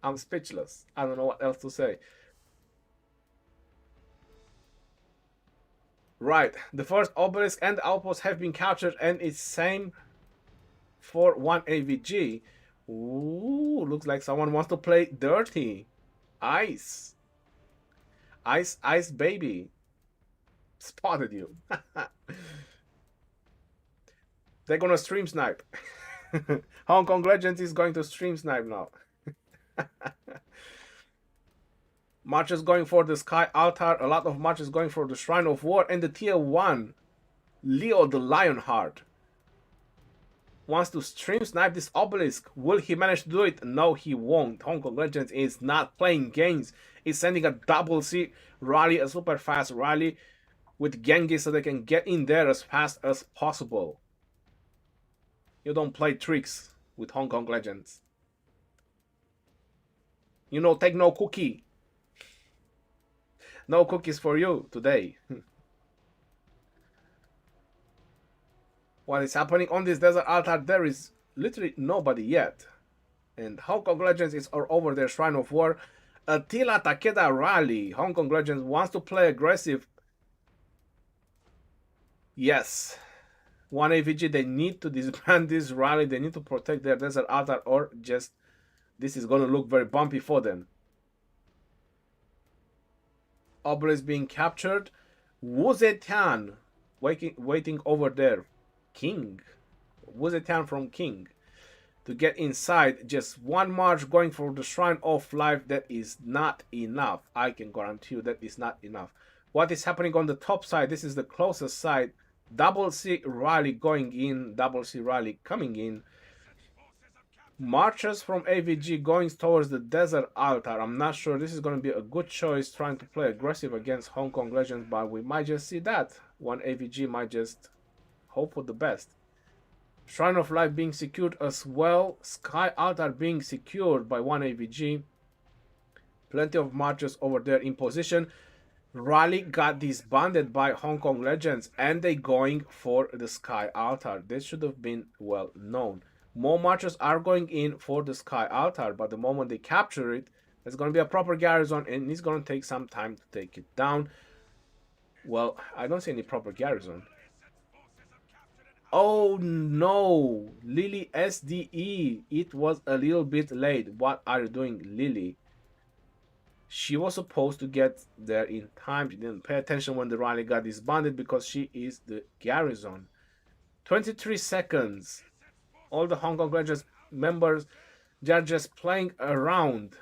I'm speechless. I don't know what else to say. Right, the first obelisk and the outpost have been captured and it's same for 1 AVG. Ooh, looks like someone wants to play dirty. Ice. Ice baby. Spotted you. They're gonna stream snipe. Hong Kong Legends is going to stream snipe now. Marches going for the Sky Altar. A lot of marches going for the Shrine of War. And the tier 1, Leo the Lionheart, wants to stream snipe this obelisk. Will he manage to do it? No, he won't. Hong Kong Legends is not playing games. He's sending a double C rally, a super fast rally with Genghis so they can get in there as fast as possible. You don't play tricks with Hong Kong Legends. You know, take no cookie. No cookies for you today. What is happening on this desert altar? There is literally nobody yet. And Hong Kong Legends is all over their Shrine of War. Attila Takeda rally. Hong Kong Legends wants to play aggressive. Yes. 1 AVG, they need to disband this rally. They need to protect their desert altar, or just this is going to look very bumpy for them. Obelisk being captured. Wu Zetian waiting over there. King. Wu Zetian from King. To get inside, just one march going for the Shrine of Life. That is not enough. I can guarantee you that is not enough. What is happening on the top side? This is the closest side. Double C rally going in. Double C rally coming in. Marches from AVG going towards the desert altar. I'm not sure this is going to be a good choice trying to play aggressive against Hong Kong Legends, but we might just see that. One AVG might just hope for the best. Shrine of Life being secured as well. Sky Altar being secured by one AVG. Plenty of marches over there in position. Rally got disbanded by Hong Kong Legends, and they going for the Sky Altar. This should have been well known. More marches are going in for the Sky Altar, but the moment they capture it, there's going to be a proper garrison, and it's going to take some time to take it down. Well, I don't see any proper garrison. Oh no, Lily SDE, it was a little bit late. What are you doing, Lily? She was supposed to get there in time. She didn't pay attention when the rally got disbanded because she is the garrison. 23 seconds. All the Hong Kong Legends members, they're just playing around.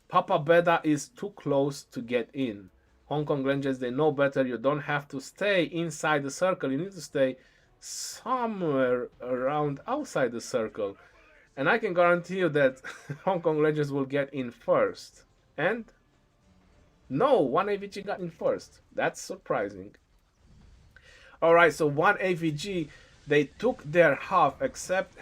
Papa Beda is too close to get in. Hong Kong Legends, they know better. You don't have to stay inside the circle. You need to stay somewhere around outside the circle. And I can guarantee you that Hong Kong Legends will get in first. And no, one AVG got in first. That's surprising. Alright, so one AVG, they took their half except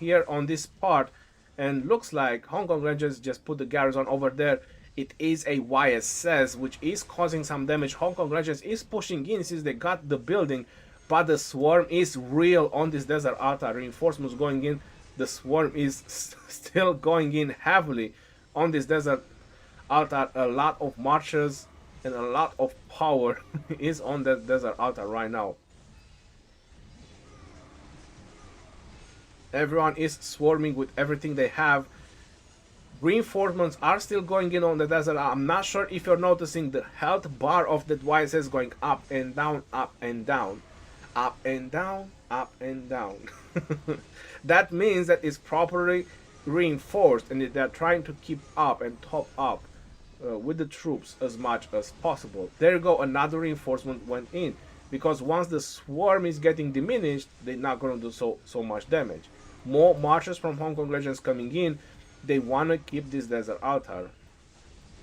here on this part, and looks like Hong Kong Legends just put the garrison over there. It is a YSS which is causing some damage. Hong Kong Legends is pushing in since they got the building, but the swarm is real on this desert altar. Reinforcements going in. The swarm is still going in heavily on this desert altar. A lot of marches and a lot of power is on that desert altar right now. Everyone is swarming with everything they have. Reinforcements are still going in on the desert. I'm not sure if you're noticing the health bar of that YSS going up and down, up and down, up and down, up and down. That means that it's properly reinforced and they're trying to keep up and top up with the troops as much as possible. There you go, another reinforcement went in, because once the swarm is getting diminished, they're not going to do so much damage. More marches from Hong Kong Legends coming in. They want to keep this desert altar.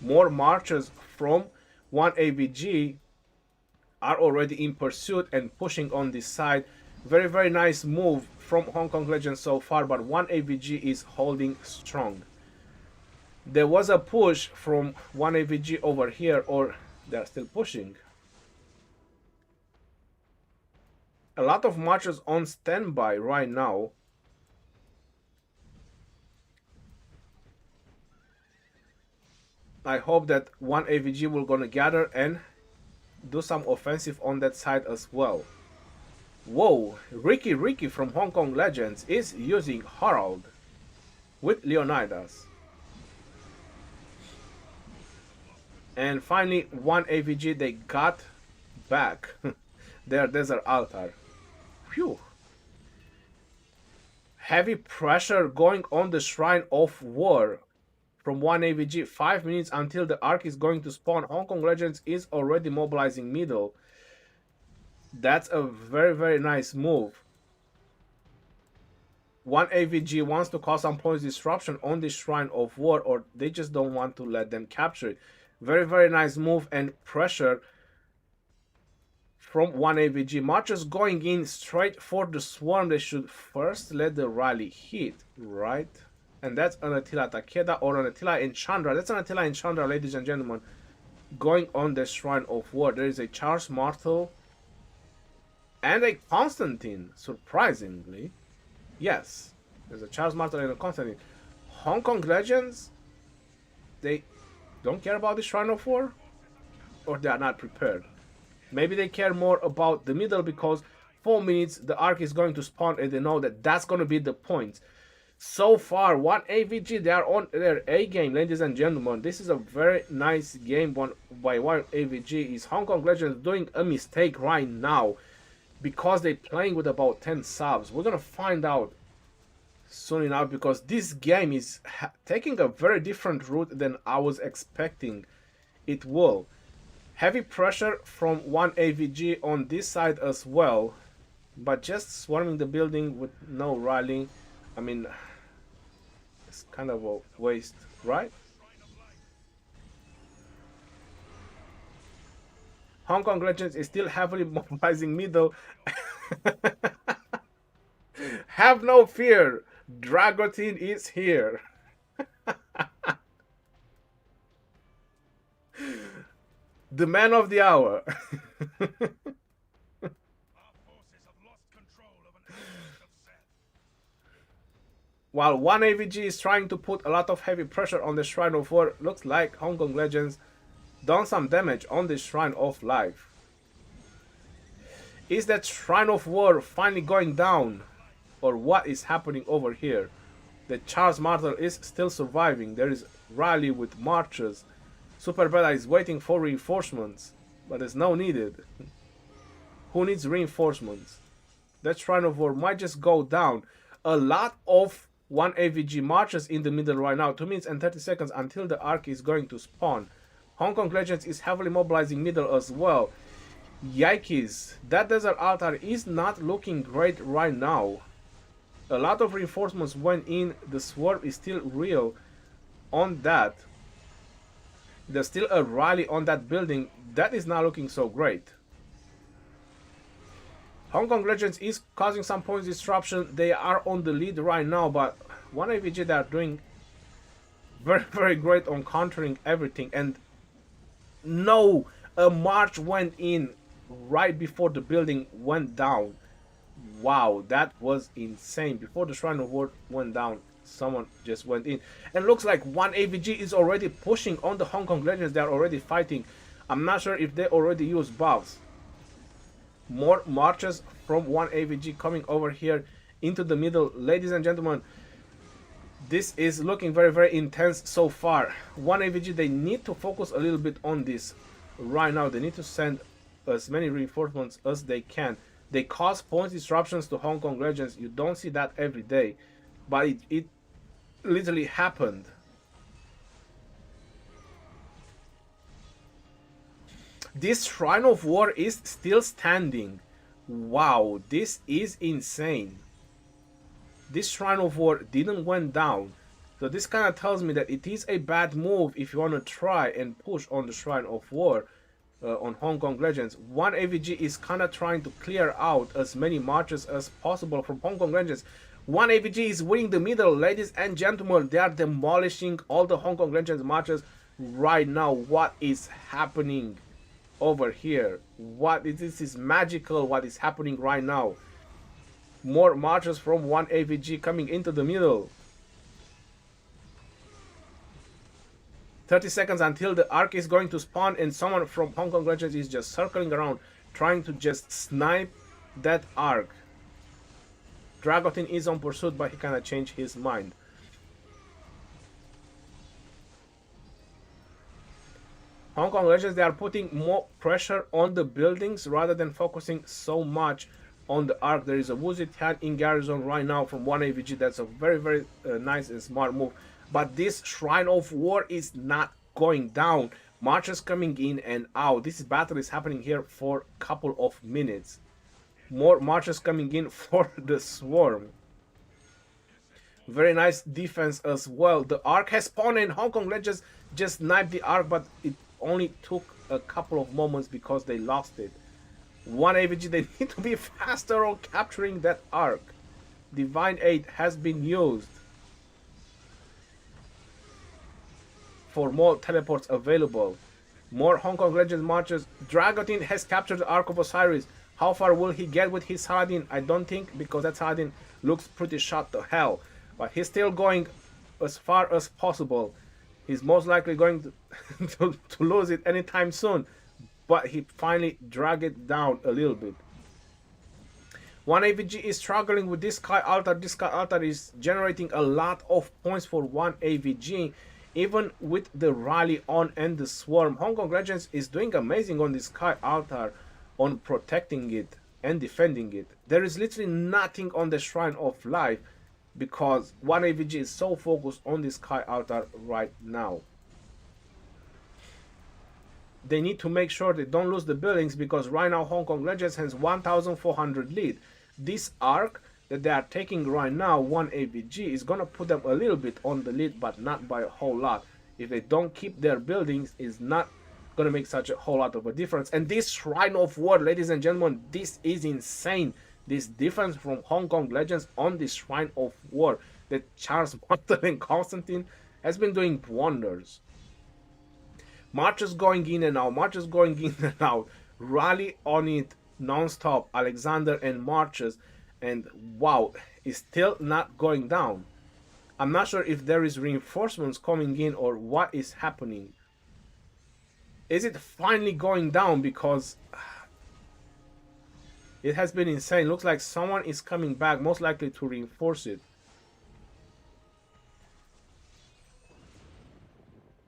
More marches from one AVG are already in pursuit and pushing on this side. Very, very nice move from Hong Kong Legends so far, but one AVG is holding strong. There was a push from one AVG over here, or they're still pushing. A lot of marches on standby right now. I hope that one AVG will gonna gather and do some offensive on that side as well. Whoa, Ricky from Hong Kong Legends is using Harold with Leonidas. And finally, one AVG, they got back their desert altar. Phew. Heavy pressure going on the Shrine of War from one AVG. 5 minutes until the arc is going to spawn. Hong Kong Legends is already mobilizing middle. That's a very, very nice move. One AVG wants to cause some points disruption on the Shrine of War, or they just don't want to let them capture it. Very, very nice move and pressure from one AVG. Marches going in straight for the swarm. They should first let the rally hit, right? And that's an Attila Takeda or an Attila and Chandra. That's an Attila and Chandra, ladies and gentlemen, going on the Shrine of War. There is a Charles Martel and a Constantine, surprisingly. Yes, there's a Charles Martel and a Constantine. Hong Kong Legends, they don't care about the Shrine of War, or they are not prepared. Maybe they care more about the middle because 4 minutes the arc is going to spawn and they know that that's going to be the point. So far, one AVG, they are on their A game, ladies and gentlemen. This is a very nice game one by one AVG. Is Hong Kong Legends doing a mistake right now because they're playing with about 10 subs? We're going to find out soon enough because this game is taking a very different route than I was expecting it will. Heavy pressure from one AVG on this side as well, but just swarming the building with no rallying. I mean, it's kind of a waste, right? Hong Kong Legends is still heavily mobilizing middle. Have no fear, Dragotin is here. The man of the hour. While one AVG is trying to put a lot of heavy pressure on the Shrine of War, looks like Hong Kong Legends done some damage on the Shrine of Life. Is that Shrine of War finally going down? Or what is happening over here? The Charles Martel is still surviving. There is rally with marches. Super Bella is waiting for reinforcements, but there's no needed. Who needs reinforcements? That Shrine of War might just go down. A lot of one AVG marches in the middle right now. 2 minutes and 30 seconds until the arc is going to spawn. Hong Kong Legends is heavily mobilizing middle as well. Yikes, that desert altar is not looking great right now. A lot of reinforcements went in. The swarm is still real on that. There's still a rally on that building. That is not looking so great. Hong Kong Legends is causing some points disruption. They are on the lead right now, but one AVG, they are doing very great on countering everything. And no, a march went in right before the building went down. Wow, that was insane. Before the Shrine of War went down, someone just went in. And looks like one AVG is already pushing on the Hong Kong Legends. They are already fighting. I'm not sure if they already used buffs. More marches from one AVG coming over here into the middle. Ladies and gentlemen, this is looking very intense so far. One AVG, they need to focus a little bit on this right now. They need to send as many reinforcements as they can. They cause point disruptions to Hong Kong Legends. You don't see that every day, but it literally happened. This Shrine of War is still standing. Wow, this is insane. This Shrine of War didn't went down. So this kind of tells me that it is a bad move if you want to try and push on the Shrine of War on Hong Kong Legends. One AVG is kind of trying to clear out as many marches as possible from Hong Kong Legends. One AVG is winning the middle, ladies and gentlemen. They are demolishing all the Hong Kong Legends marches right now. What is happening over here? This is magical what is happening right now. More marches from one AVG coming into the middle. 30 seconds until the arc is going to spawn, and someone from Hong Kong Legends is just circling around trying to just snipe that arc. Dragotin is on pursuit, but he kind of changed his mind. Hong Kong Legends, they are putting more pressure on the buildings rather than focusing so much on the arc. There is a Woozy Tian in Garrison right now from one AVG. That's a very nice and smart move. But this Shrine of War is not going down. Marches coming in and out. This battle is happening here for a couple of minutes. More marches coming in for the swarm. Very nice defense as well. The arc has spawned and Hong Kong Legends just sniped the arc, but it only took a couple of moments because they lost it. One AVG, they need to be faster on capturing that arc. Divine Aid has been used for more teleports available. More Hong Kong Legends marches. Dragotin has captured the Ark of Osiris. How far will he get with his Saladin? I don't think, because that Saladin looks pretty shot to hell. But he's still going as far as possible. He's most likely going to lose it anytime soon. but he finally dragged it down a little bit. One AVG is struggling with this Sky Altar. This Sky Altar is generating a lot of points for one AVG, even with the rally on and the swarm. Hong Kong Legends is doing amazing on this Sky Altar, on protecting it and defending it. There is literally nothing on the Shrine of Life because one AVG is so focused on this Sky Altar right now. They need to make sure they don't lose the buildings because right now Hong Kong Legends has 1,400 lead. This arc that they are taking right now, one AVG, is gonna put them a little bit on the lead, but not by a whole lot. If they don't keep their buildings, it's not gonna make such a whole lot of a difference. And this Shrine of War, ladies and gentlemen, this is insane. This difference from Hong Kong Legends on this Shrine of War that Charles Martel and Constantine has been doing wonders. Marches going in and out, marches going in and out, rally on it non-stop, Alexander and Marches, and wow, it's still not going down. I'm not sure if there is reinforcements coming in or what is happening. Is it finally going down? Because it has been insane. Looks like someone is coming back, most likely to reinforce it.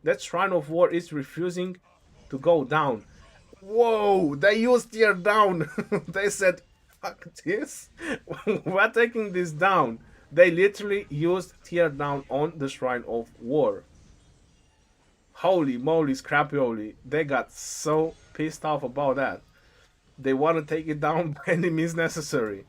That Shrine of War is refusing to go down. Whoa, they used tear down. They said, fuck this. We're taking this down. They literally used tear down on the Shrine of War. Holy moly, scrappy. They got so pissed off about that. They want to take it down by any means necessary.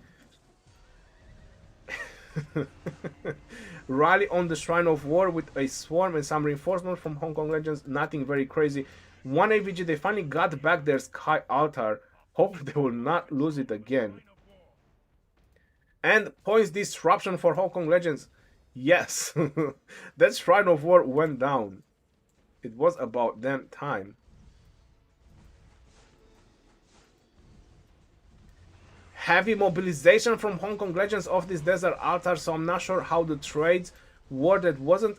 Rally on the Shrine of War with a swarm and some reinforcement from Hong Kong Legends. Nothing very crazy. One AVG, they finally got back their Sky Altar. Hope they will not lose it again. And points disruption for Hong Kong Legends. Yes, that Shrine of War went down. It was about damn time. Heavy mobilization from Hong Kong Legends of this Desert Altar, so I'm not sure how the trades were. That wasn't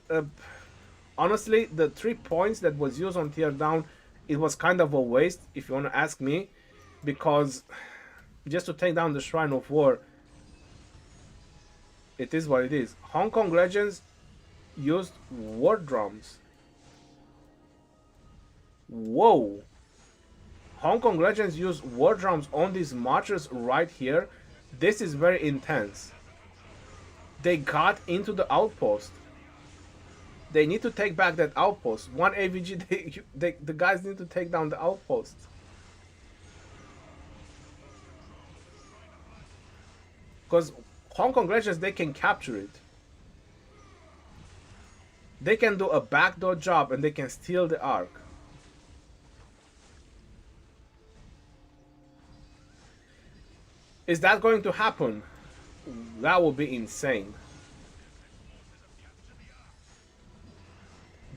honestly, the 3 points that was used on tear down, it was kind of a waste if you want to ask me, because just to take down the Shrine of War, it is what it is. Hong Kong Legends used war drums. Whoa. Hong Kong Legends use war drums on these marchers right here. This is very intense. They got into the outpost. They need to take back that outpost. One AVG, the guys need to take down the outpost. Because Hong Kong Legends, they can capture it. They can do a backdoor job and they can steal the Ark. Is that going to happen? That would be insane.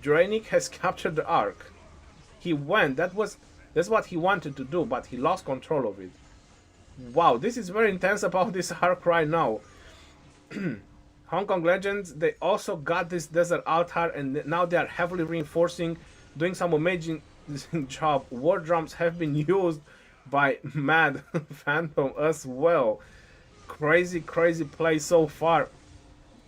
Draenic has captured the Ark. He went. That's what he wanted to do, but he lost control of it. Wow, this is very intense about this Ark right now. Hong Kong Legends, they also got this Desert Altar, and now they are heavily reinforcing, doing some amazing job. War drums have been used by Mad Phantom as well. Crazy play so far.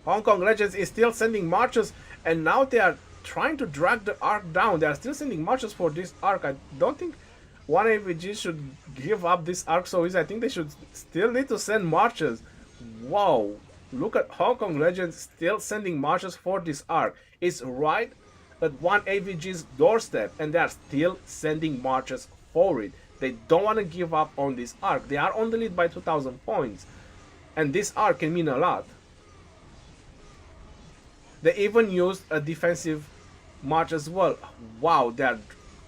Hong Kong Legends is still sending marches, and now they are trying to drag the Ark down. They are still sending marches for this Ark. I don't think one AVG should give up this Ark so easy. I think they should still need to send marches. Wow, look at Hong Kong Legends still sending marches for this Ark. It's right at one AVG's doorstep, and they are still sending marches for it. They don't want to give up on this Ark. They are on the lead by 2,000 points. And this Ark can mean a lot. They even used a defensive march as well. Wow, they are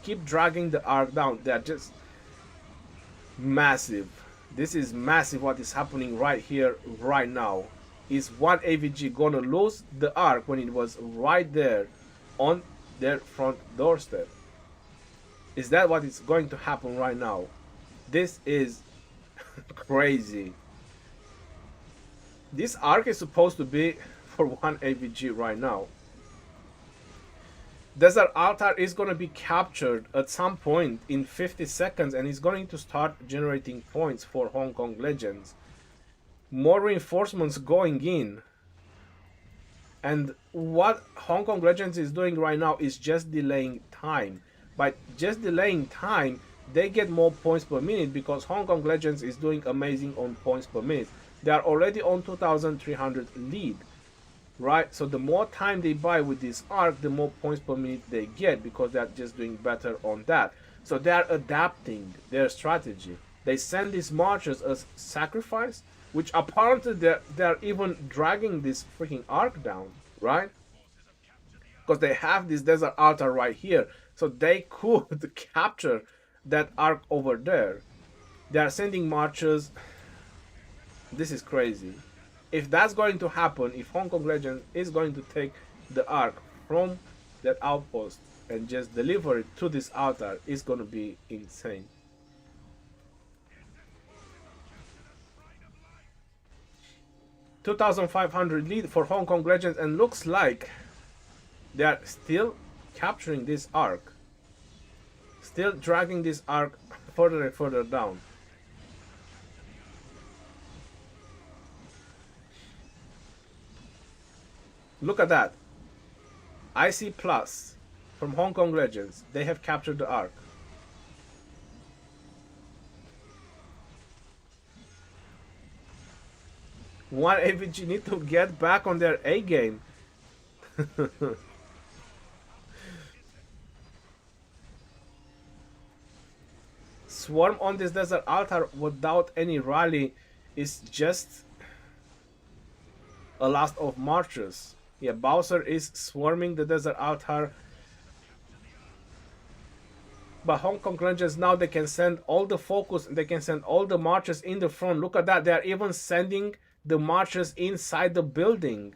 keep dragging the Ark down. They are just massive. This is massive what is happening right here, right now. Is one AVG gonna lose the Ark when it was right there on their front doorstep? Is that what is going to happen right now? This is crazy. This Ark is supposed to be for one AVG right now. Desert Altar is going to be captured at some point in 50 seconds and is going to start generating points for Hong Kong Legends. More reinforcements going in. And what Hong Kong Legends is doing right now is just delaying time. By just delaying time, they get more points per minute because Hong Kong Legends is doing amazing on points per minute. They are already on 2,300 lead, right? So the more time they buy with this arc, the more points per minute they get because they're just doing better on that. So they are adapting their strategy. They send these marchers as sacrifice, which apparently they're even dragging this freaking arc down, right? Because they have this desert altar right here, so they could capture that arc over there. They are sending marchers. This is crazy. If that's going to happen, if Hong Kong Legends is going to take the arc from that outpost and just deliver it to this altar, it's going to be insane. 2,500 lead for Hong Kong Legends, and looks like they are still capturing this arc. Still dragging this arc further and further down. Look at that. IC Plus from Hong Kong Legends. They have captured the arc. One AVG need to get back on their A game. Swarm on this desert altar without any rally is just a last of marches. Yeah, Bowser is swarming the desert altar. But Hong Kong Legends now they can send all the focus, they can send all the marches in the front. Look at that, they are even sending the marches inside the building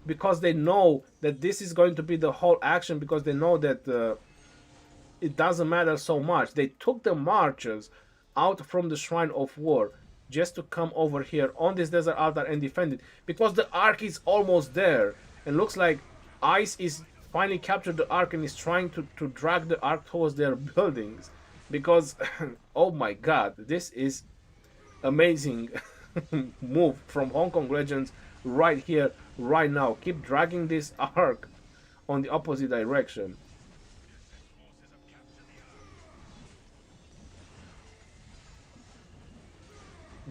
because they know that this is going to be the whole action, because they know that it doesn't matter so much. They took the marches out from the Shrine of War just to come over here on this desert altar and defend it, because the arc is almost there and looks like Ice is finally captured the arc and is trying to drag the arc towards their buildings, because oh my god, this is amazing move from Hong Kong Legends right here, right now. Keep dragging this arc on the opposite direction.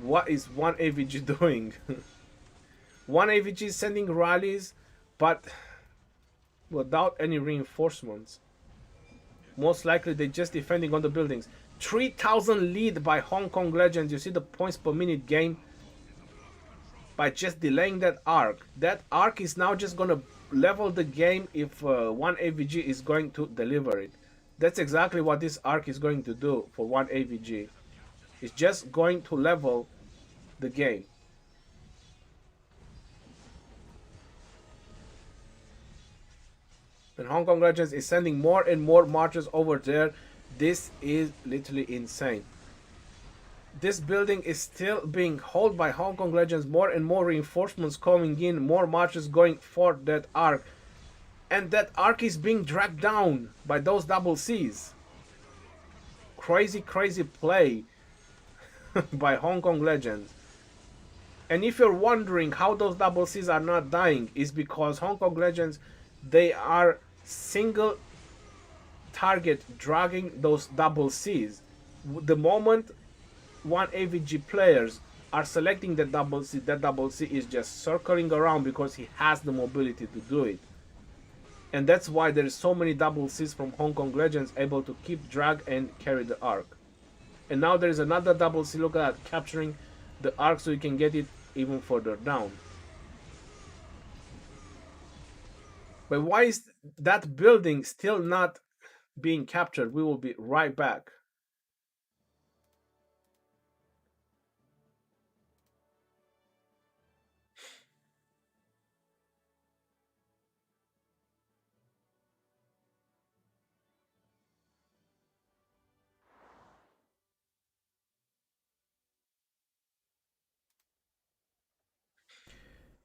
What is one AVG doing? One AVG is sending rallies, but without any reinforcements. Most likely they're just defending on the buildings. 3,000 lead by Hong Kong Legends. You see the points per minute gain by just delaying that arc. That arc is now just gonna level the game if one AVG is going to deliver it. That's exactly what this arc is going to do for one AVG. It's just going to level the game. And Hong Kong Legends is sending more and more marches over there. This is literally insane. This building is still being held by Hong Kong Legends. More and more reinforcements coming in, more marches going for that arc. And that arc is being dragged down by those double Cs. Crazy, crazy play by Hong Kong Legends. And if you're wondering how those double Cs are not dying, is because Hong Kong Legends, they are single target dragging those double Cs. The moment one AVG players are selecting that double C is just circling around because he has the mobility to do it. And that's why there's so many double Cs from Hong Kong Legends able to keep drag and carry the arc. And now there's another double C, look at that, capturing the arc so you can get it even further down. But why is that building still not being captured? We will be right back.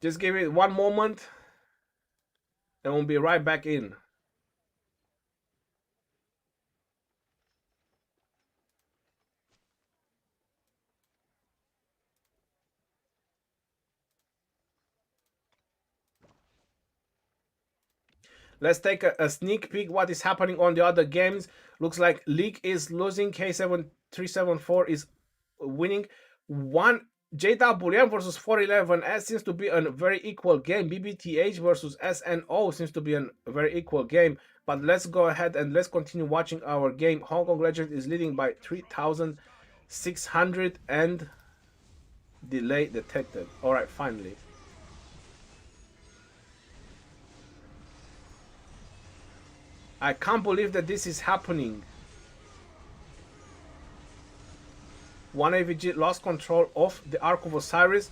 Just give it one moment and we'll be right back in. Let's take a sneak peek what is happening on the other games. Looks like League is losing, K7374 is winning. One JWM versus 411S seems to be a very equal game. BBTH versus SNO seems to be a very equal game. But let's go ahead and let's continue watching our game. Hong Kong Legend is leading by 3,600 and delay detected. Alright, finally. I can't believe that this is happening. One AVG lost control of the Ark of Osiris.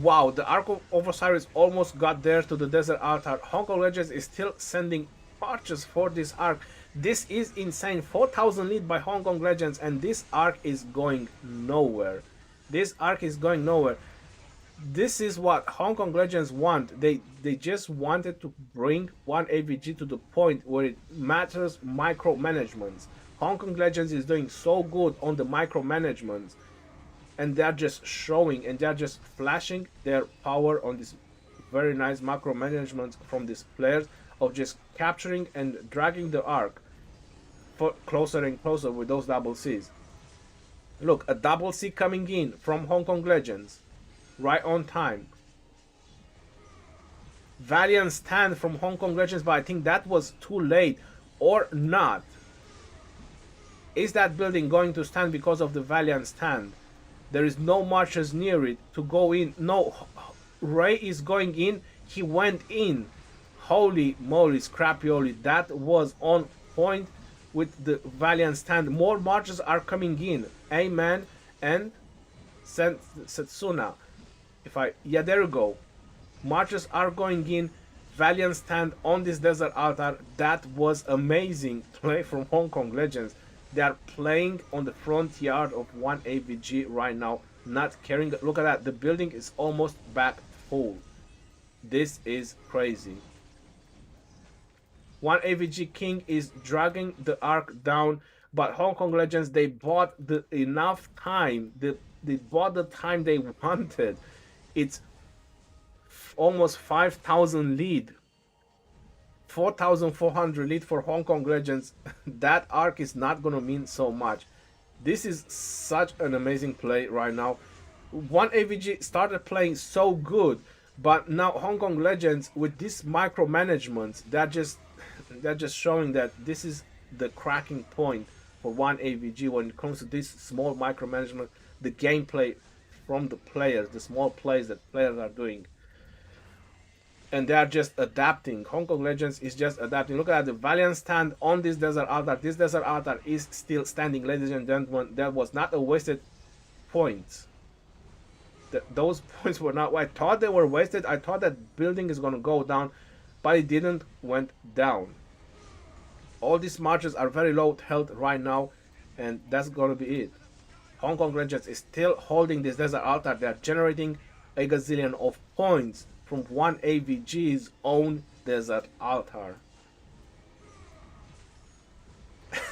Wow, the Ark of Osiris almost got there to the Desert Altar. Hong Kong Legends is still sending marches for this Ark. This is insane. 4,000 lead by Hong Kong Legends, and this Ark is going nowhere. This Ark is going nowhere. This is what Hong Kong Legends want. They just wanted to bring one AVG to the point where it matters micromanagements. Hong Kong Legends is doing so good on the micromanagements, and they're just showing and they're just flashing their power on this very nice micromanagement from these players of just capturing and dragging the Ark for closer and closer with those double Cs. Look, a double C coming in from Hong Kong Legends right on time. Valiant stand from Hong Kong Legends, but I think that was too late or not. Is that building going to stand because of the Valiant stand? There is no marches near it to go in. No, Ray is going in. He went in. Holy moly, scrappyoli. That was on point with the Valiant stand. More marches are coming in. Amen and Setsuna. Yeah, there you go. Marches are going in. Valiant stand on this Desert Altar. That was amazing play from Hong Kong Legends. They are playing on the front yard of one AVG right now, not caring. Look at that. The building is almost back full. This is crazy. One AVG King is dragging the Ark down, but Hong Kong Legends, they bought enough time. They bought the time they wanted. It's almost 5,000 lead. 4,400 lead for Hong Kong Legends. That Ark is not going to mean so much. This is such an amazing play right now. One AVG started playing so good, but now Hong Kong Legends with this micromanagement, they're just showing that this is the cracking point for one AVG when it comes to this small micromanagement, the gameplay from the players, the small plays that players are doing. And they are just adapting. Hong Kong Legends is just adapting. Look at the Valiant stand on this Desert Altar. This Desert Altar is still standing, ladies and gentlemen. That was not a wasted point. Those points were not. I thought they were wasted. I thought that building is going to go down, but it didn't went down. All these marches are very low health right now, and that's going to be it. Hong Kong Legends is still holding this Desert Altar. They are generating a gazillion of points from one AVG's own Desert Altar.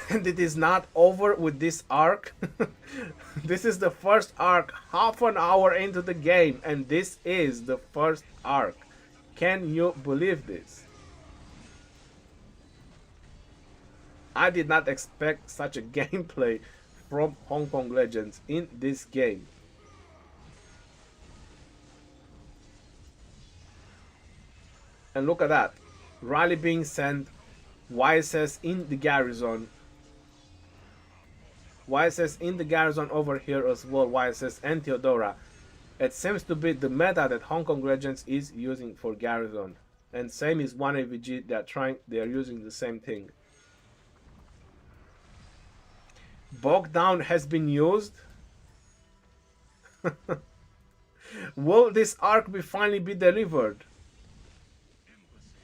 And it is not over with this Ark. This is the first Ark half an hour into the game, and this is the first Ark. Can you believe this? I did not expect such a gameplay from Hong Kong Legends in this game. And look at that. Rally being sent. YSS in the Garrison. YSS in the Garrison over here as well. YSS and Theodora. It seems to be the meta that Hong Kong Legends is using for Garrison. And same is 1AVG. They are using the same thing. Bog down has been used. Will this Ark finally be delivered?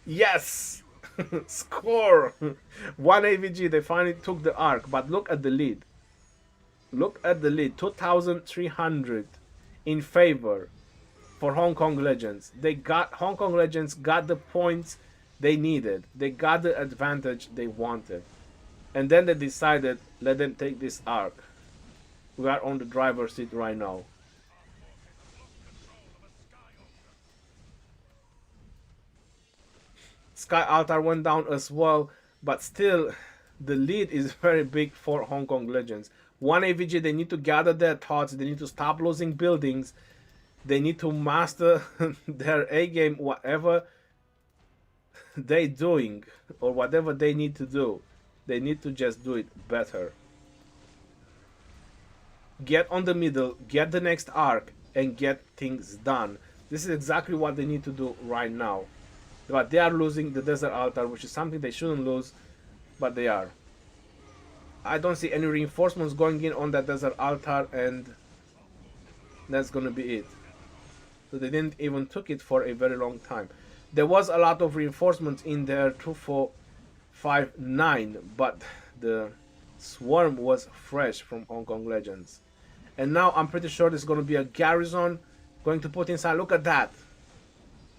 Yes! Score! 1AVG, they finally took the Ark, but look at the lead. Look at the lead, 2,300 in favor for Hong Kong Legends. Hong Kong Legends got the points they needed. They got the advantage they wanted. And then they decided, let them take this Ark. We are on the driver's seat right now. Sky Altar went down as well, but still, the lead is very big for Hong Kong Legends. One AVG, they need to gather their thoughts, they need to stop losing buildings, they need to master their A game, whatever they doing or whatever they need to do. They need to just do it better. Get on the middle, get the next arc, and get things done. This is exactly what they need to do right now. But they are losing the Desert Altar, which is something they shouldn't lose, but they are. I don't see any reinforcements going in on that Desert Altar, and that's gonna be it. So they didn't even took it for a very long time. There was a lot of reinforcements in there, 2, 4, 5, 9, but the swarm was fresh from Hong Kong Legends. And now I'm pretty sure there's going to be a Garrison going to put inside. Look at that.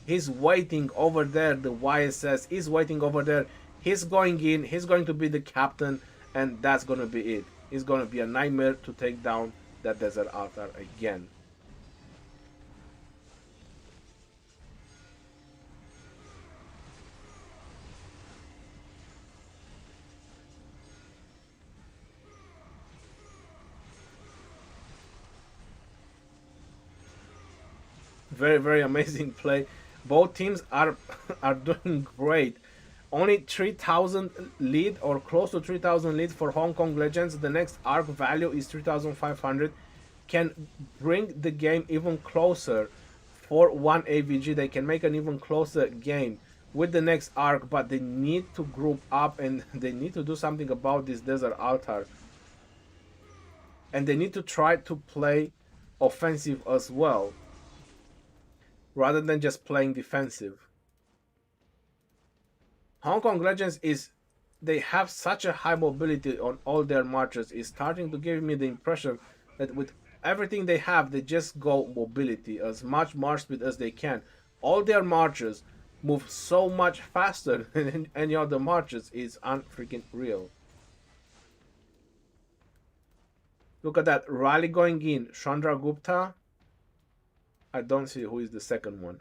He's waiting over there. The YSS is waiting over there. He's going in. He's going to be the captain. And that's going to be it. It's going to be a nightmare to take down that Desert Altar again. Very, very amazing play. Both teams are doing great. Only 3,000 lead or close to 3,000 lead for Hong Kong Legends. The next arc value is 3,500. Can bring the game even closer for one AVG. They can make an even closer game with the next arc, but they need to group up and they need to do something about this Desert Altar. And they need to try to play offensive as well, rather than just playing defensive. Hong Kong Legends they have such a high mobility on all their marches. It's starting to give me the impression that with everything they have, they just go mobility, as much march speed as they can. All their marches move so much faster than any other marches. Is unfreaking real. Look at that rally going in. Chandra Gupta. I don't see who is the second one.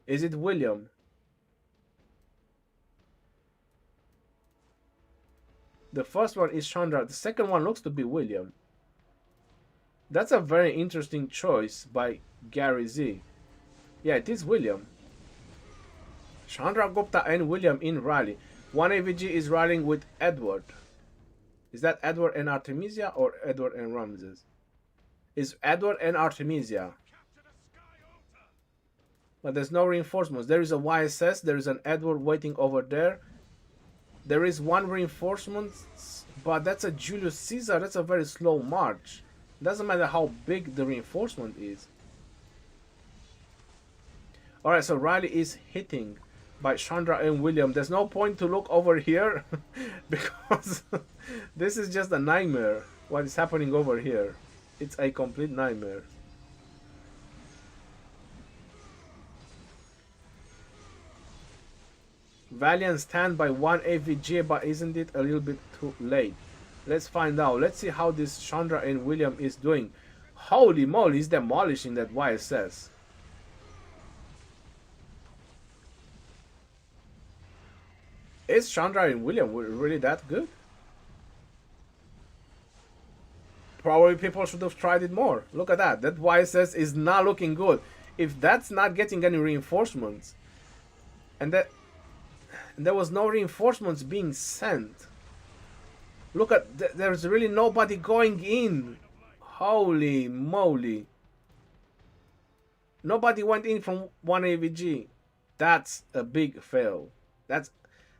Is it William? The first one is Chandra. The second one looks to be William. That's a very interesting choice by Gary Z. Yeah, it is William. Chandra Gupta and William in rally. One AVG is rallying with Edward. Is that Edward and Artemisia or Edward and Ramses? Is Edward and Artemisia. But there's no reinforcements. There is a YSS. There is an Edward waiting over there. There is one reinforcement, but that's a Julius Caesar. That's a very slow march. Doesn't matter how big the reinforcement is. Alright, so Riley is hitting by Chandra and William. There's no point to look over here because this is just a nightmare. What is happening over here? It's a complete nightmare. Valiant stand by one AVG, but isn't it a little bit too late? Let's find out. Let's see how this Chandra and William is doing. Holy moly, he's demolishing that YSS. Is Chandra and William really that good? Probably people should have tried it more. Look at that. That YSS is not looking good. If that's not getting any reinforcements, and there was no reinforcements being sent. Look at, there's really nobody going in. Holy moly. Nobody went in from one AVG. That's a big fail.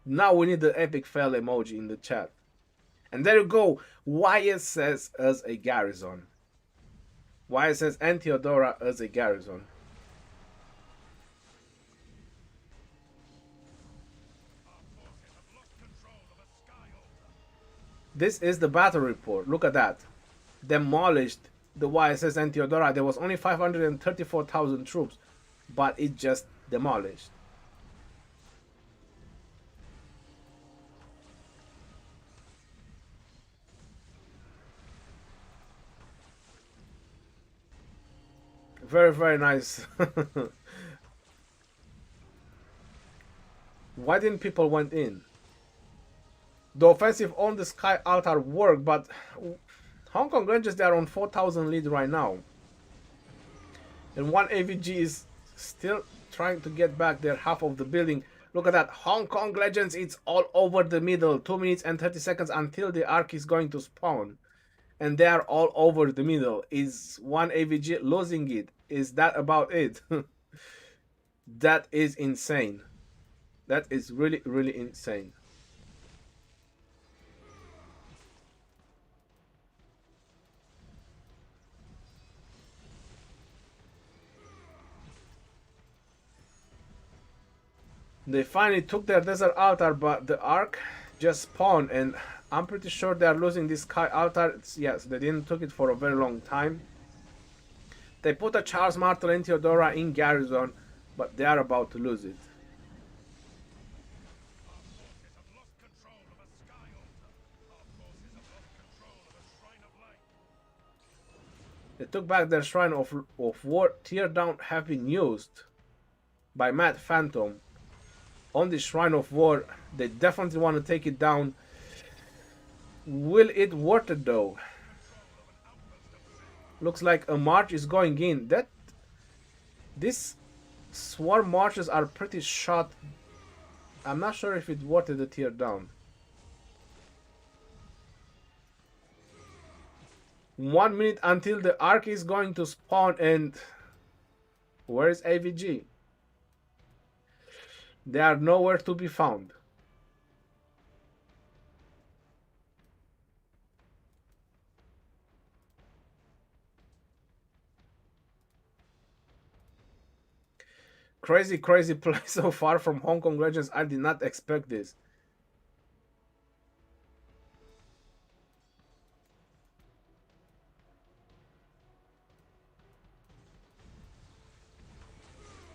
Now we need the epic fail emoji in the chat. And there you go. YSS as a Garrison. YSS and Theodora as a Garrison. This is the battle report. Look at that. Demolished the YSS and Theodora. There was only 534,000 troops, but it just demolished. Very, very nice. Why didn't people went in? The offensive on the Sky Altar worked, but Hong Kong Rangers, they are on 4,000 lead right now. And one AVG is still trying to get back their half of the building. Look at that. Hong Kong Legends, it's all over the middle. 2 minutes and 30 seconds until the arc is going to spawn. And they are all over the middle. Is one AVG losing it? Is that about it? That is insane. That is really, really insane. They finally took their desert altar, but the arc just spawned, and I'm pretty sure they are losing this Sky altar. Yes, they didn't took it for a very long time. They put a Charles Martel and Theodora in Garrison, but they are about to lose it. They took back their Shrine of War. Teardown have been used by Mad Phantom on the Shrine of War. They definitely want to take it down. Will it worth it though? Looks like a march is going in. These swarm marches are pretty short. I'm not sure if it worth it to tear down. 1 minute until the arc is going to spawn, and where is AVG? They are nowhere to be found. Crazy, crazy play so far from Hong Kong Legends. I did not expect this.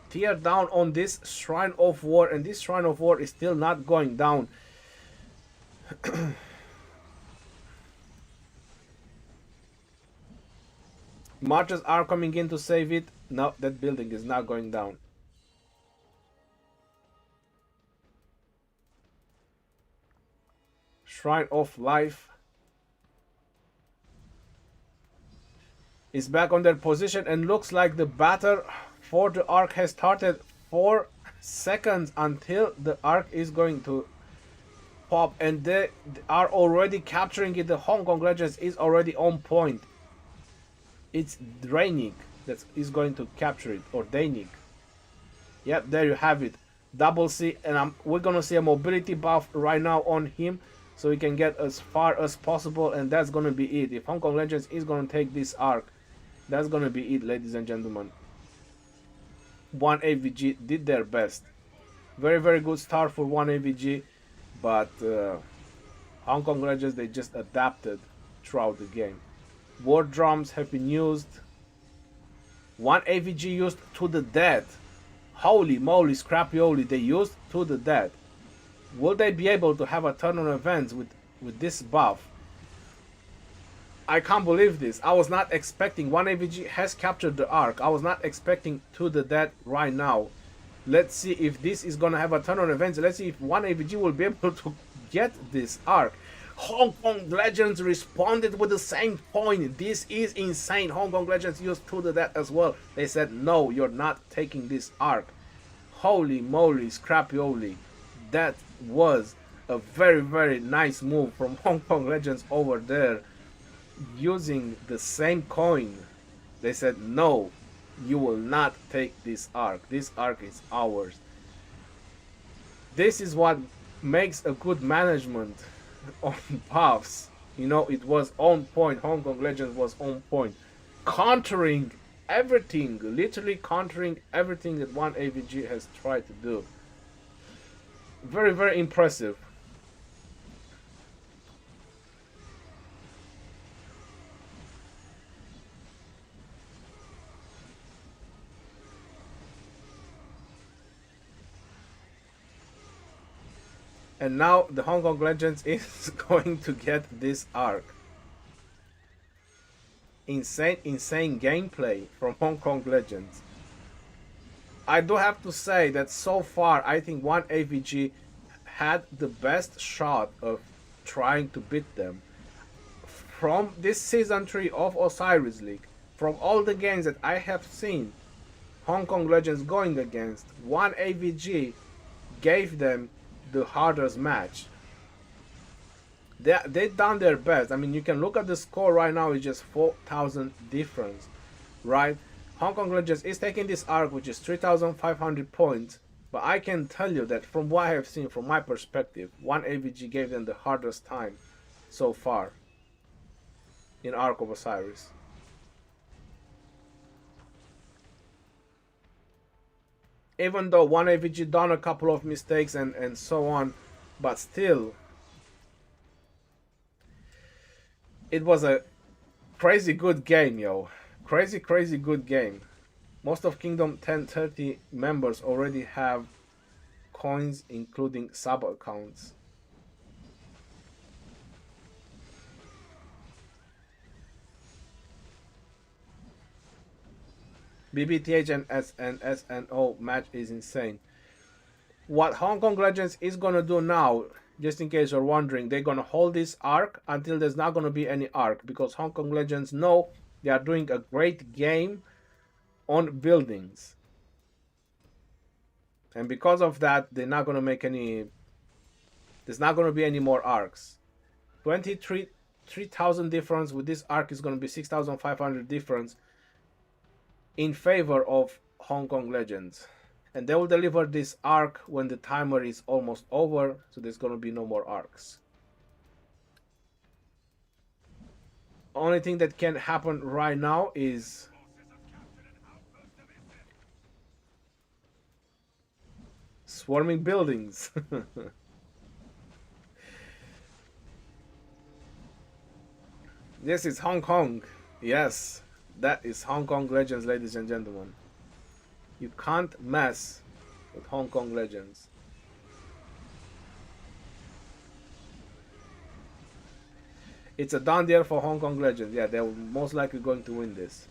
Tear down on this Shrine of War, and this Shrine of War is still not going down. Marches are coming in to save it. No, that building is not going down. Shrine of Life is back on their position, and looks like the battle for the arc has started. 4 seconds until the arc is going to pop, and they are already capturing it. The Hong Kong Legends is already on point. It's Drainik that is going to capture it, or Dainik. Yep, there you have it. Double C, and we're gonna see a mobility buff right now on him, so he can get as far as possible, and that's gonna be it. If Hong Kong Legends is gonna take this arc, that's gonna be it, ladies and gentlemen. One AVG did their best. Very, very good start for one AVG, but Hong Kong Legends, they just adapted throughout the game. War drums have been used. One AVG used to the death. Holy moly, scrappy-oly, they used to the death. Will they be able to have a turn on events with this buff? I can't believe this. I was not expecting. One AVG has captured the arc. I was not expecting to the death right now. Let's see if this is gonna have a turn on events. Let's see if one AVG will be able to get this arc. Hong Kong Legends responded with the same point. This is insane. Hong Kong Legends used to the death as well. They said, no, you're not taking this arc. Holy moly, scrappy-oly. That was a very, very nice move from Hong Kong Legends over there. Using the same coin, they said, no, you will not take this arc. This arc is ours. This is what makes a good management on buffs. You know, it was on point. Hong Kong Legends was on point, countering everything, literally countering everything that one AVG has tried to do. Very, very impressive. And now the Hong Kong Legends is going to get this arc. Insane, insane gameplay from Hong Kong Legends. I do have to say that so far, I think one AVG had the best shot of trying to beat them. From this season 3 of Osiris League, from all the games that I have seen Hong Kong Legends going against, one AVG gave them the hardest match. They done their best. I mean, you can look at the score right now, it's just 4,000 difference, right? Hong Kong Legends is taking this arc, which is 3,500 points, but I can tell you that from what I have seen, from my perspective, one AVG gave them the hardest time so far in Arc of Osiris. Even though one AVG done a couple of mistakes and so on, but still, it was a crazy good game, yo. Crazy good game. Most of Kingdom 1030 members already have coins, including sub accounts. BBTH and SNO match is insane. What Hong Kong Legends is gonna do now, just in case you're wondering, they're gonna hold this arc until there's not gonna be any arc, because Hong Kong Legends know they are doing a great game on buildings, and because of that, they're not gonna make any. There's not gonna be any more arcs. 3,000 difference with this arc is gonna be 6,500 difference in favor of Hong Kong Legends. And they will deliver this arc when the timer is almost over, so there's gonna be no more arcs. Only thing that can happen right now is swarming buildings. This is Hong Kong. Yes, that is Hong Kong Legends, ladies and gentlemen. You can't mess with Hong Kong Legends. It's a done deal for Hong Kong Legends. Yeah, they're most likely going to win this.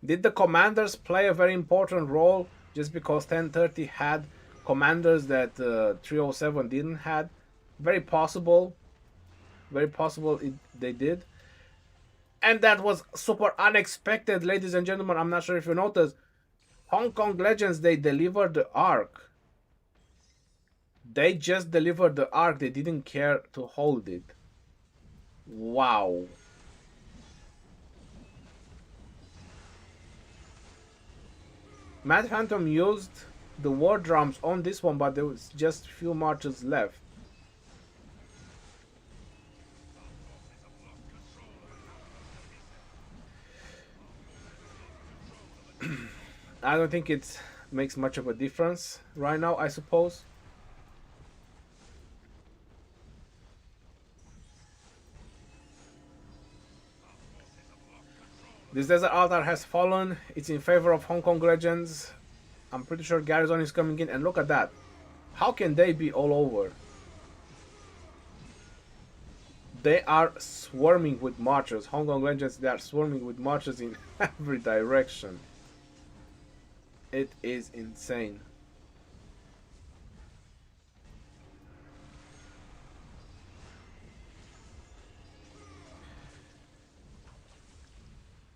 Did the commanders play a very important role just because 1030 had commanders that 307 didn't had? Very possible. Very possible they did. And that was super unexpected, ladies and gentlemen. I'm not sure if you noticed. Hong Kong Legends, they delivered the arc. They just delivered the arc. They didn't care to hold it. Wow. Mad Phantom used the war drums on this one, but there was just a few marches left. I don't think it makes much of a difference right now, I suppose. This desert altar has fallen. It's in favor of Hong Kong Legends. I'm pretty sure Garrison is coming in, and look at that. How can they be all over? They are swarming with marchers. Hong Kong Legends, they are swarming with marchers in every direction. It is insane.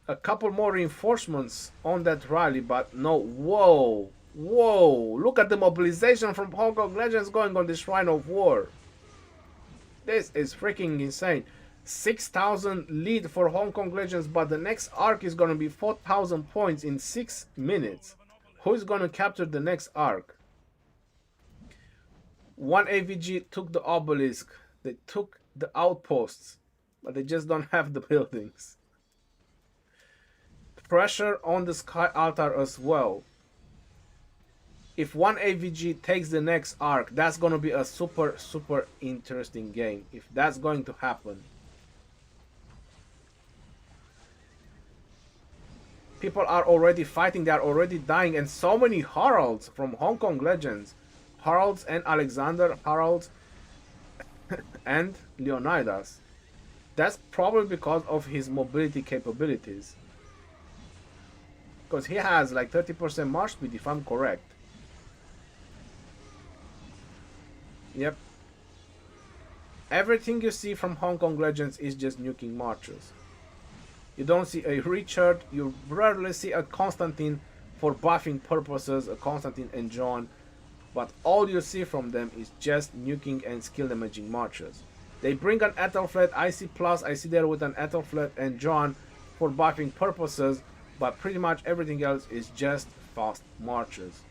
A couple more reinforcements on that rally, but no. Whoa, whoa, look at the mobilization from Hong Kong Legends going on this Shrine of War. This is freaking insane. 6,000 lead for Hong Kong Legends, but the next arc is going to be 4,000 points in 6 minutes. Who is going to capture the next arc? One AVG took the obelisk, they took the outposts, but they just don't have the buildings. Pressure on the Sky Altar as well. If one AVG takes the next arc, that's going to be a super interesting game, if that's going to happen. People are already fighting, they are already dying, and so many Haralds from Hong Kong Legends. Haralds and Alexander Haralds. and Leonidas. That's probably because of his mobility capabilities. Because he has like 30% march speed, if I'm correct. Yep. Everything you see from Hong Kong Legends is just nuking marches. You don't see a Richard, you rarely see a Constantine for buffing purposes, a Constantine and John, but all you see from them is just nuking and skill damaging marches. They bring an Ethelflaed, I see plus, I see there with an Ethelflaed and John for buffing purposes, but pretty much everything else is just fast marches.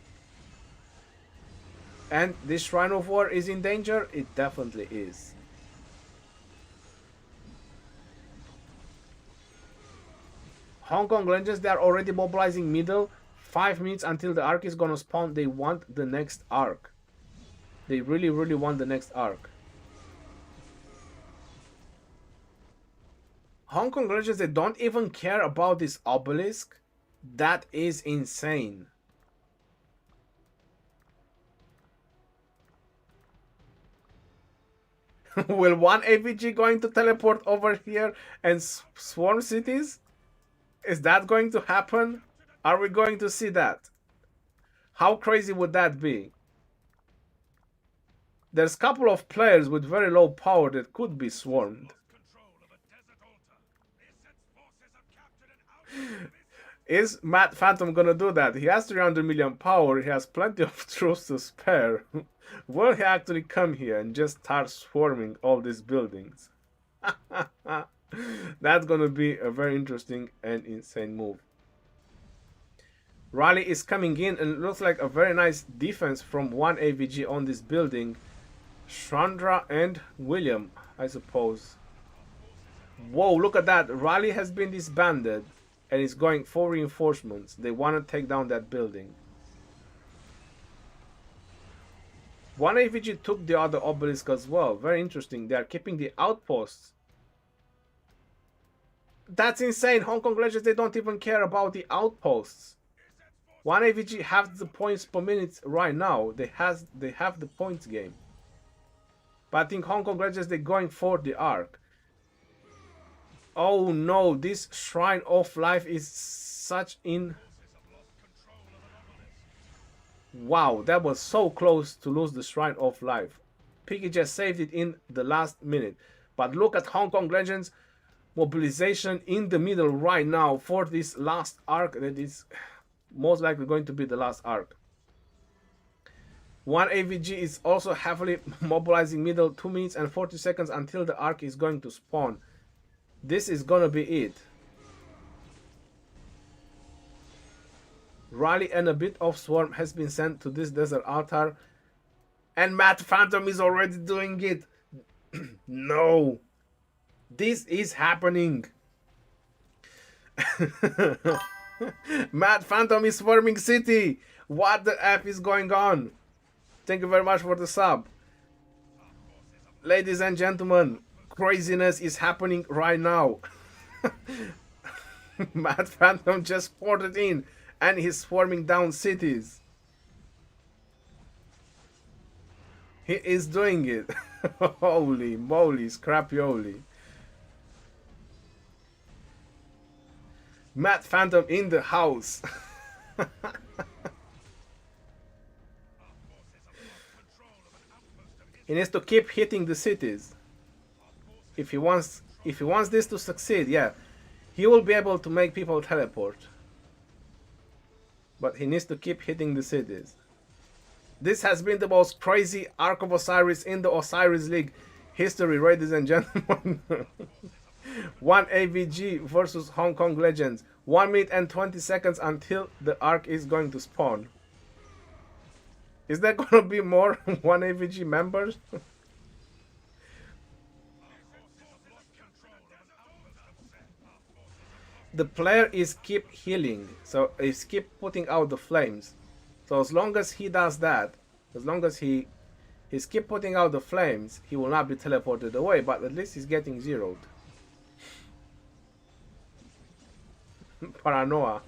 And this Shrine of War is in danger? It definitely is. Hong Kong Legends, they are already mobilizing middle. 5 minutes until the arc is gonna spawn. They want the next arc. They really, really want the next arc. Hong Kong Legends, they don't even care about this obelisk. That is insane. Will one AVG going to teleport over here and swarm cities? Is that going to happen? Are we going to see that? How crazy would that be? There's a couple of players with very low power that could be swarmed. Is Matt Phantom gonna do that? He has 300 million power, he has plenty of troops to spare. Will he actually come here and just start swarming all these buildings? That's gonna be a very interesting and insane move. Rally is coming in and it looks like a very nice defense from one AVG on this building. Chandra and William, I suppose. Whoa, look at that. Rally has been disbanded and is going for reinforcements. They want to take down that building. One AVG took the other obelisk as well. Very interesting. They are keeping the outposts. That's insane. Hong Kong Legends, they don't even care about the outposts. One AVG has the points per minute right now. They have the points game. But I think Hong Kong Legends, they're going for the arc. Oh no, this Shrine of Life is such in... Wow, that was so close to lose the Shrine of Life. Piggy just saved it in the last minute. But look at Hong Kong Legends mobilization in the middle right now for this last arc that is most likely going to be the last arc. One AVG is also heavily mobilizing middle. 2 minutes and 40 seconds until the arc is going to spawn. This is gonna be it. Rally and a bit of swarm has been sent to this desert altar. And Matt Phantom is already doing it. No. This is happening. Matt Phantom is swarming city. What the F is going on? Thank you very much for the sub. Ladies and gentlemen, craziness is happening right now. Matt Phantom just ported in and he's swarming down cities. He is doing it. Holy moly, scrapioli. Matt Phantom in the house. He needs to keep hitting the cities. If he wants this to succeed, yeah, he will be able to make people teleport. But he needs to keep hitting the cities. This has been the most crazy Ark of Osiris in the Osiris League history, ladies and gentlemen. One AVG versus Hong Kong Legends. 1 minute and 20 seconds until the Ark is going to spawn. Is there gonna be more one AVG members? The player is keep healing, so he's keep putting out the flames. So as long as he does that, as long as he's keep putting out the flames, he will not be teleported away, but at least he's getting zeroed. Paranoia.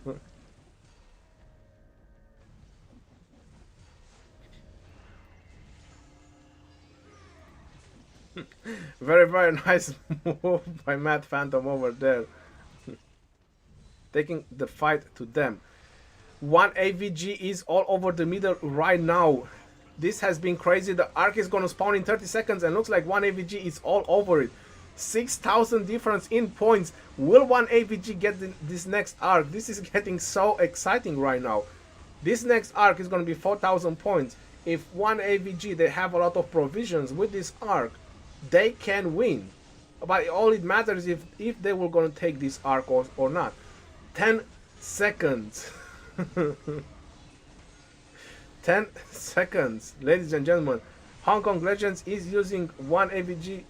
Very, very nice move by Mad Phantom over there. Taking the fight to them. One AVG is all over the middle right now. This has been crazy. The arc is gonna spawn in 30 seconds and looks like one AVG is all over it. 6,000 difference in points. Will one AVG get this next arc? This is getting so exciting right now. This next arc is gonna be 4,000 points. If one AVG, they have a lot of provisions with this arc, they can win. But all it matters is if they were gonna take this arc or not. 10 seconds. 10 seconds, ladies and gentlemen. Hong Kong Legends is using one AVG.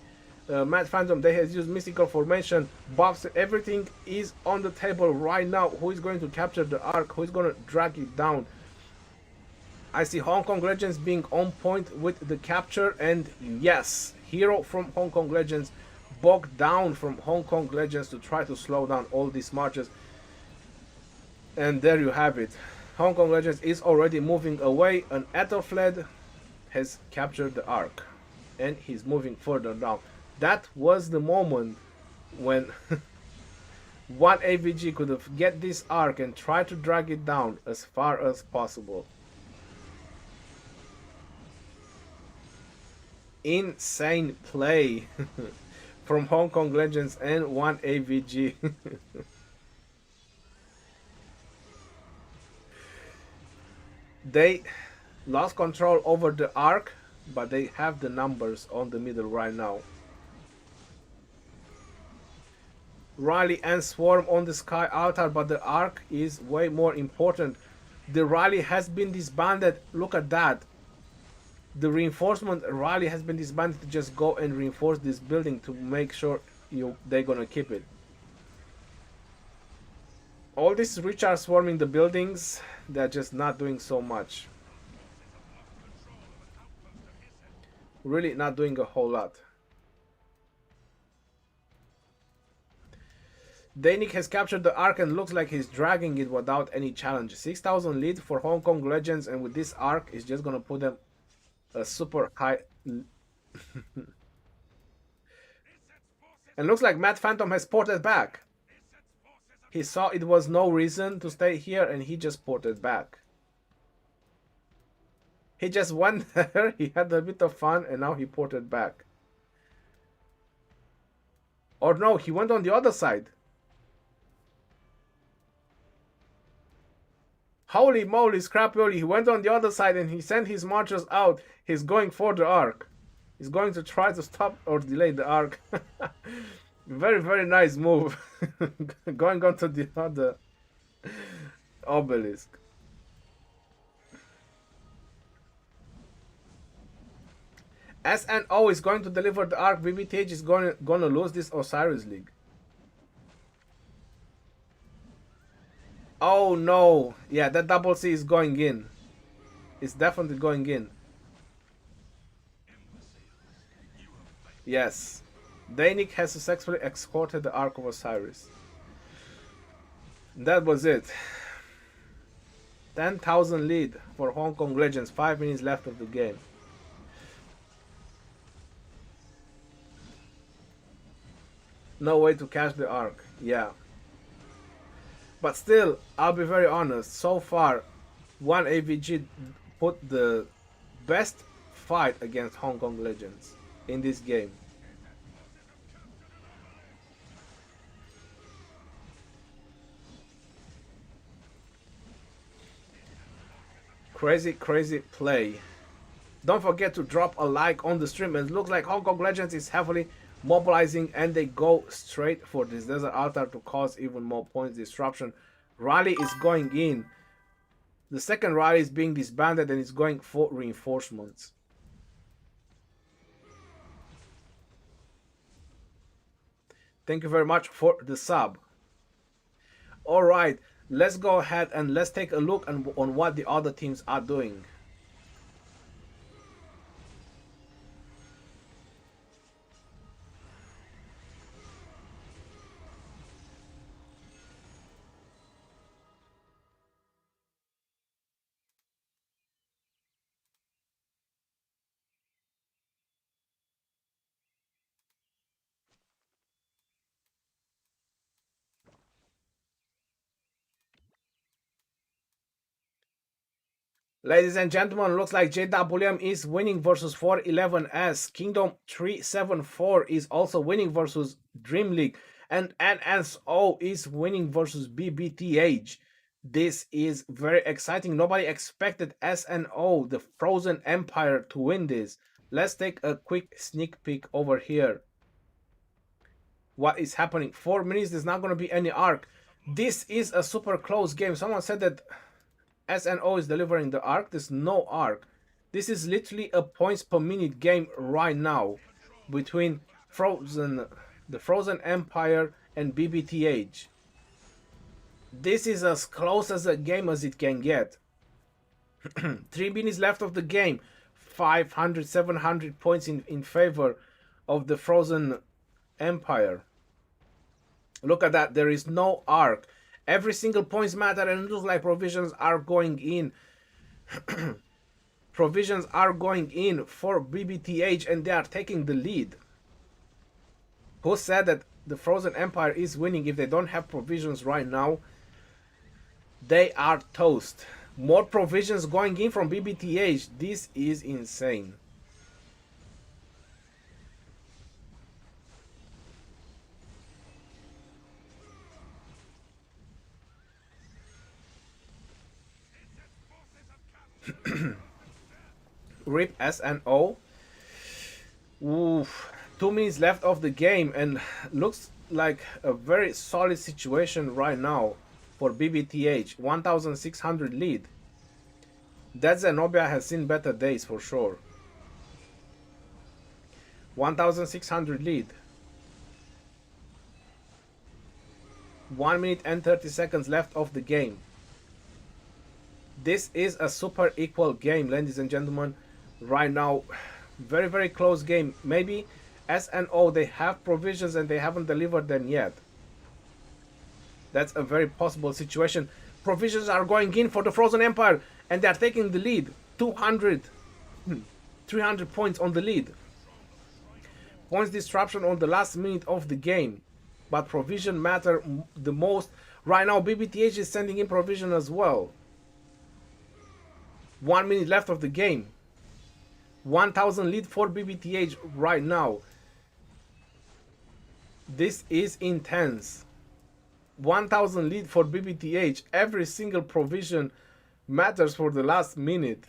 Mad Phantom, they has used mystical formation, buffs, everything is on the table right now. Who is going to capture the arc? Who is going to drag it down? I see Hong Kong Legends being on point with the capture, and yes, hero from Hong Kong Legends, bogged down from Hong Kong Legends to try to slow down all these marches. And there you have it. Hong Kong Legends is already moving away. An Ethelfled has captured the arc, and he's moving further down. That was the moment when one AVG could have get this arc and try to drag it down as far as possible. Insane play from Hong Kong Legends and one AVG. They lost control over the arc, but they have the numbers on the middle right now. Rally and Swarm on the Sky Altar, but the arc is way more important. The rally has been disbanded. Look at that. The reinforcement rally has been disbanded to just go and reinforce this building to make sure they're gonna keep it. All these rich are swarming the buildings. They're just not doing so much. Really not doing a whole lot. Danik has captured the arc and looks like he's dragging it without any challenge. 6,000 lead for Hong Kong Legends, and with this arc, it's just gonna put them a super high. And looks like Mad Phantom has ported back. He saw it was no reason to stay here, and he just ported back. He just went there, he had a bit of fun, and now he ported back. Or no, he went on the other side. Holy moly, Scrapioli, he went on the other side and he sent his marchers out. He's going for the arc. He's going to try to stop or delay the arc. Very, very nice move. Going on to the other obelisk. SNO is going to deliver the arc. VVTH is going to lose this Osiris League. Oh no. Yeah, that double C is going in. It's definitely going in. Yes. Danik has successfully escorted the Ark of Osiris. That was it. 10,000 lead for Hong Kong Legends. 5 minutes left of the game. No way to catch the Ark. Yeah. But still, I'll be very honest. So far, one AVG put the best fight against Hong Kong Legends in this game. Crazy, crazy play. Don't forget to drop a like on the stream. It looks like Hong Kong Legends is heavily mobilizing, and they go straight for this desert altar to cause even more points disruption. Rally is going in. The second rally is being disbanded and it's going for reinforcements. Thank you very much for the sub. Alright, let's go ahead and let's take a look on what the other teams are doing. Ladies and gentlemen, looks like JWM is winning versus 411S. Kingdom 374 is also winning versus Dream League. And NSO is winning versus BBTH. This is very exciting. Nobody expected SNO, the Frozen Empire, to win this. Let's take a quick sneak peek over here. What is happening? 4 minutes, there's not going to be any arc. This is a super close game. Someone said that SNO is delivering the arc. There's no arc. This is literally a points per minute game right now between the Frozen Empire and BBTH. This is as close as a game as it can get. 3 minutes left of the game. 500, 700 points in favor of the Frozen Empire. Look at that. There is no arc. Every single points matter, and it looks like provisions are going in. Provisions are going in for BBTH, and they are taking the lead. Who said that the Frozen Empire is winning if they don't have provisions right now? They are toast. More provisions going in from BBTH. This is insane. RIP SNO. Oof. 2 minutes left of the game, and looks like a very solid situation right now for BBTH. 1600 lead. That Zenobia has seen better days for sure. 1600 lead. 1 minute and 30 seconds left of the game. This is a super equal game, ladies and gentlemen. Right now, very, very close game. Maybe SNO, they have provisions and they haven't delivered them yet. That's a very possible situation. Provisions are going in for the Frozen Empire, and they are taking the lead. 200, 300 points on the lead. Points disruption on the last minute of the game, but provision matter the most. Right now, BBTH is sending in provision as well. 1 minute left of the game. 1000 lead for BBTH right now. This is intense. 1000 lead for BBTH. Every single provision matters for the last minute.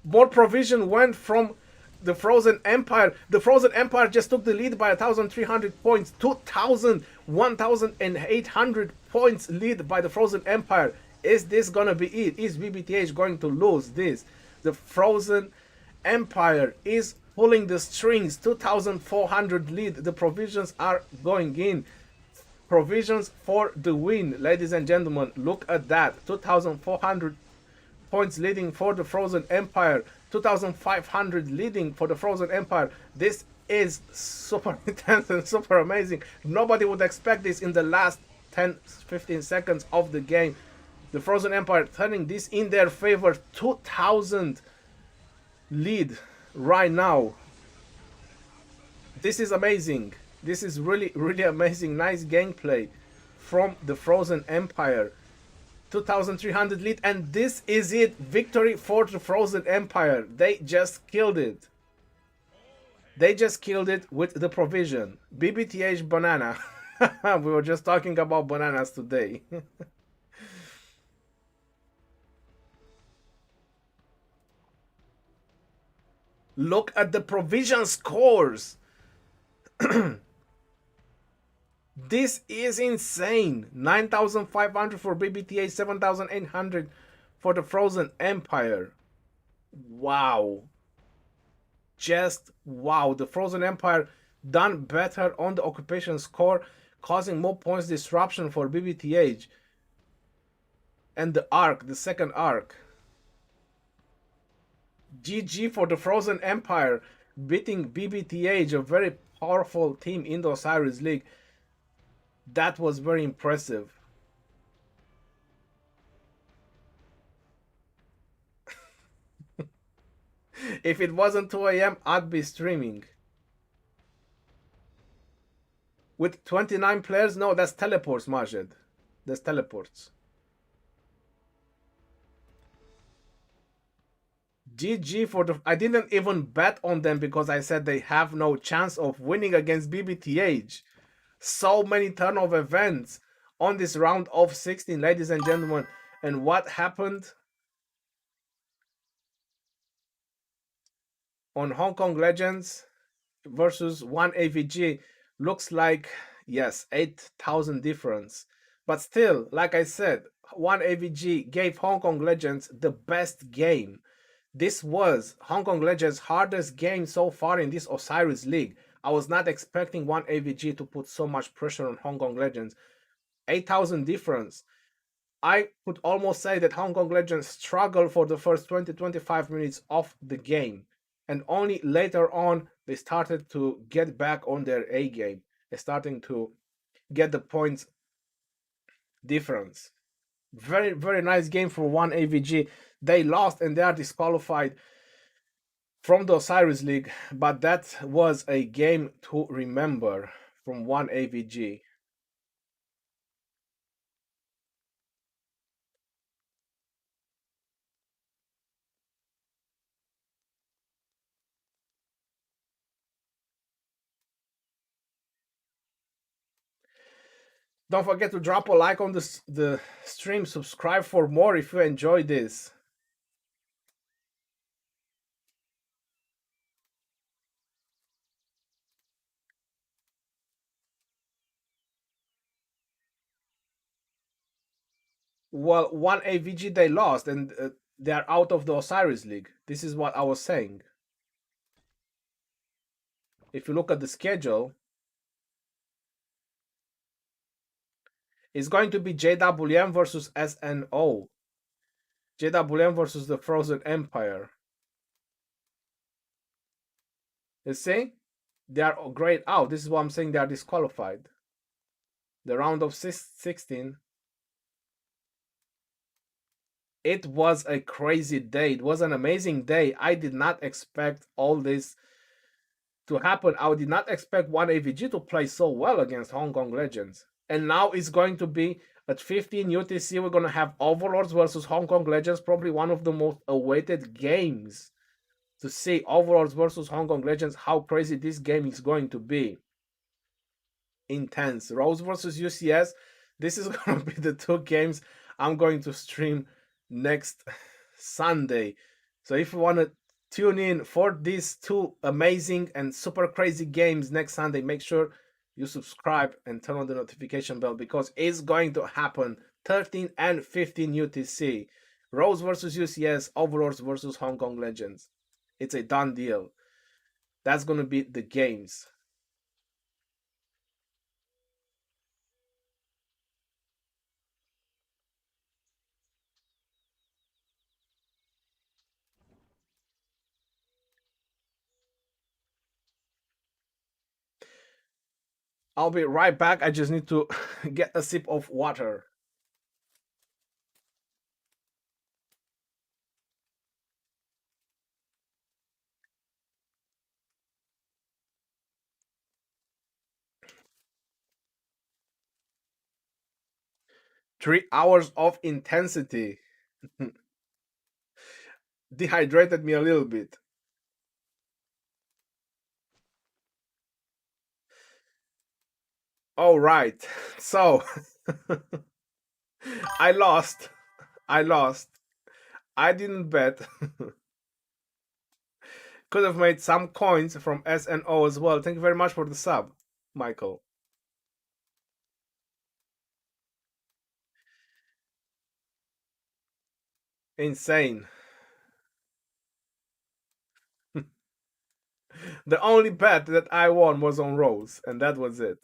More provision went from the Frozen Empire. The Frozen Empire just took the lead by 1300 points. 1800 points lead by the Frozen Empire. Is this gonna be it? Is BBTH going to lose this? The Frozen Empire is pulling the strings. 2400 lead. The provisions are going in. Provisions for the win, ladies and gentlemen. Look at that. 2400 points leading for the Frozen Empire. 2500 leading for the Frozen Empire. This is super intense and super amazing. Nobody would expect this in the last 10-15 seconds of the game. The Frozen Empire turning this in their favor. 2000 lead right now. This is amazing. This is really, really amazing. Nice gameplay from the Frozen Empire. 2300 lead, and this is it. Victory for the Frozen Empire. They just killed it. They just killed it with the provision. BBTH banana. We were just talking about bananas today. Look at the provision scores. This is insane. 9500 for BBTA, 7800 for the Frozen Empire. Wow. Just wow. The Frozen Empire done better on the occupation score, causing more points disruption for BBTH. And the arc, the second arc. GG for the Frozen Empire, beating BBTH, a very powerful team in the Osiris League. That was very impressive. If it wasn't 2 a.m., I'd be streaming. With 29 players? No, that's teleports, Majed. That's teleports. GG for the. I didn't even bet on them because I said they have no chance of winning against BBTH. So many turn of events on this round of 16, ladies and gentlemen. And what happened on Hong Kong Legends versus 1 AVG? Looks like, yes, 8,000 difference. But still, like I said, 1 AVG gave Hong Kong Legends the best game. This was Hong Kong Legends' hardest game so far in this Osiris League. I was not expecting 1 AVG to put so much pressure on Hong Kong Legends. 8,000 difference. I could almost say that Hong Kong Legends struggled for the first 20-25 minutes of the game. And only later on, they started to get back on their A game. They're starting to get the points difference. Very, very nice game for 1 AVG. They lost and they are disqualified from the Osiris League, but that was a game to remember from 1 AVG. Don't forget to drop a like on the stream, subscribe for more if you enjoy this. Well, 1 AVG they lost and they are out of the Osiris League. This is what I was saying. If you look at the schedule, it's going to be JWM versus SNO. JWM versus the Frozen Empire. You see? They are grayed out. This is what I'm saying, they are disqualified. The round of 16. It was a crazy day. It was an amazing day. I did not expect all this to happen. I did not expect 1 AVG to play so well against Hong Kong Legends. And now it's going to be at 15 UTC. We're going to have Overlords versus Hong Kong Legends. Probably one of the most awaited games to see. Overlords versus Hong Kong Legends. How crazy this game is going to be. Intense. Rose versus UCS. This is going to be the two games I'm going to stream next Sunday. So if you want to tune in for these two amazing and super crazy games next Sunday, make sure you subscribe and turn on the notification bell because it's going to happen 13 and 15 UTC. Rose versus UCS, Overlords versus Hong Kong Legends. It's a done deal. That's going to be the games. I'll be right back. I just need to get a sip of water. Three hours of intensity dehydrated me a little bit. All right. So I lost. I lost. I didn't bet. Could have made some coins from SNO as well. Thank you very much for the sub, Michael. Insane. The only bet that I won was on Rose, and that was it.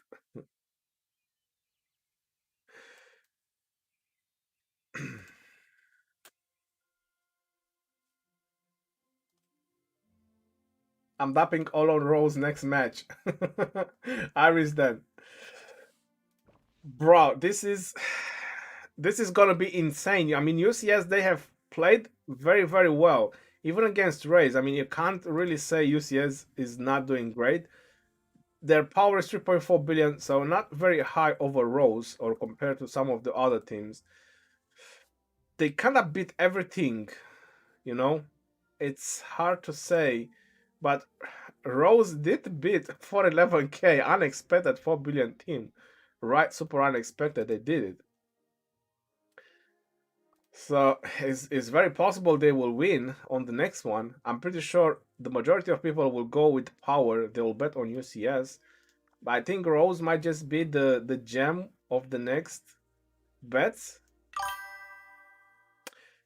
I'm dapping all on Rose next match. Iris then. Bro, this is gonna be insane. I mean, UCS they have played very, very well. Even against Rays. I mean, you can't really say UCS is not doing great. Their power is 3.4 billion, so not very high over Rose or compared to some of the other teams. They kind of beat everything, you know. it's hard to say, but Rose did beat 411k unexpected 4 billion team. Right, super unexpected they did it. So it's very possible they will win on the next one. I'm pretty sure the majority of people will go with power. They will bet on UCS. But I think Rose might just be the gem of the next bets.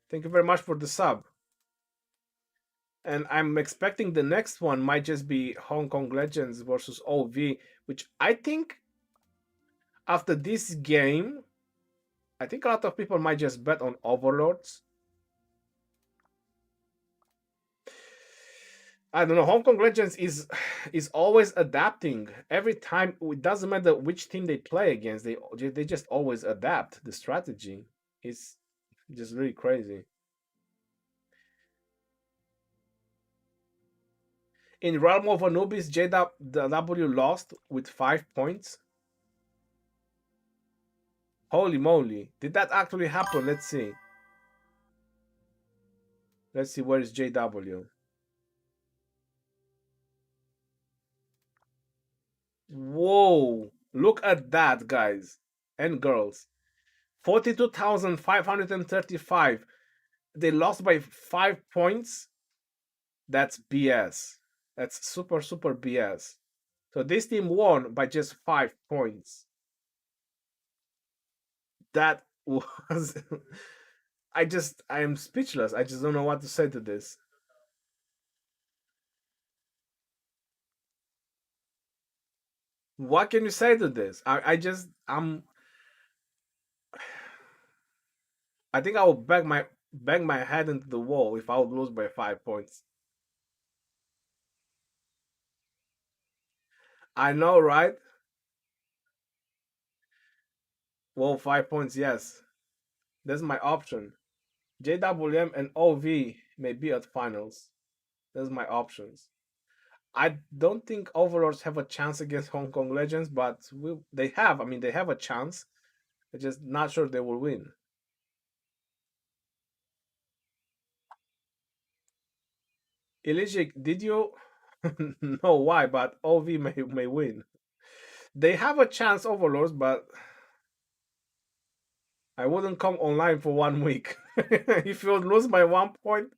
Thank you very much for the sub. And I'm expecting the next one might just be Hong Kong Legends versus OV, which I think after this game, I think a lot of people might just bet on Overlords. I don't know. Hong Kong Legends is always adapting. Every time, it doesn't matter which team they play against. They just always adapt the strategy. It's just really crazy. In Realm of Anubis, JW lost with 5 points. Holy moly. Did that actually happen? Let's see. Let's see, where is JW? Whoa. Look at that, guys and girls. 42,535. They lost by 5 points. That's BS. That's super, super BS. So this team won by just 5 points. That was. I am speechless. I just don't know what to say to this. What can you say to this? I think I will bang my head into the wall if I would lose by 5 points. I know, right? Well, 5 points, yes. That's my option. JWM and OV may be at finals. That's my options. I don't think Overlords have a chance against Hong Kong Legends, but they have. I mean, they have a chance. I'm just not sure they will win. Ilijic, did you know why? But OV may win. They have a chance, Overlords, but I wouldn't come online for 1 week. If you would lose by 1 point,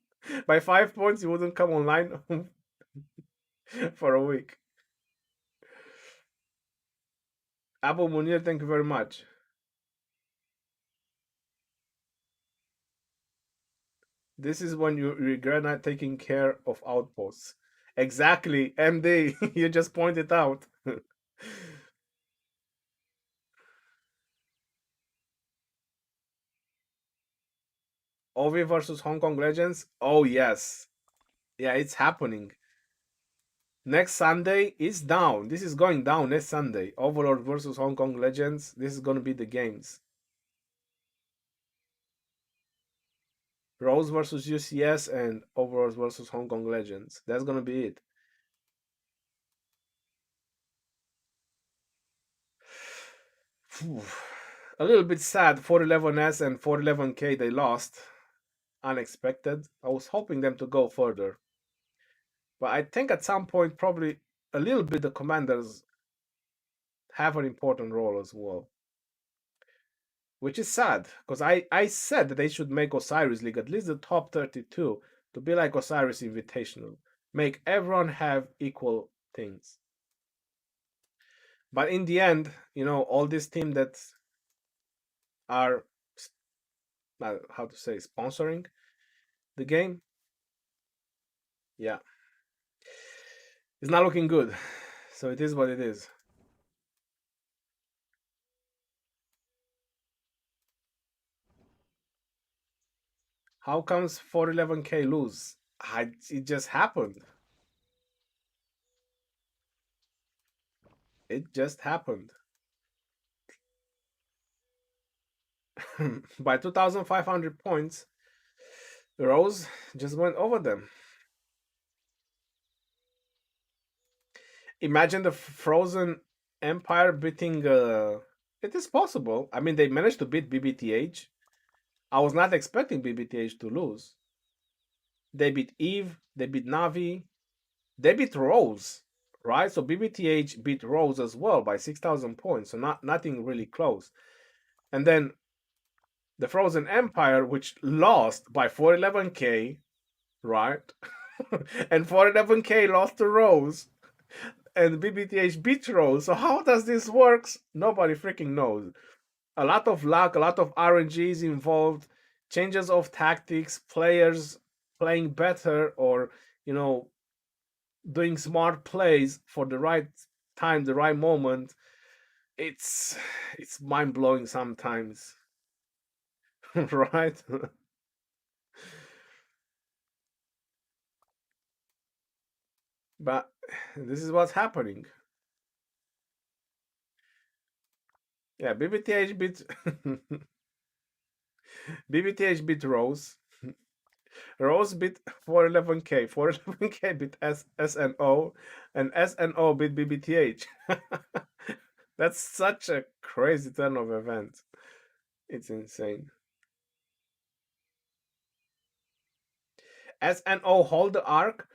by 5 points, you wouldn't come online for a week. Abu Munir, thank you very much. This is when you regret not taking care of outposts. Exactly, MD, you just pointed out. OV versus Hong Kong Legends? Oh, yes. Yeah, it's happening. Next Sunday is down. This is going down next Sunday. Overlord versus Hong Kong Legends. This is going to be the games. Rose versus UCS and Overlord versus Hong Kong Legends. That's going to be it. A little bit sad. 411S and 411K they lost. Unexpected. I was hoping them to go further. But I think at some point, probably a little bit, the commanders have an important role as well. Which is sad, because I said that they should make Osiris League at least the top 32 to be like Osiris Invitational. Make everyone have equal things. But in the end, all these teams that are, how to say, sponsoring the game, yeah, it's not looking good. So it is what it is. How comes 411k lose? It just happened. It just happened. By 2,500 points, Rose just went over them. Imagine the Frozen Empire beating. It is possible. I mean, they managed to beat BBTH. I was not expecting BBTH to lose. They beat Eve. They beat Navi. They beat Rose, right? So BBTH beat Rose as well by 6,000 points. So nothing really close. And then the Frozen Empire, which lost by 411k, right? And 411k lost to Rose, and BBTH beat Rose. So how does this work? Nobody freaking knows. A lot of luck, a lot of RNG is involved, changes of tactics, players playing better, or you know, doing smart plays for the right time, the right moment. It's it's mind blowing sometimes, right? But this is what's happening. Yeah, BBTH beat BBTH beat Rose. Rose beat 411k. 411k beat SNO, and SNO beat BBTH. That's such a crazy turn of events. It's insane. SNO hold the arc.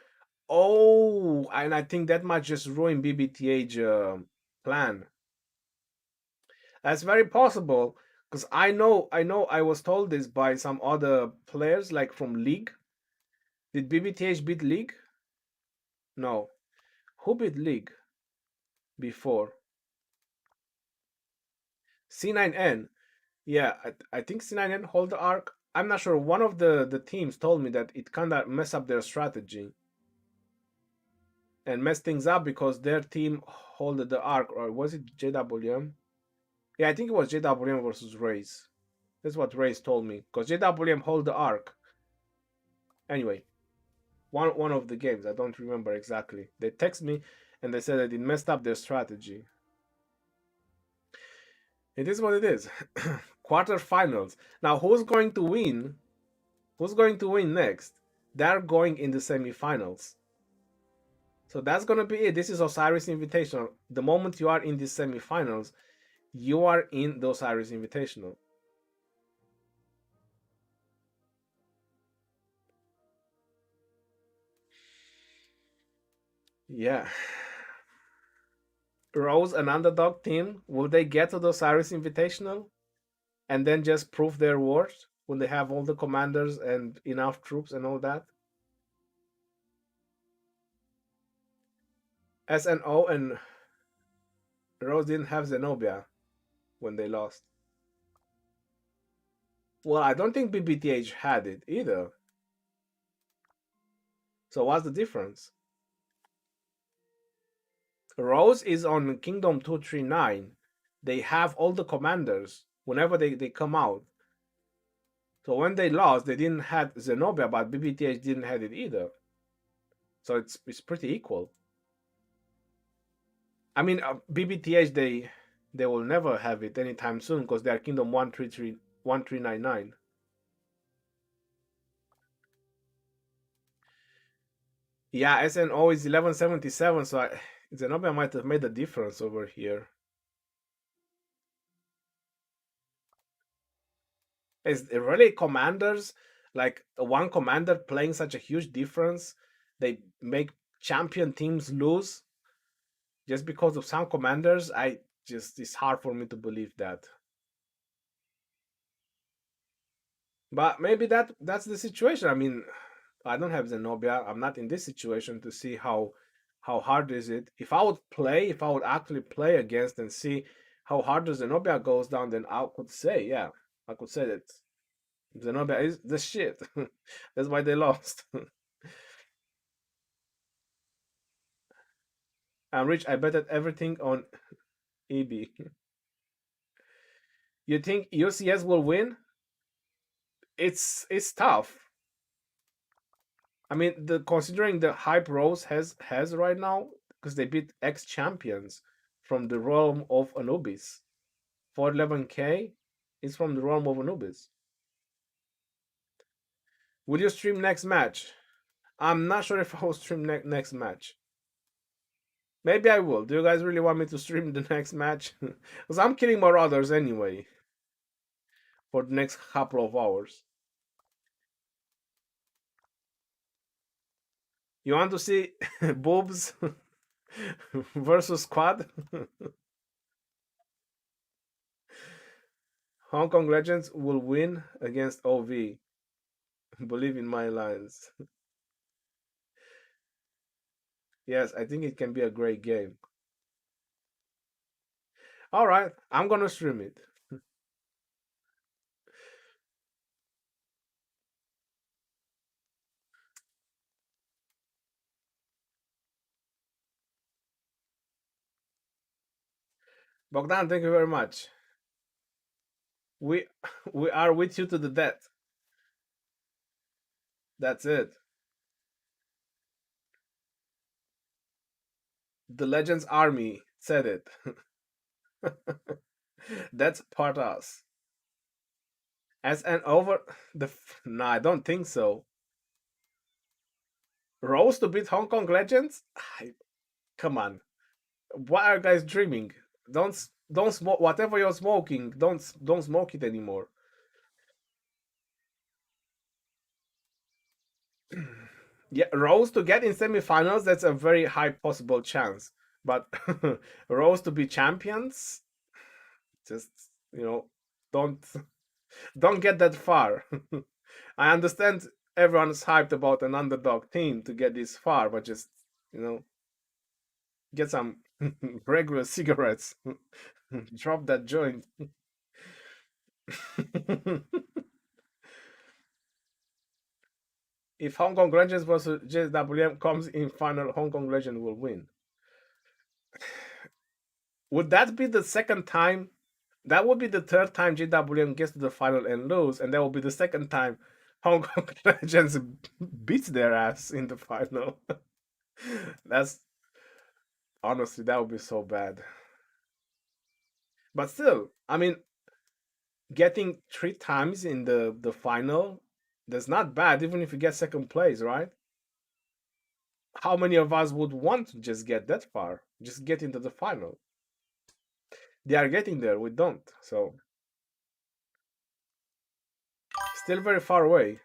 Oh, and I think that might just ruin BBTH plan. That's very possible because I know, I was told this by some other players, like from League. Did BBTH beat League? No. Who beat League before? C9N. Yeah, I think C9N hold the arc. I'm not sure. One of the teams told me that it kind of mess up their strategy and mess things up because their team hold the arc, or was it JWM? Yeah, I think it was JWM versus Raze. That's what Raze told me because JWM hold the arc. Anyway, one of the games, I don't remember exactly. They text me and they said that it messed up their strategy. It is what it is. Quarterfinals. Now, who's going to win? Who's going to win next? They're going in the semifinals. So that's gonna be it. This is Osiris Invitational. The moment you are in the semifinals, you are in the Osiris Invitational. Yeah. Rose, an underdog team, will they get to the Osiris Invitational and then just prove their worth when they have all the commanders and enough troops and all that? SNO and Rose didn't have Zenobia when they lost. Well, I don't think BBTH had it either. So what's the difference? Rose is on Kingdom 239. They have all the commanders whenever they come out. So when they lost, they didn't have Zenobia, but BBTH didn't have it either. So it's pretty equal. I mean, BBTH they will never have it anytime soon because they are Kingdom 1399. Yeah, SNO is 1177, so Zenobia might have made a difference over here. Is it really commanders, like one commander playing such a huge difference? They make champion teams lose just because of some commanders. It's hard for me to believe that. But maybe that's the situation. I mean, I don't have Zenobia. I'm not in this situation to see how hard is it. If I would actually play against and see how hard the Zenobia goes down, then I could say, yeah, I could say that Zenobia is the shit. That's why they lost. I'm rich. I bet at everything on EB. You think UCS will win? It's tough. I mean, considering the hype Rose has right now, because they beat ex champions from the realm of Anubis. 411k is from the realm of Anubis. Will you stream next match? I'm not sure if I will stream next match. Maybe I will. Do you guys really want me to stream the next match? Because I'm killing Marauders anyway for the next couple of hours. You want to see boobs versus squad? Hong Kong Legends will win against OV. Believe in my lines. Yes, I think it can be a great game. All right, I'm gonna stream it. Bogdan, thank you very much. We we are with you to the death. That's it. The Legends Army said it. That's part us. As an over the no, I don't think so. Rose to beat Hong Kong Legends? Come on. What are you guys dreaming? Don't smoke whatever you're smoking. Don't smoke it anymore. Yeah, Rose to get in semifinals, that's a very high possible chance. But Rose to be champions, just don't don't get that far. I understand everyone's hyped about an underdog team to get this far, but just get some regular cigarettes. Drop that joint. If Hong Kong Legends versus JWM comes in final, Hong Kong Legend will win. Would that be the second time? That would be the third time JWM gets to the final and lose, and that will be the second time Hong Kong Legends beats their ass in the final. That's honestly, that would be so bad. But still, I mean, getting 3 times in the final, that's not bad, even if you get second place, right? How many of us would want to just get that far, just get into the final? They are getting there, we don't. So still very far away.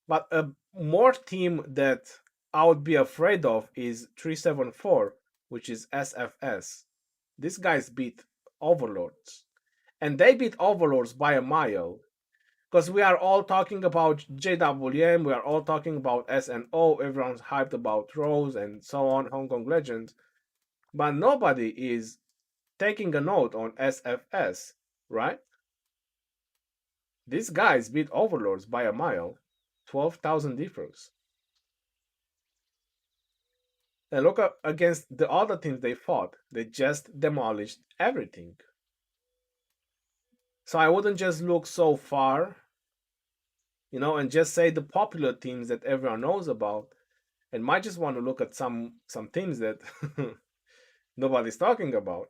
But a more team that I would be afraid of is 374, which is SFS. These guys beat Overlords. And they beat Overlords by a mile. Because we are all talking about JWM, we are all talking about SNO, everyone's hyped about Rose and so on, Hong Kong Legends. But nobody is taking a note on SFS, right? These guys beat Overlords by a mile, 12,000 difference. And look against the other teams they fought. They just demolished everything. So I wouldn't just look so far, and just say the popular teams that everyone knows about, and might just want to look at some teams that nobody's talking about.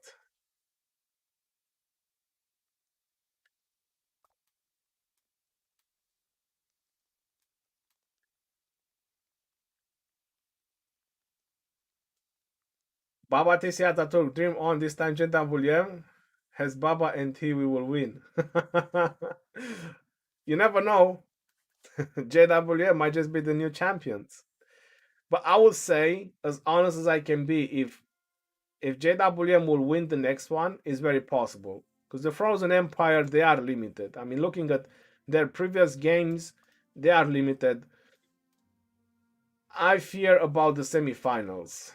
Baba TC Ataturk, dream on this time. JWM has Baba and he, we will win. You never know. JWM might just be the new champions. But I would say, as honest as I can be, if JWM will win the next one, is very possible. Because the Frozen Empire, they are limited. I mean, looking at their previous games, they are limited. I fear about the semifinals.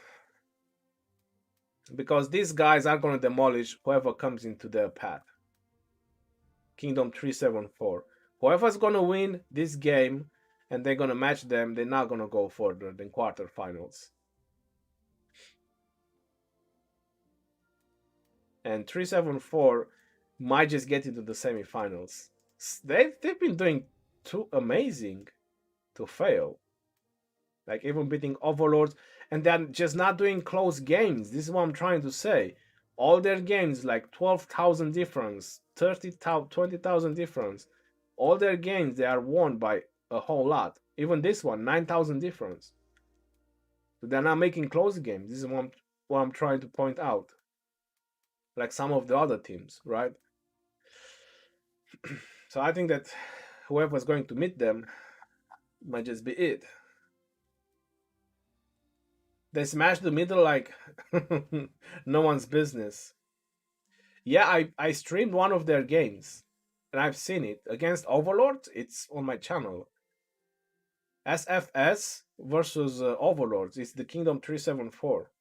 Because these guys are going to demolish whoever comes into their path. Kingdom 374. Whoever's going to win this game and they're going to match them, they're not going to go further than quarterfinals. And 374 might just get into the semifinals. They've been doing too amazing to fail. Like even beating Overlords, and then just not doing close games. This is what I'm trying to say. All their games, like 12,000 difference, 30,000, 20,000 difference. All their games, they are won by a whole lot. Even this one, 9,000 difference. So they're not making close games. This is what I'm trying to point out. Like some of the other teams, right? So I think that whoever's going to meet them, Might just be it. They smashed the middle like no one's business. Yeah, I streamed one of their games, and I've seen it against Overlord. It's on my channel. SFS versus Overlords. It's the Kingdom 374.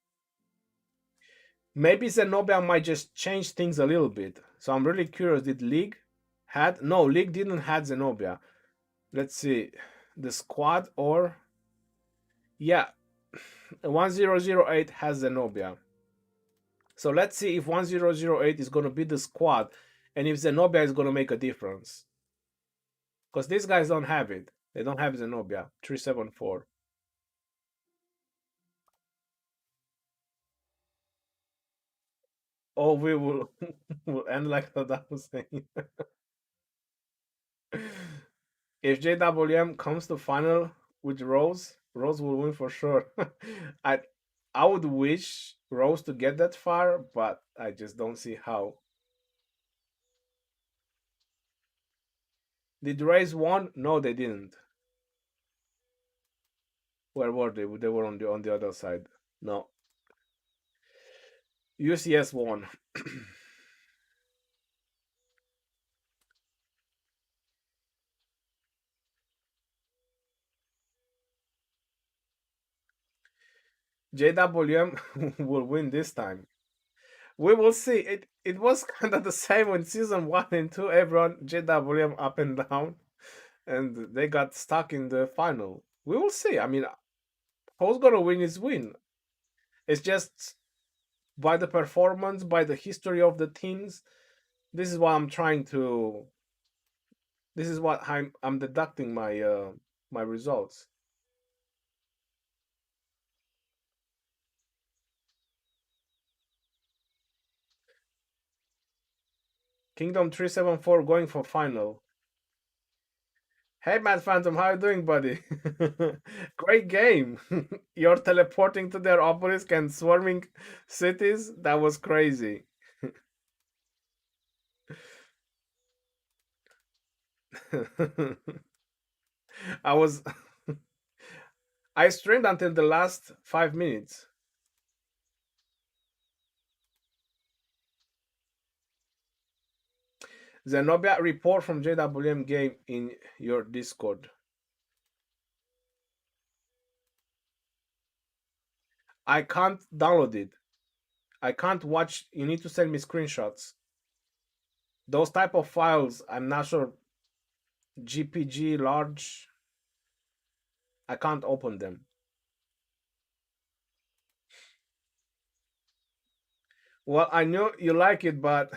Maybe Zenobia might just change things a little bit. So I'm really curious. Did League had? No, League didn't had Zenobia. Let's see, the squad or yeah, 1008 has Zenobia. So let's see if 1008 is gonna be the squad, and if Zenobia is gonna make a difference. Because these guys don't have it. They don't have Zenobia 374. Oh, we will will end like that was saying. If JWM comes to final with Rose, Rose will win for sure. I I would wish Rose to get that far, but I just don't see how. Did Rays won? No, they didn't. Where were they? They were on the other side. No, UCS won. JWM will win this time. We will see. It was kind of the same in season 1 and 2. Everyone JWM up and down, and they got stuck in the final. We will see. I mean, who's gonna win is win. It's just by the performance, by the history of the teams. This is what I'm trying to. This is what I'm deducting my results. Kingdom 374 going for final. Hey, Matt Phantom, how you doing, buddy? Great game. You're teleporting to their obelisk and swarming cities? That was crazy. I was I streamed until the last 5 minutes. Zenobia, report from JWM game in your Discord. I can't download it. I can't watch. You need to send me screenshots. Those type of files, I'm not sure. GPG large. I can't open them. Well, I knew you like it, but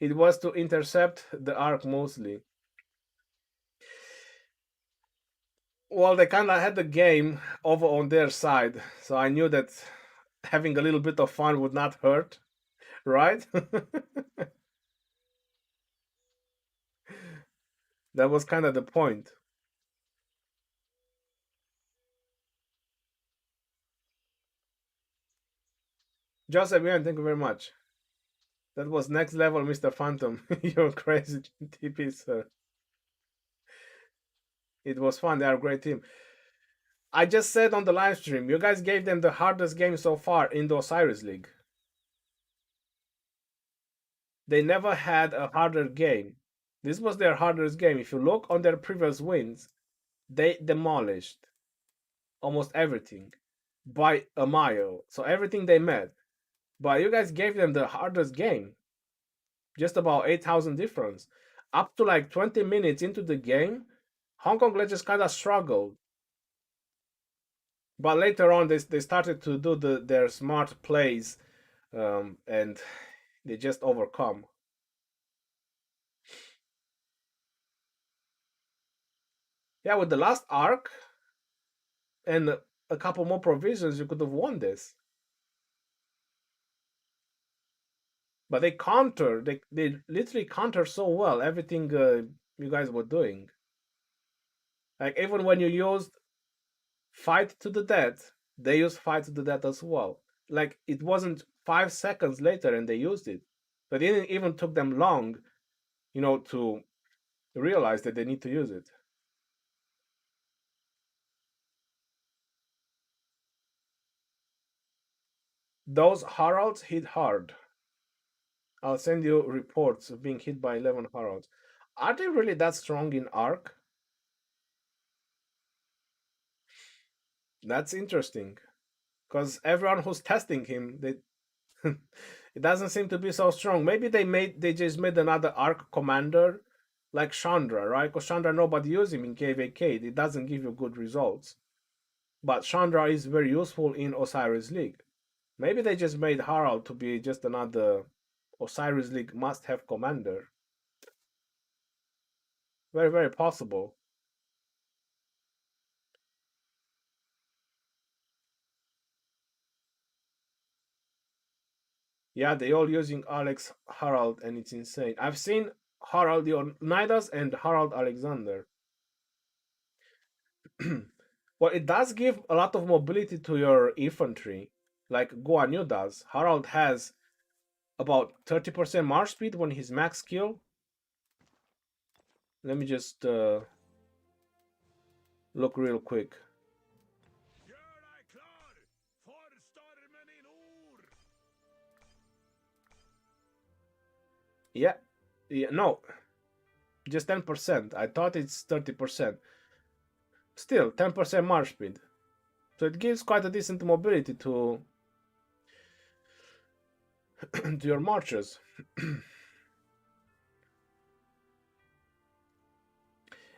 it was to intercept the arc mostly. Well, they kind of had the game over on their side, so I knew that having a little bit of fun would not hurt, right? That was kind of the point. Joseph, yeah, thank you very much. That was next level, Mr. Phantom. You're crazy, TP, sir. It was fun. They are a great team. I just said on the live stream, you guys gave them the hardest game so far in the Osiris League. They never had a harder game. This was their hardest game. If you look on their previous wins, they demolished almost everything by a mile. So everything they met. But you guys gave them the hardest game. Just about 8,000 difference. Up to like 20 minutes into the game, Hong Kong Legends kind of struggled. But later on, they started to do their smart plays, and they just overcome. Yeah, with the last arc and a couple more provisions, you could have won this. But they counter, they literally counter so well everything you guys were doing. Like even when you used fight to the death, they used fight to the death as well. Like it wasn't 5 seconds later and they used it. But it didn't even took them long, to realize that they need to use it. Those Haralds hit hard. I'll send you reports of being hit by 11 Haralds. Are they really that strong in Arc? That's interesting. Because everyone who's testing him, they it doesn't seem to be so strong. Maybe they just made another Arc commander like Chandra, right? Because Chandra nobody uses him in KVK. It doesn't give you good results. But Chandra is very useful in Osiris League. Maybe they just made Harald to be just another Osiris League must-have commander. Very, very possible. Yeah, they all using Alex Harald, and it's insane. I've seen Harald Leonidas and Harald Alexander. Well, it does give a lot of mobility to your infantry, like Guan Yu does. Harald has about 30% march speed when he's max skill. Let me just look real quick. Yeah, yeah, no, just 10%. I thought it's 30%. Still, 10% march speed. So it gives quite a decent mobility to to your marchers.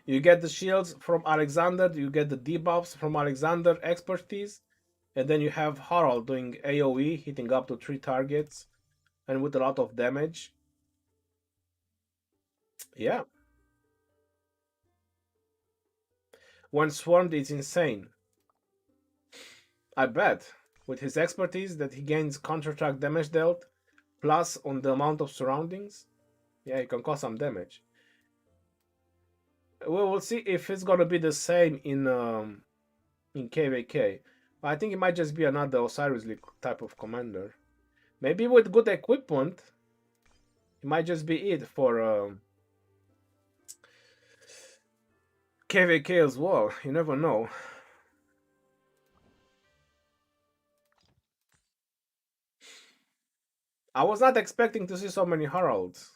You get the shields from Alexander, you get the debuffs from Alexander expertise, and then you have Harald doing AoE, hitting up to 3 targets, and with a lot of damage. Yeah. When swarmed, it's insane. I bet. With his expertise that he gains counter-attack damage dealt, plus on the amount of surroundings, yeah, he can cause some damage. We will see if it's gonna be the same in KVK. I think it might just be another Osiris League type of commander. Maybe with good equipment, it might just be it for KVK as well. You never know. I was not expecting to see so many Haralds.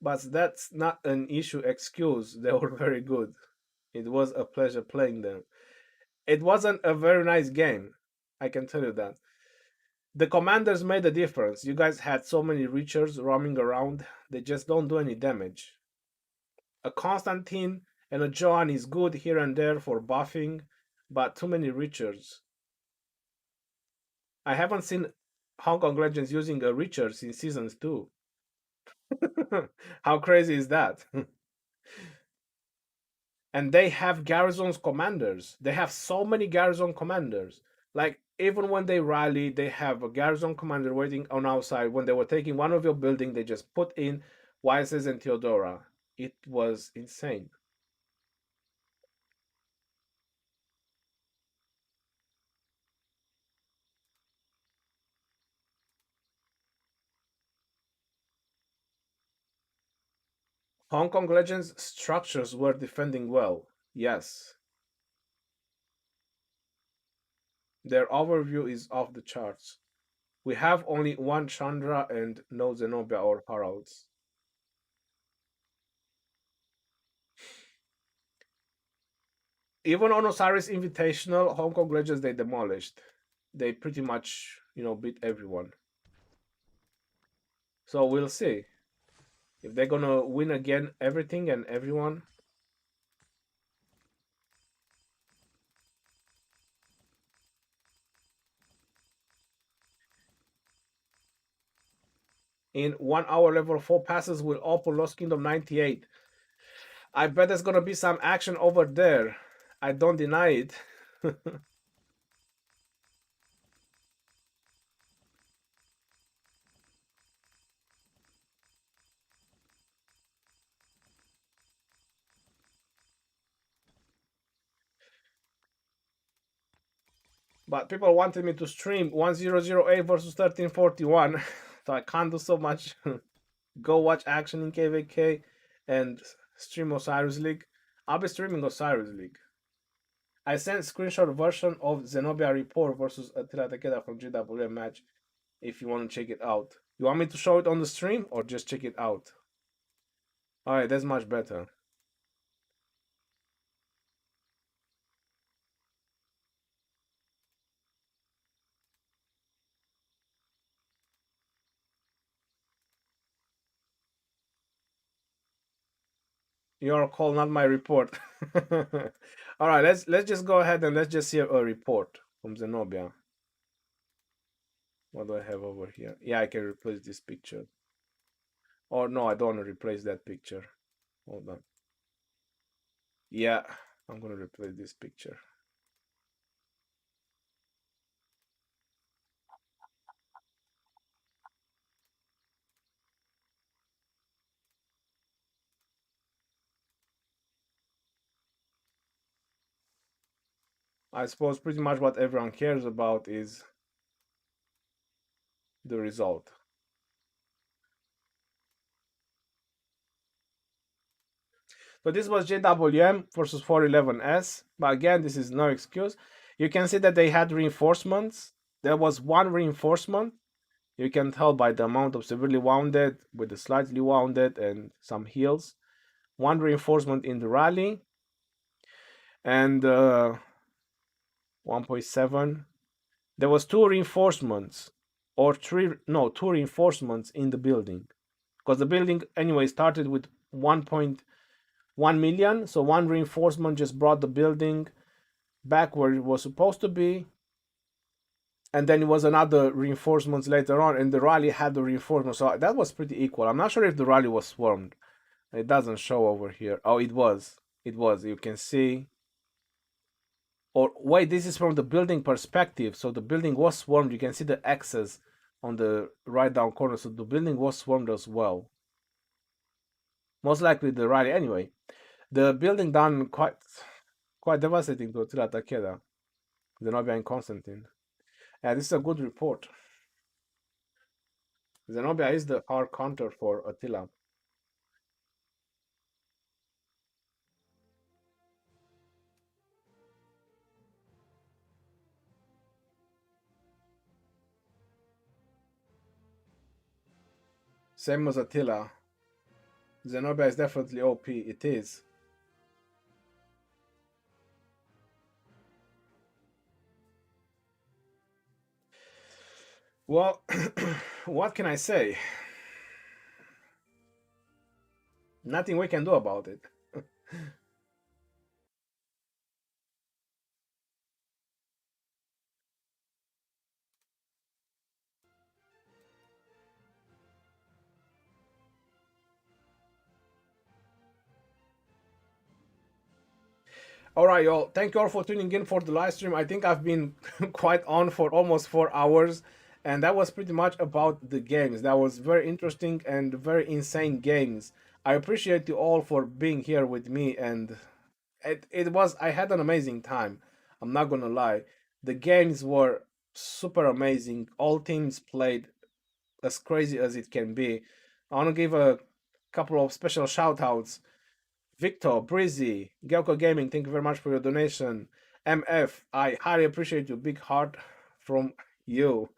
But that's not an issue excuse. They were very good. It was a pleasure playing them. It wasn't a very nice game. I can tell you that. The commanders made a difference. You guys had so many Reachers roaming around, they just don't do any damage. A Constantine and a Joan is good here and there for buffing, but too many Reachers. I haven't seen Hong Kong Legends using a Reacher since Seasons 2. How crazy is that? And they have Garrison's commanders. They have so many Garrison commanders. Like, even when they rally, they have a Garrison commander waiting on outside. When they were taking one of your building, they just put in Wises and Theodora. It was insane. Hong Kong Legends structures were defending well. Yes. Their overview is off the charts. We have only one Chandra and no Zenobia or Haralds. Even on Osiris Invitational, Hong Kong Legends they demolished. They pretty much, beat everyone. So we'll see if they're gonna win again everything and everyone. In 1 hour, level 4 passes will open Lost Kingdom 98. I bet there's gonna be some action over there. I don't deny it. But people wanted me to stream 1008 versus 1341, so I can't do so much. Go watch action in KVK and stream Osiris League. I'll be streaming Osiris League. I sent screenshot version of Zenobia report versus Attila Takeda from GWM match if you want to check it out. You want me to show it on the stream or just check it out? Alright, that's much better. Your call, not my report. Alright, let's just go ahead and let's just see a report from Zenobia. What do I have over here? Yeah, I can replace this picture. Or no, I don't want to replace that picture. Hold on. Yeah, I'm gonna replace this picture. I suppose pretty much what everyone cares about is the result. So this was JWM versus 411S, but again, this is no excuse. You can see that they had reinforcements. There was one reinforcement. You can tell by the amount of severely wounded with the slightly wounded and some heals. One reinforcement in the rally and 1.7. There was two reinforcements or two reinforcements in the building because the building anyway started with 1.1 million, so one reinforcement just brought the building back where it was supposed to be, and then it was another reinforcements later on, and the rally had the reinforcement, so that was pretty equal. I'm not sure if the rally was swarmed. It doesn't show over here. Oh, it was, you can see. Or wait, this is from the building perspective, so the building was swarmed. You can see the X's on the right down corner, so the building was swarmed as well. Most likely the rally. Anyway, the building done quite devastating to Attila Takeda, Zenobia and Constantine. Yeah, this is a good report. Zenobia is the hard counter for Attila. Same as Attila. Zenobia is definitely OP. It is. Well, what can I say? Nothing we can do about it. All right, y'all. Thank you all for tuning in for the live stream. I think I've been quite on for almost 4 hours, and that was pretty much about the games. That was very interesting and very insane games. I appreciate you all for being here with me, and I had an amazing time. I'm not gonna lie. The games were super amazing. All teams played as crazy as it can be. I want to give a couple of special shout outs. Victor, Breezy, Gelko Gaming, thank you very much for your donation. MF, I highly appreciate your big heart from you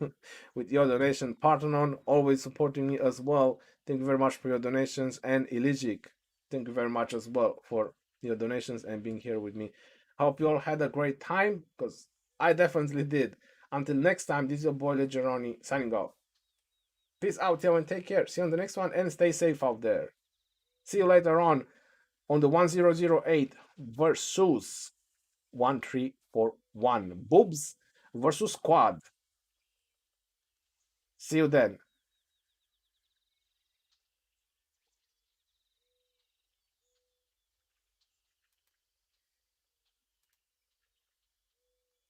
with your donation. Parthenon, always supporting me as well. Thank you very much for your donations. And Iligic, thank you very much as well for your donations and being here with me. Hope you all had a great time, because I definitely did. Until next time, this is your boy Legeroni signing off. Peace out, y'all, and take care. See you on the next one, and stay safe out there. See you later on the 1008 versus 1341. Boobs versus Squad. See you then.